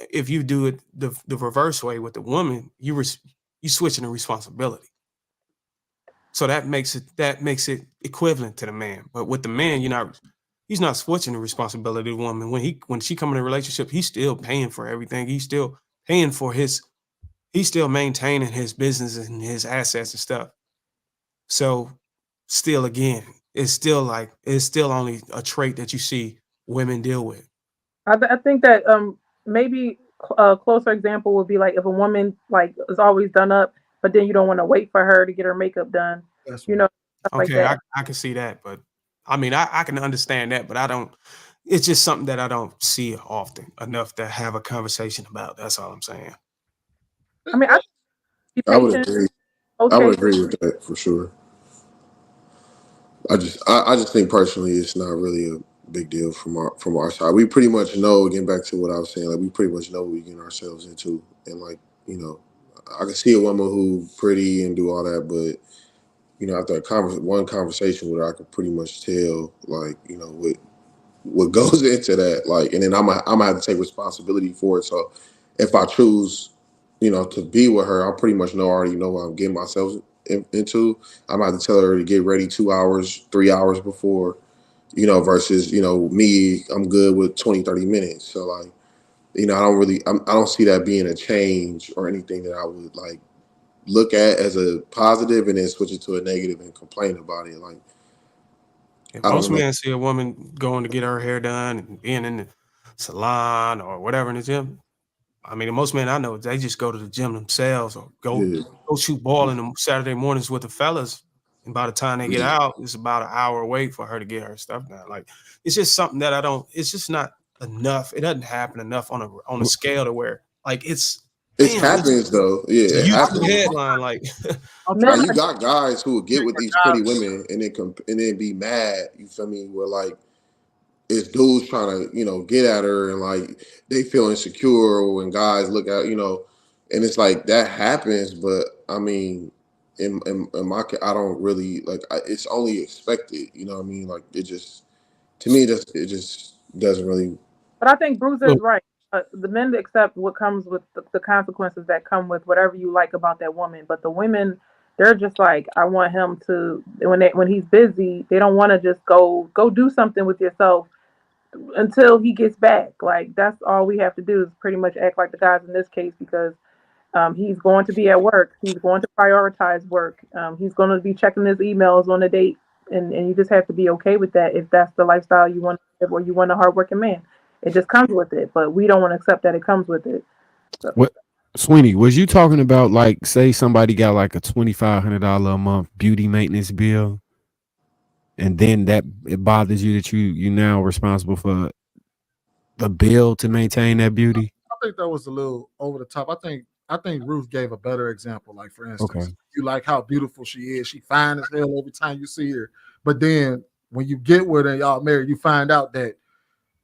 if you do it the reverse way with the woman, you switching the responsibility. So that makes it equivalent to the man. But with the man, he's not switching the responsibility to the woman. When she come in a relationship, he's still paying for everything. He's still paying for he's still maintaining his business and his assets and stuff. So still, again, it's still only a trait that you see women deal with. I think that maybe a closer example would be like if a woman like is always done up, but then you don't want to wait for her to get her makeup done. That's stuff like Okay, that. I can see that, but I mean, I can understand that, but I don't. It's just something that I don't see often enough to have a conversation about. That's all I'm saying. I mean, I would agree. I would agree with that for sure. I just think personally, it's not really a big deal from our side. We pretty much know. Getting back to what I was saying, like we pretty much know what we getting ourselves into, and like I can see a woman who pretty and do all that, but after one conversation with her, I could pretty much tell like what goes into that. Like, and then I'm gonna have to take responsibility for it. So if I choose, to be with her, I pretty much already know what I'm getting myself into. I'm gonna have to tell her to get ready 2 hours, 3 hours before, versus, me, I'm good with 20, 30 minutes. So like, I don't see that being a change or anything that I would like look at as a positive and then switch it to a negative and complain about it. Like, If most men see a woman going to get her hair done and being in the salon or whatever in the gym, I mean, most men I know, they just go to the gym themselves or go shoot ball in the Saturday mornings with the fellas. And by the time they get out, it's about an hour away for her to get her stuff done. Like, it's just something that it's just not enough. It doesn't happen enough on a scale to where like it happens though. Yeah, it happens. Headline like you got guys who will get with these pretty women and then be mad. You feel me? Where like it's dudes trying to get at her and like they feel insecure when guys look at and it's like that happens. But I mean, in my I don't really like. It's only expected. You know what I mean? Like it just to me it just doesn't really. But I think Bruce is right. The men accept what comes with the consequences that come with whatever you like about that woman. But the women, they're just like, I want him to when he's busy, they don't want to just go do something with yourself until he gets back. Like that's all we have to do is pretty much act like the guys in this case because he's going to be at work. He's going to prioritize work. He's going to be checking his emails on a date, and you just have to be okay with that if that's the lifestyle you want to live or you want a hardworking man. It just comes with it, but we don't want to accept that it comes with it. So. What, Sweeney, was you talking about like, say somebody got like a $2,500 a month beauty maintenance bill, and then that it bothers you that you now responsible for the bill to maintain that beauty. I think that was a little over the top. I think Ruth gave a better example. Like, for instance, Okay. you like how beautiful she is. She fine as hell every time you see her. But then when you get with her and y'all married, you find out that,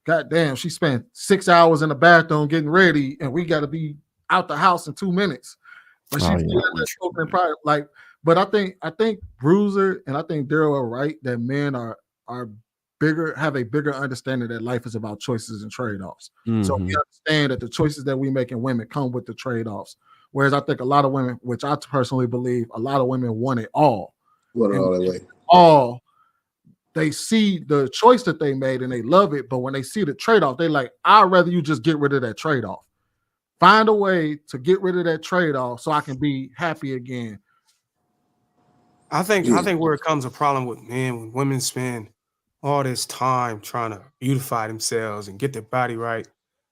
goddamn, she spent 6 hours in the bathroom getting ready, and we got to be out the house in 2 minutes. But she's like. But I think Bruiser and I think Daryl are right that men are have a bigger understanding that life is about choices and trade-offs. So we understand that the choices that we make in women come with the trade-offs. Whereas I think a lot of women, which I personally believe, a lot of women want it all. Want it all that way. All they see the choice that they made and they love it, but when they see the trade-off, they like, I'd rather you just get rid of that trade-off. Find a way to get rid of that trade-off so I can be happy again. I think where it comes a problem with men, when women spend all this time trying to beautify themselves and get their body right.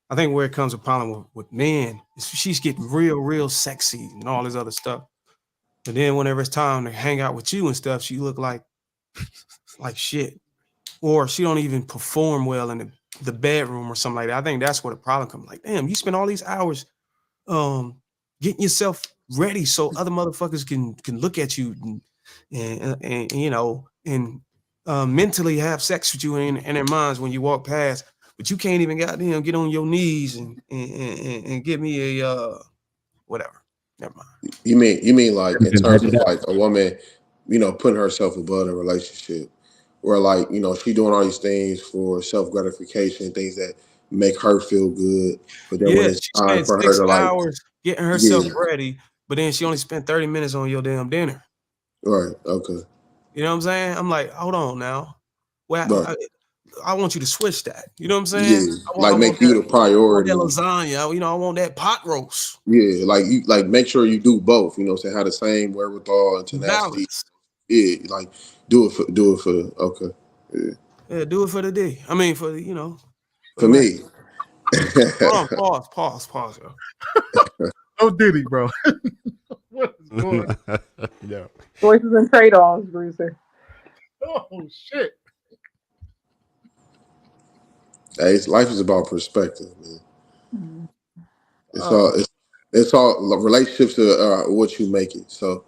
I think where it comes a problem with men is she's getting real sexy and all this other stuff. But then whenever it's time to hang out with you and stuff, she look like shit. Or she don't even perform well in the bedroom or something like that. I think that's where the problem comes. Like, damn, you spend all these hours getting yourself ready so other motherfuckers can look at you and you know, and mentally have sex with you in their minds when you walk past, but you can't even goddamn get on your knees and give me a whatever. Never mind. You mean like in terms of like a woman, you know, putting herself above a relationship, where like, you know, she doing all these things for self gratification, things that make her feel good, but then when it's she time spent for her 6 to like, hours getting herself ready, but then she only spent 30 minutes on your damn dinner. Right. Okay. You know what I'm saying? I'm like, hold on now. Well, I want you to switch that. You know what I'm saying? Yeah. Like make you the priority. I want that lasagna. You know, I want that pot roast. Yeah. Like you like make sure you do both. You know what I'm saying? Have the same wherewithal and tenacity. Balance. Yeah. Like do it for okay. Yeah. Yeah, do it for the day. I mean, for the, you know. For me. Hold on, pause, yo. Oh, Diddy, bro. What is going on? Yeah. Choices and trade-offs, Bruiser. Oh shit. Hey, life is about perspective, man. It's all relationships are what you make it. So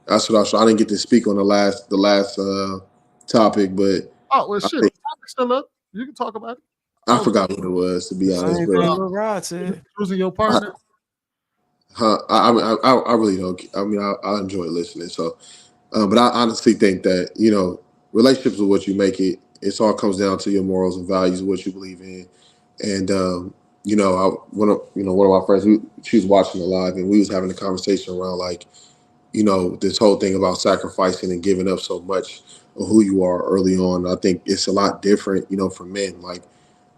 that's what I didn't get to speak on the last topic, but Well, shit, the topic's still up. You can talk about it. I forgot what it was, to be honest. But choosing your partner. I really don't. I mean, I enjoy listening. So, but I honestly think that, you know, relationships are what you make it. It all comes down to your morals and values, what you believe in. And you know, one of my friends, she was watching it live, and we was having a conversation around like, you know, this whole thing about sacrificing and giving up so much of who you are early on. I think it's a lot different, you know, for men. Like,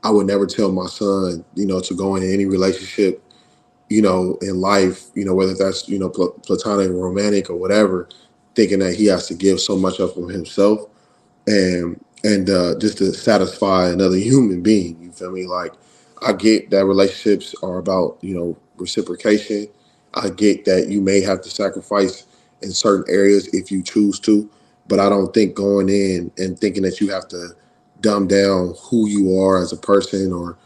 I would never tell my son, you know, to go into any relationship, you know, in life, you know, whether that's, you know, platonic or romantic or whatever, thinking that he has to give so much up of himself and just to satisfy another human being. You feel me? Like, I get that relationships are about, you know, reciprocation. I get that you may have to sacrifice in certain areas if you choose to, but I don't think going in and thinking that you have to dumb down who you are as a person or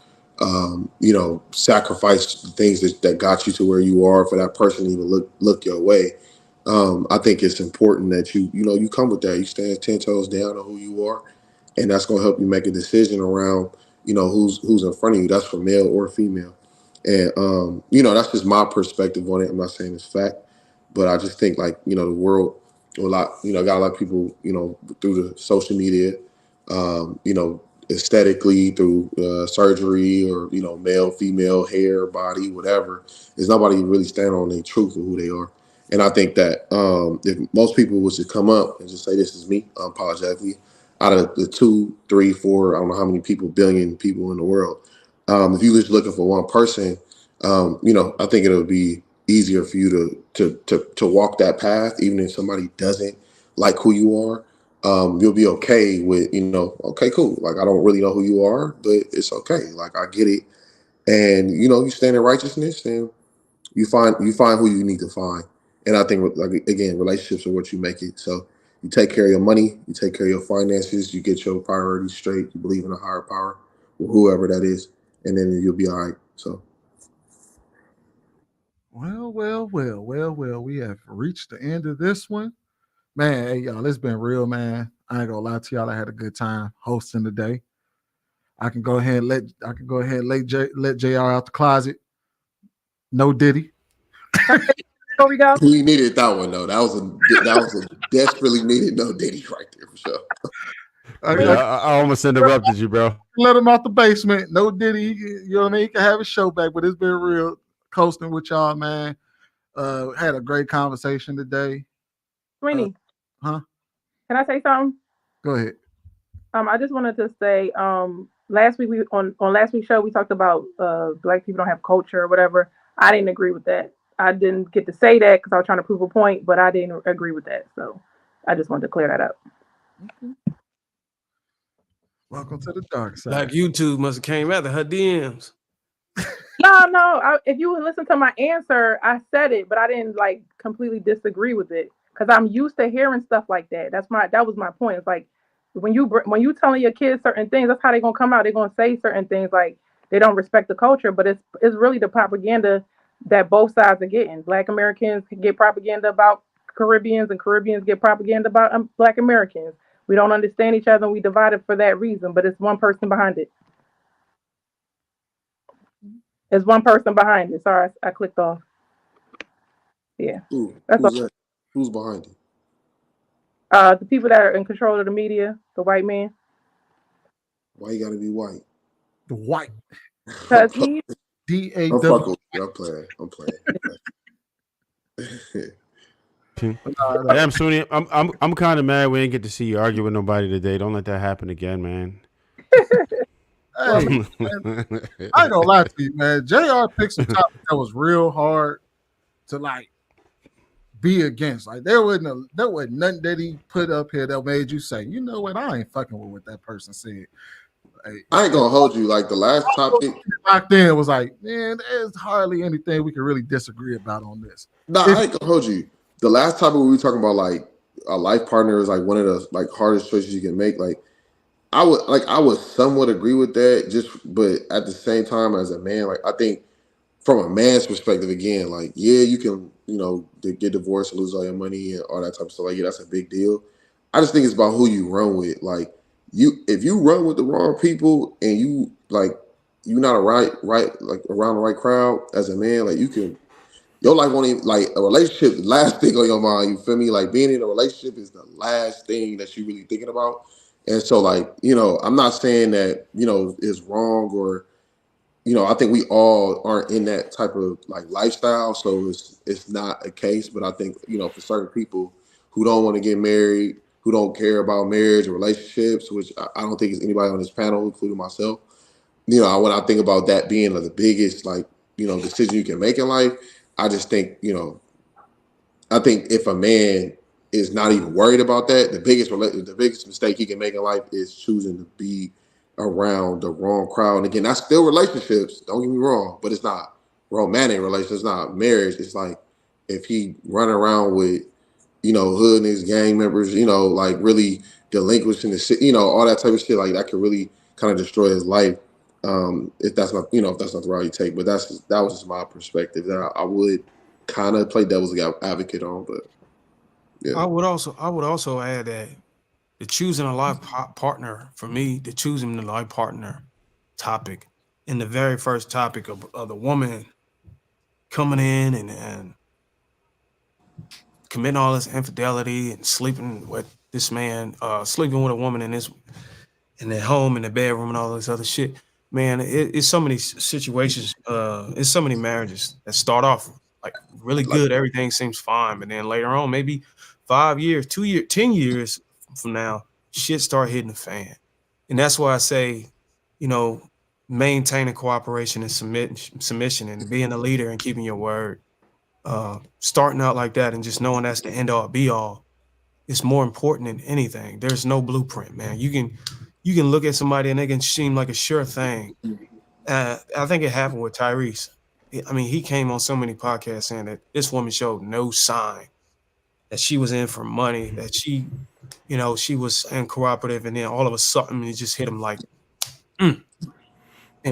you know, sacrifice the things that got you to where you are for that person to even look your way. I think it's important that you know, you come with that. You stand 10 toes down on who you are, and that's going to help you make a decision around, you know, who's in front of you. That's for male or female. And, you know, that's just my perspective on it. I'm not saying it's fact, but I just think, like, you know, the world, got a lot of people, you know, through the social media, you know, aesthetically through surgery or, you know, male, female, hair, body, whatever. There's nobody really standing on their truth of who they are. And I think that if most people was to come up and just say, this is me, unapologetically, out of the 2, 3, 4, I don't know how many billion people in the world, if you're just looking for one person, you know, I think it'll be easier for you to walk that path, even if somebody doesn't like who you are. You'll be okay with, you know, okay, cool. Like, I don't really know who you are, but it's okay. Like, I get it. And, you know, you stand in righteousness and you find who you need to find. And I think, like, again, relationships are what you make it. So You take care of your money, you take care of your finances, you get your priorities straight, you believe in a higher power, or whoever that is, and then you'll be all right. So. Well. We have reached the end of this one. Man, hey, y'all, it's been real, man. I ain't gonna lie to y'all. I had a good time hosting today. I can go ahead and let JR out the closet. No Diddy. Before we go, We needed that one though. That was a desperately needed no Diddy right there for sure. I almost interrupted you, bro. Let him out the basement. No Diddy. You know what I mean? He can have his show back, but it's been real coasting with y'all, man. Had a great conversation today. Sweeney. Huh? Can I say something? Go ahead. I just wanted to say, last week on last week's show we talked about Black people don't have culture or whatever. I didn't agree with that. I didn't get to say that because I was trying to prove a point, but I didn't agree with that. So I just wanted to clear that up. Welcome to the dark side. Like YouTube must have came after her DMs. No. If you would listen to my answer, I said it, but I didn't like completely disagree with it because I'm used to hearing stuff like that. That was my point. It's like when you telling your kids certain things, that's how they're gonna come out. They're gonna say certain things like they don't respect the culture, but it's really the propaganda that both sides are getting. Black Americans get propaganda about Caribbeans, and Caribbeans get propaganda about Black Americans. We don't understand each other, and we divided for that reason. But it's one person behind it. There's one person behind it. Sorry, I clicked off. Yeah. Who's that? Who's behind it? The people that are in control of the media, the white man. Why you gotta be white? The white. Because he DAW. I'm playing. Damn, Sunni, I'm kind of mad we didn't get to see you argue with nobody today. Don't let that happen again, man. Hey, man, I ain't gonna lie to you, man. JR picked some topics that was real hard to like be against. Like there wasn't nothing that he put up here that made you say, you know what, I ain't fucking with what that person said. Like, I ain't gonna hold you. Like the last topic back then, it was like, man, there's hardly anything we can really disagree about on this. No, I ain't gonna hold you. The last topic we were talking about, like a life partner is like one of the like hardest choices you can make. Like I would somewhat agree with that, but at the same time, as a man, like I think from a man's perspective, again, like yeah, you can get divorced and lose all your money and all that type of stuff. Like yeah, that's a big deal. I just think it's about who you run with. Like if you run with the wrong people and you're not around the right crowd as a man, like your life won't even, like a relationship, the last thing on your mind, you feel me? Like being in a relationship is the last thing that you're really thinking about. And so like, I'm not saying that, is wrong or, I think we all aren't in that type of like lifestyle. So it's not a case, but I think, for certain people who don't want to get married, who don't care about marriage or relationships, which I don't think is anybody on this panel, including myself, when I think about that being the biggest, like, decision you can make in life, I just think, I think if a man is not even worried about that, the biggest mistake he can make in life is choosing to be around the wrong crowd. And again, that's still relationships. Don't get me wrong, but it's not romantic relationships. It's not marriage. It's like if he run around with, hood and gang members, like really delinquishing the shit, all that type of shit, like that could really kind of destroy his life. If that's not the route you take, but that was just my perspective that I would kind of play devil's advocate on, but yeah. I would also add that the choosing a life partner, for me, the choosing the life partner topic in the very first topic of the woman coming in and committing all this infidelity and sleeping with this man, sleeping with a woman in their home, in the bedroom, and all this other shit. Man, it's so many situations. It's so many marriages that start off like really good. Everything seems fine, but then later on, maybe 5 years, 2 years, 10 years from now, shit start hitting the fan. And that's why I say, maintaining cooperation and submission and being a leader and keeping your word. Starting out like that and just knowing that's the end all be all is more important than anything. There's no blueprint, man. You can look at somebody and they can seem like a sure thing. I think it happened with Tyrese. I mean, he came on so many podcasts saying that this woman showed no sign that she was in for money, that she, you know, she was uncooperative, and then all of a sudden it just hit him like, and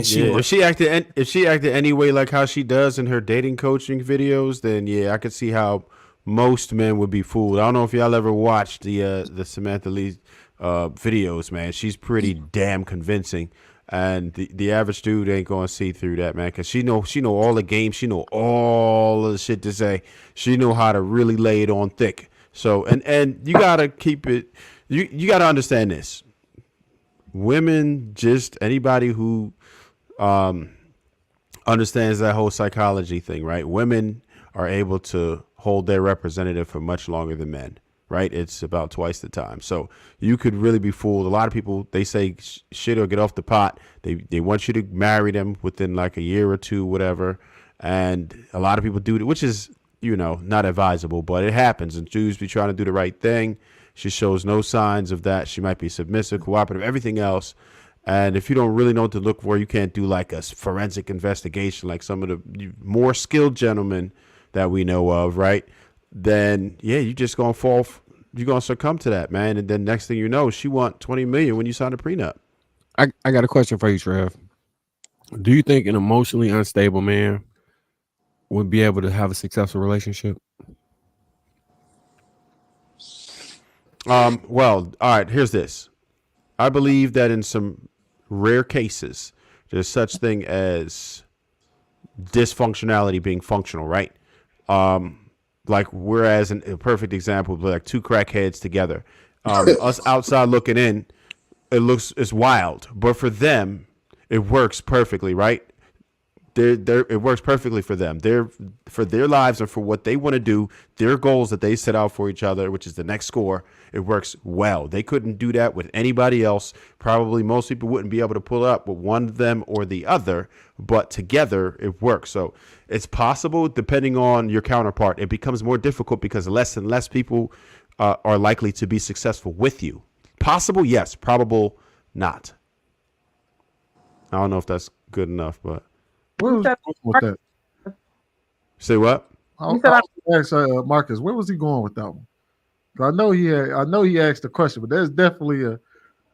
she Yeah, was, if she acted anyway like how she does in her dating coaching videos, then yeah, I could see how most men would be fooled. I don't know if y'all ever watched the Samantha Lee videos, man. She's pretty damn convincing, and the average dude ain't gonna see through that, man, because she know all the games, she know all of the shit to say, she know how to really lay it on thick. So and you gotta keep it. You gotta understand this. Women, just anybody who understands that whole psychology thing, right? Women are able to hold their representative for much longer than men, right? It's about twice the time. So you could really be fooled. A lot of people, they say shit or get off the pot. They want you to marry them within like a year or two, whatever. And a lot of people do it, which is, you know, not advisable, but it happens. And dudes be trying to do the right thing. She shows no signs of that. She might be submissive, cooperative, everything else. And if you don't really know what to look for, you can't do like a forensic investigation like some of the more skilled gentlemen that we know of, right? Then, yeah, you just going to fall. You're going to succumb to that, man. And then next thing you know, she want $20 million when you sign a prenup. I got a question for you, Trev. Do you think an emotionally unstable man would be able to have a successful relationship? Well, all right, here's this. I believe that in some rare cases, there's such thing as dysfunctionality being functional, right? Like whereas a perfect example would be like two crackheads together. Us outside looking in, it's wild, but for them, it works perfectly, right? It works perfectly for them. For their lives and for what they want to do, their goals that they set out for each other, which is the next score. It works well. They couldn't do that with anybody else. Probably most people wouldn't be able to pull up with one of them or the other, but together it works. So it's possible, depending on your counterpart. It becomes more difficult because less and less people are likely to be successful with you. Possible, yes. Probable, not. I don't know if that's good enough, but. Where was he going with that? Say what? I asked Marcus, where was he going with that one? I know he asked the question, but there's definitely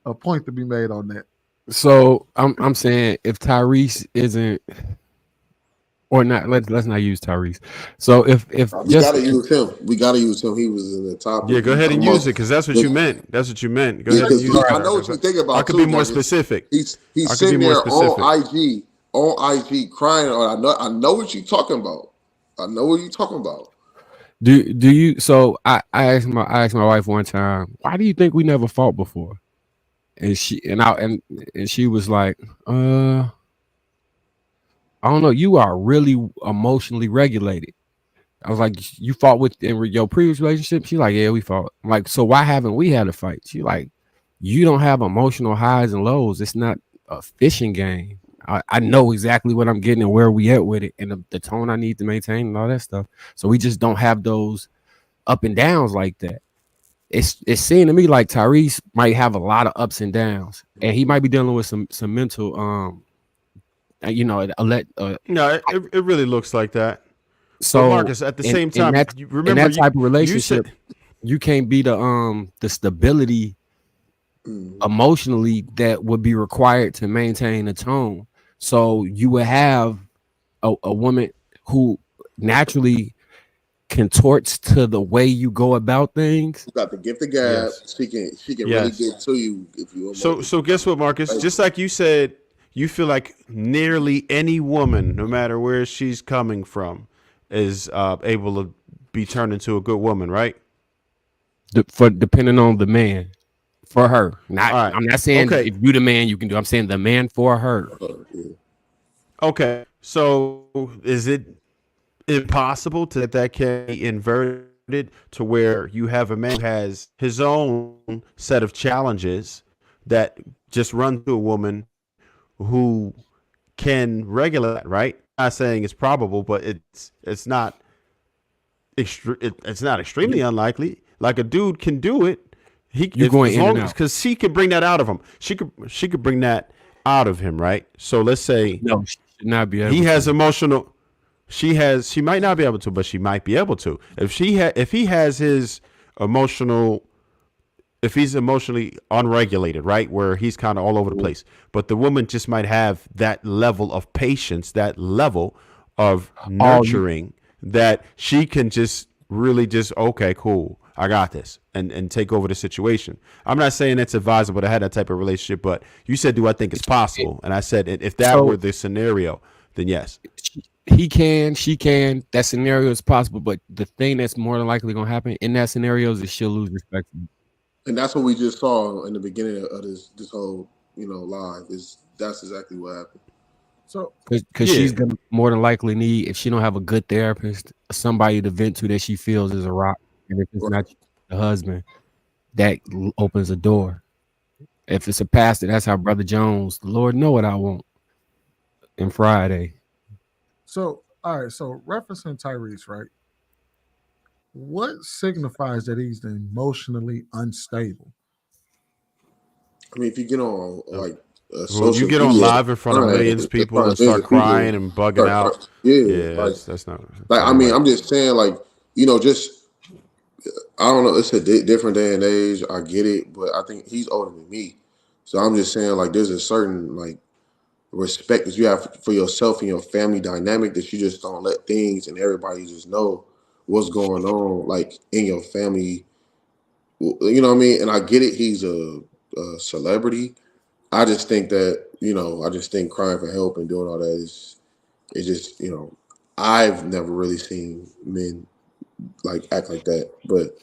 a point to be made on that. So I'm saying if Tyrese isn't, or not, let's not use Tyrese. So if we gotta use him. We gotta use him. He was in the top. Yeah, go ahead and use it because that's what you meant. That's what you meant. Go ahead and use it. I know what you think about. I could be more specific. He's sitting there on IG crying. I know what you're talking about. I know what you're talking about. Do you? So I asked my wife one time, why do you think we never fought before? And she was like, I don't know. You are really emotionally regulated. I was like, you fought in your previous relationship? She's like, yeah, we fought. I'm like, so why haven't we had a fight? She's like, you don't have emotional highs and lows. It's not a fishing game. I know exactly what I'm getting and where we at with it and the tone I need to maintain and all that stuff. So we just don't have those up and downs like that. It's seeming to me like Tyrese might have a lot of ups and downs, and he might be dealing with some mental, no, it really looks like that. So but Marcus, at the same time, remember in that type of relationship, you can't be the stability emotionally that would be required to maintain a tone. So you would have a woman who naturally contorts to the way you go about things. You got the gift of gab. Yes. She can really get to you if you. So guess what, Marcus? Just like you said, you feel like nearly any woman, no matter where she's coming from, is able to be turned into a good woman, right? Depending on the man. For her, right. I'm not saying if you the man you can do. I'm saying the man for her. Okay, so is it impossible that can be inverted to where you have a man who has his own set of challenges that just run through a woman who can regulate that, right? I'm not saying it's probable, but it's not extremely unlikely. Like a dude can do it. You're going in and out because she could bring that out of him. She could bring that out of him, right? So let's say no, she should not be able he has emotional. She might not be able to, but she might be able to. If he has his emotional, if he's emotionally unregulated, right, where he's kind of all over the place, but the woman just might have that level of patience, that level of nurturing, that she can just really just, okay, cool, I got this, and take over the situation. I'm not saying it's advisable to have that type of relationship, but you said, do I think it's possible? And I said, if that were the scenario, then yes. He can, she can. That scenario is possible, but the thing that's more than likely going to happen in that scenario is she'll lose respect. And that's what we just saw in the beginning of this whole, live. That's exactly what happened. So, because she's gonna more than likely need, if she don't have a good therapist, somebody to vent to that she feels is a rock, and if it's not the husband, that opens a door. If it's a pastor, that's how Brother Jones, the Lord know what I want. And Friday. So, all right. So, referencing Tyrese, right? What signifies that he's emotionally unstable? I mean, if you get on like well, you get on live in front of millions of people and start crying and bugging out. That's not. Like, I mean, I'm just saying, like, just I don't know. It's a different day and age. I get it, but I think he's older than me, so I'm just saying, like, there's a certain like respect that you have for yourself and your family dynamic that you just don't let things and everybody just know what's going on, like in your family. You know what I mean? And I get it. He's a celebrity. I just think that, I just think crying for help and doing all that is just, I've never really seen men like act like that. But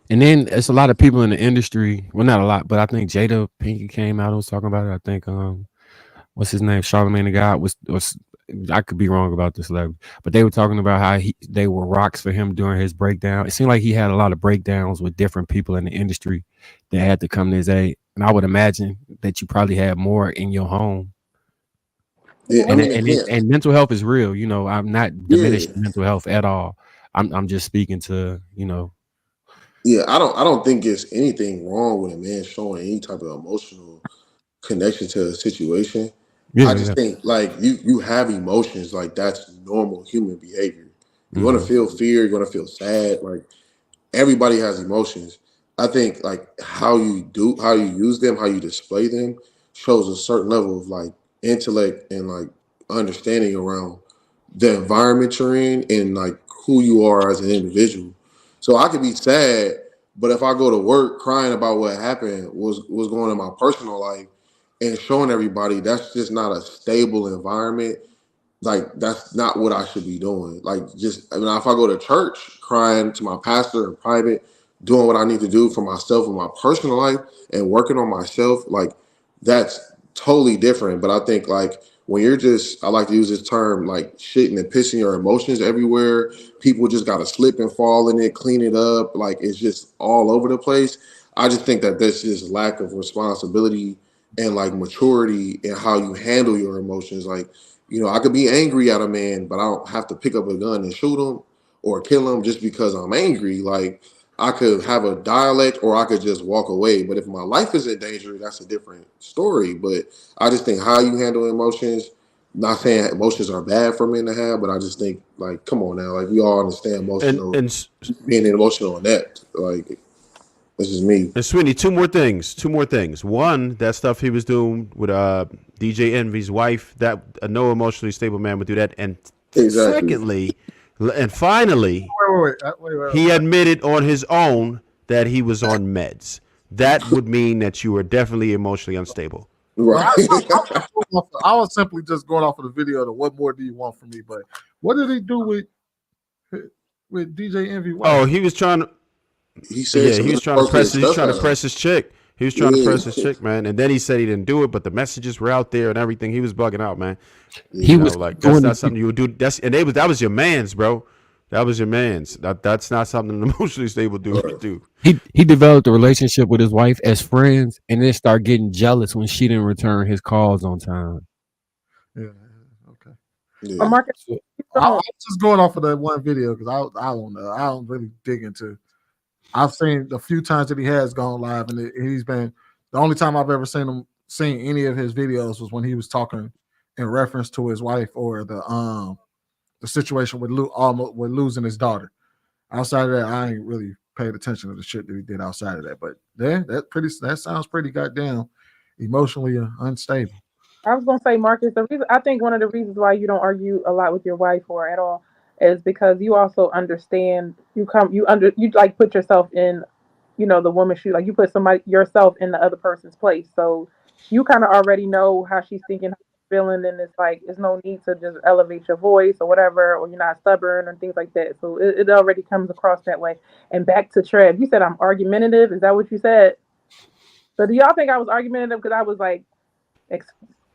and then it's a lot of people in the industry. Well, not a lot, but I think Jada Pinkett came out and was talking about it. I think what's his name? Charlamagne the God was I could be wrong about this level, but they were talking about how they were rocks for him during his breakdown. It seemed like he had a lot of breakdowns with different people in the industry that had to come to his aid. And I would imagine that you probably had more in your home. Yeah, and mental health is real. I'm not diminishing mental health at all. I'm just speaking to, Yeah, I don't think it's anything wrong with a man showing any type of emotional connection to a situation. I just think like you have emotions, like that's normal human behavior. You're gonna feel fear, you're gonna feel sad. Like everybody has emotions. I think like how you use them, how you display them shows a certain level of like intellect and like understanding around the environment you're in and like who you are as an individual. So I could be sad, but if I go to work crying about what happened, was going on in my personal life and showing everybody, that's just not a stable environment. Like that's not what I should be doing. Like if I go to church crying to my pastor in private, doing what I need to do for myself in my personal life and working on myself, like that's totally different. But I think like when you're I like to use this term, like shitting and pissing your emotions everywhere, people just got to slip and fall in it, clean it up. Like it's just all over the place. I just think that there's just lack of responsibility and like maturity in how you handle your emotions. Like, I could be angry at a man, but I don't have to pick up a gun and shoot him or kill him just because I'm angry. Like I could have a dialect or I could just walk away. But if my life is in danger, that's a different story. But I just think how you handle emotions, not saying emotions are bad for men to have, but I just think like, come on now, like we all understand emotional and being emotional in that. Like this is me. And Sweeney, two more things. One, that stuff he was doing with DJ Envy's wife, that no emotionally stable man would do that. And secondly, and finally, wait. He admitted on his own that he was on meds. That would mean that you were definitely emotionally unstable. Right. I was simply just going off of the video to what more do you want from me? But what did he do with DJ Envy? Oh, he was trying to. He said he was trying to press. He's trying to press his chick. He was trying to press his chick, man. And then he said he didn't do it, but the messages were out there and everything. He was bugging out, man. He was like that's not something you would do. That was your man's, bro. That was your man's. That's not something an emotionally stable dude would do. He developed a relationship with his wife as friends, and then start getting jealous when she didn't return his calls on time. Yeah. Okay. Yeah. Marcus, I'm just going off of that one video because I don't know. I don't really dig into. I've seen a few times that he has gone live, and he's been the only time I've ever seen any of his videos was when he was talking in reference to his wife or the the situation with almost with losing his daughter. Outside of that, I ain't really paid attention to the shit that he did outside of that. But that sounds pretty goddamn emotionally unstable. I was gonna say, Marcus, the reason I think one of the reasons why you don't argue a lot with your wife or at all is because you also understand you like put yourself in, the woman's shoe. Like you put yourself in the other person's place. So you kind of already know how she's thinking, how she's feeling, and it's like there's no need to just elevate your voice or whatever, or you're not stubborn or things like that. So it already comes across that way. And back to Trev, you said I'm argumentative. Is that what you said? So do y'all think I was argumentative because I was like,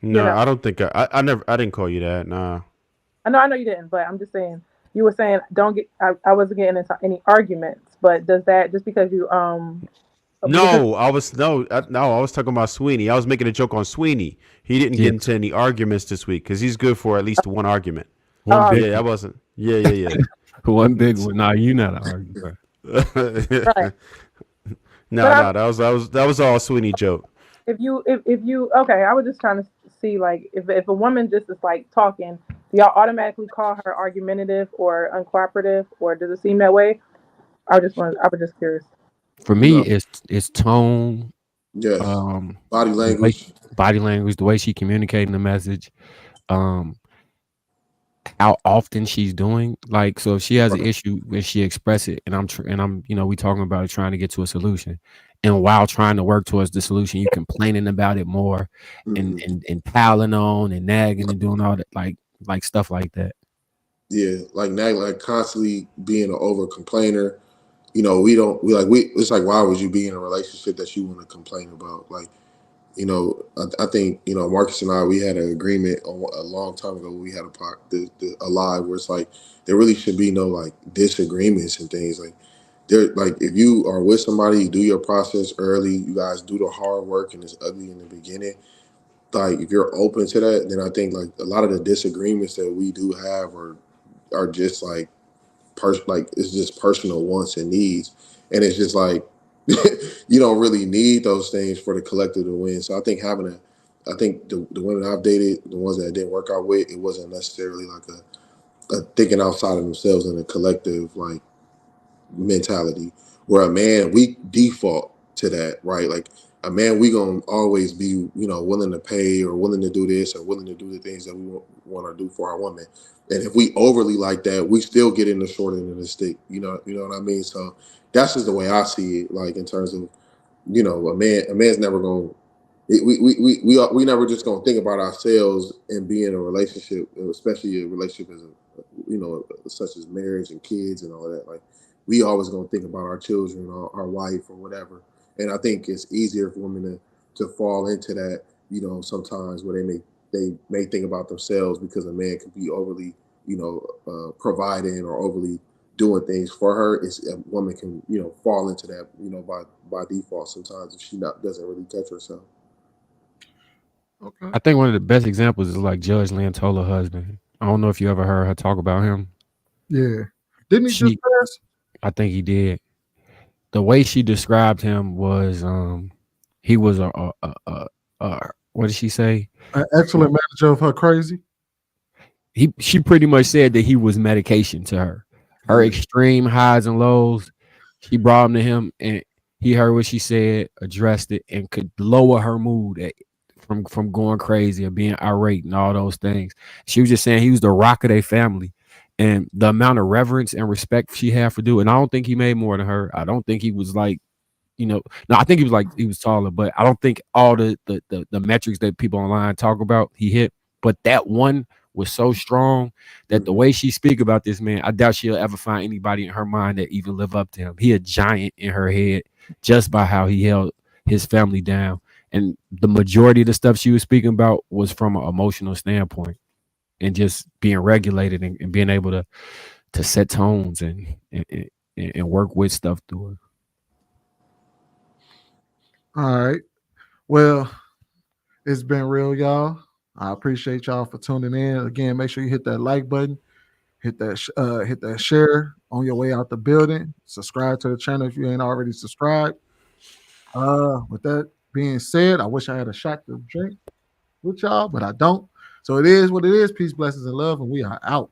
No, I don't think I didn't call you that. Nah. I know you didn't, but I'm just saying you were saying I wasn't getting into any arguments, but does that just because you No, I was talking about Sweeney. I was making a joke on Sweeney. He didn't get into any arguments this week because he's good for at least one argument. I wasn't. Yeah. One big one. Nah, you not an argument. Right. No, that was all Sweeney joke. If you okay, I was just trying to see like if a woman just is like talking, do y'all automatically call her argumentative or uncooperative, or does it seem that way? I was just curious. For me, it's tone. Yes. Body language. Body language, the way she communicating the message, how often she's doing. Like, so if she has an issue when she express it, and I'm we talking about it, trying to get to a solution, and while trying to work towards the solution, you complaining about it more, and piling on and nagging and doing all that, like stuff like that. Yeah, like constantly being an over complainer. It's like, why would you be in a relationship that you want to complain about? Like, I think, Marcus and I, we had an agreement a long time ago. We had a live where it's like, there really should be no like disagreements and things like if you are with somebody, you do your process early, you guys do the hard work and it's ugly in the beginning. Like, if you're open to that, then I think like a lot of the disagreements that we do have are just like, it's just personal wants and needs, and it's just like you don't really need those things for the collective to win. So I think the women I've dated, the ones that I didn't work out with, it wasn't necessarily like a thinking outside of themselves in a collective like mentality. Where a man, we default to that, right? Like a man, we gonna always be willing to pay or willing to do this or willing to do the things that we want to do for our woman. And if we overly like that, we still get in the short end of the stick. You know what I mean? So that's just the way I see it. Like, in terms of, a man's never going. We never just gonna think about ourselves and be in a relationship, especially a relationship such as marriage and kids and all that. Like, we always gonna think about our children or our wife or whatever. And I think it's easier for women to fall into that, sometimes where they may think about themselves because a man could be overly, providing or overly doing things for her. A woman can, fall into that, by default sometimes if she doesn't really touch herself. Okay. I think one of the best examples is like Judge Lantola husband. I don't know if you ever heard her talk about him. Yeah. Didn't he just pass? I think he did. The way she described him was he was a what did she say? An excellent manager of her crazy. She pretty much said that he was medication to her. Her extreme highs and lows, she brought him to him and he heard what she said, addressed it, and could lower her mood from going crazy and being irate and all those things. She was just saying he was the rock of their family. And the amount of reverence and respect she had for dude, and I don't think he made more than her. I don't think he was like, no, I think he was taller, but I don't think all the metrics that people online talk about he hit. But that one was so strong that the way she speak about this man, I doubt she'll ever find anybody in her mind that even live up to him. He a giant in her head just by how he held his family down. And the majority of the stuff she was speaking about was from an emotional standpoint and just being regulated and being able to set tones and work with stuff through her. All right. Well, it's been real, y'all. I appreciate y'all for tuning in. Again, make sure you hit that like button, hit that share on your way out the building. Subscribe to the channel if you ain't already subscribed. With that being said, I wish I had a shot to drink with y'all, but I don't. So it is what it is. Peace, blessings, and love, and we are out.